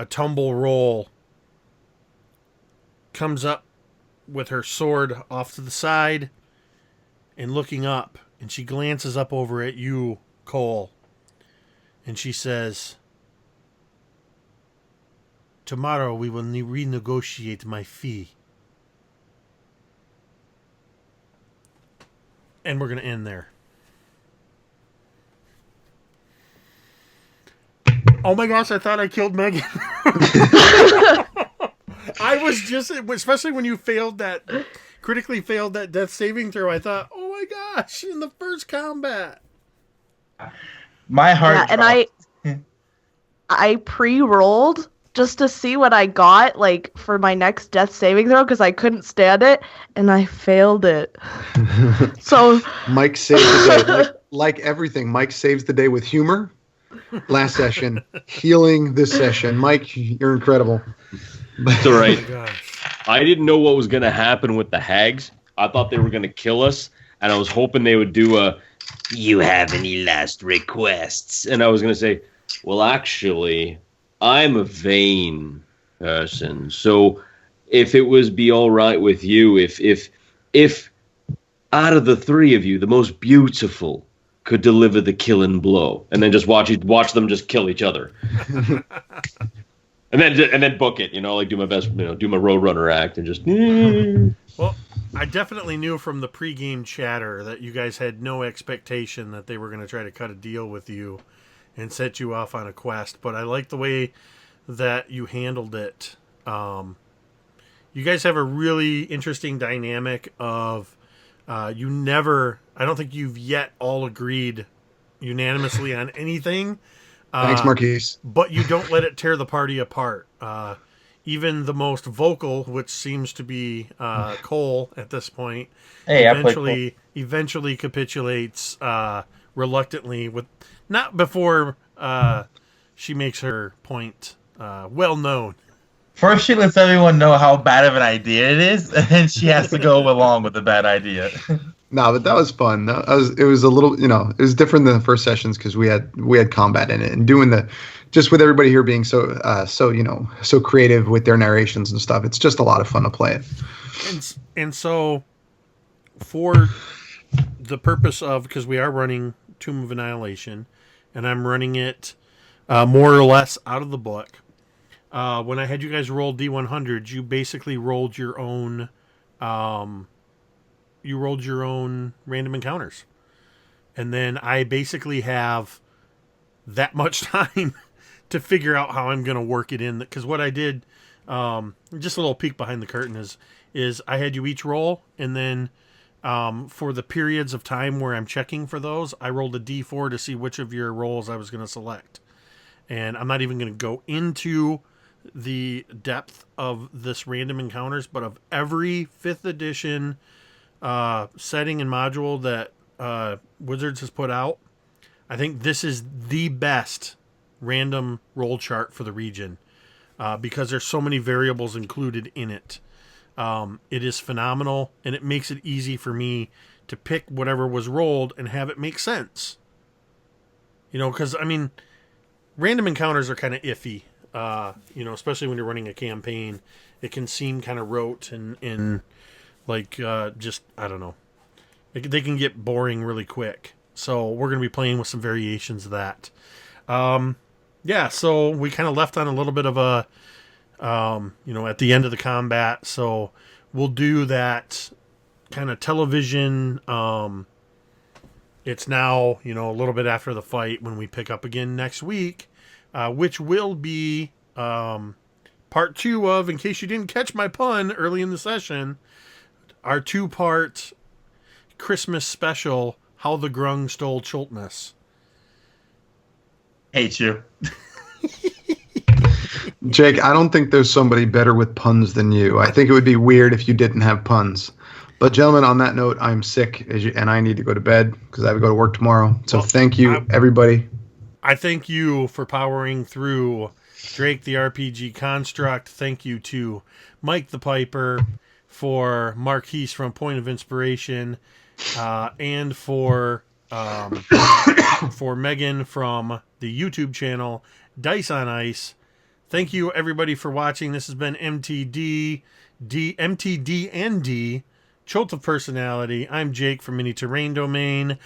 tumble roll, comes up with her sword off to the side and looking up, and she glances up over at you, Cole, and she says, "Tomorrow we will renegotiate my fee." And we're going to end there. Oh my gosh, I thought I killed Megan. I was just, especially when you critically failed that death saving throw, I thought, oh my gosh, in the first combat. My heart and I pre-rolled just to see what I got, like, for my next death saving throw, because I couldn't stand it, and I failed it. So Mike saved the day. Like everything, Mike saves the day with humor. Last session, healing this session. Mike, you're incredible. It's all right. Oh my gosh. I didn't know what was going to happen with the hags. I thought they were going to kill us, and I was hoping they would do a, "You have any last requests?" And I was going to say, well, actually, I'm a vain person, so if it was be all right with you, if out of the 3 of you, the most beautiful could deliver the killing blow, and then just watch them just kill each other, and then book it, like do my best, do my Roadrunner act, and just. Well, I definitely knew from the pregame chatter that you guys had no expectation that they were going to try to cut a deal with you and set you off on a quest, but I like the way that you handled it. You guys have a really interesting dynamic of I don't think you've yet all agreed unanimously on anything. Thanks, Marquise. But you don't let it tear the party apart. Even the most vocal, which seems to be Cole at this point, Hey, eventually capitulates reluctantly, not before she makes her point well known. First, she lets everyone know how bad of an idea it is, and then she has to go along with the bad idea. No, but that was fun. It was a little, it was different than the first sessions because we had combat in it, and doing just with everybody here being so creative with their narrations and stuff. It's just a lot of fun to play it. And so, for the purpose of, because we are running Tomb of Annihilation, and I'm running it more or less out of the book. When I had you guys roll D100s, you basically rolled your own. You rolled your own random encounters, and then I basically have that much time to figure out how I'm going to work it in. Because what I did, just a little peek behind the curtain, is I had you each roll, and then for the periods of time where I'm checking for those, I rolled a D4 to see which of your rolls I was going to select. And I'm not even going to go into the depth of this random encounters, but of every 5th edition setting and module that Wizards has put out, I think this is the best random roll chart for the region because there's so many variables included in it. It is phenomenal, and it makes it easy for me to pick whatever was rolled and have it make sense. Because, random encounters are kind of iffy, especially when you're running a campaign. It can seem kind of rote and just, I don't know. They can get boring really quick. So we're going to be playing with some variations of that. So we kind of left on a little bit of a, at the end of the combat. So we'll do that kind of television. It's now, a little bit after the fight when we pick up again next week, which will be part 2 of, in case you didn't catch my pun early in the session, our 2-part Christmas special, How the Grung Stole Chultmas. Hate you. Jake, I don't think there's somebody better with puns than you. I think it would be weird if you didn't have puns. But gentlemen, on that note, I'm sick and I need to go to bed because I have to go to work tomorrow. So thank you, everybody. I thank you for powering through Drake the RPG Construct. Thank you to Mike the Piper, for Marquise from Point of Inspiration, and for Megan from the YouTube channel Dice on Ice. Thank you everybody for watching. This has been MTD&D, Chult of Personality. I'm Jake from Mini Terrain Domain.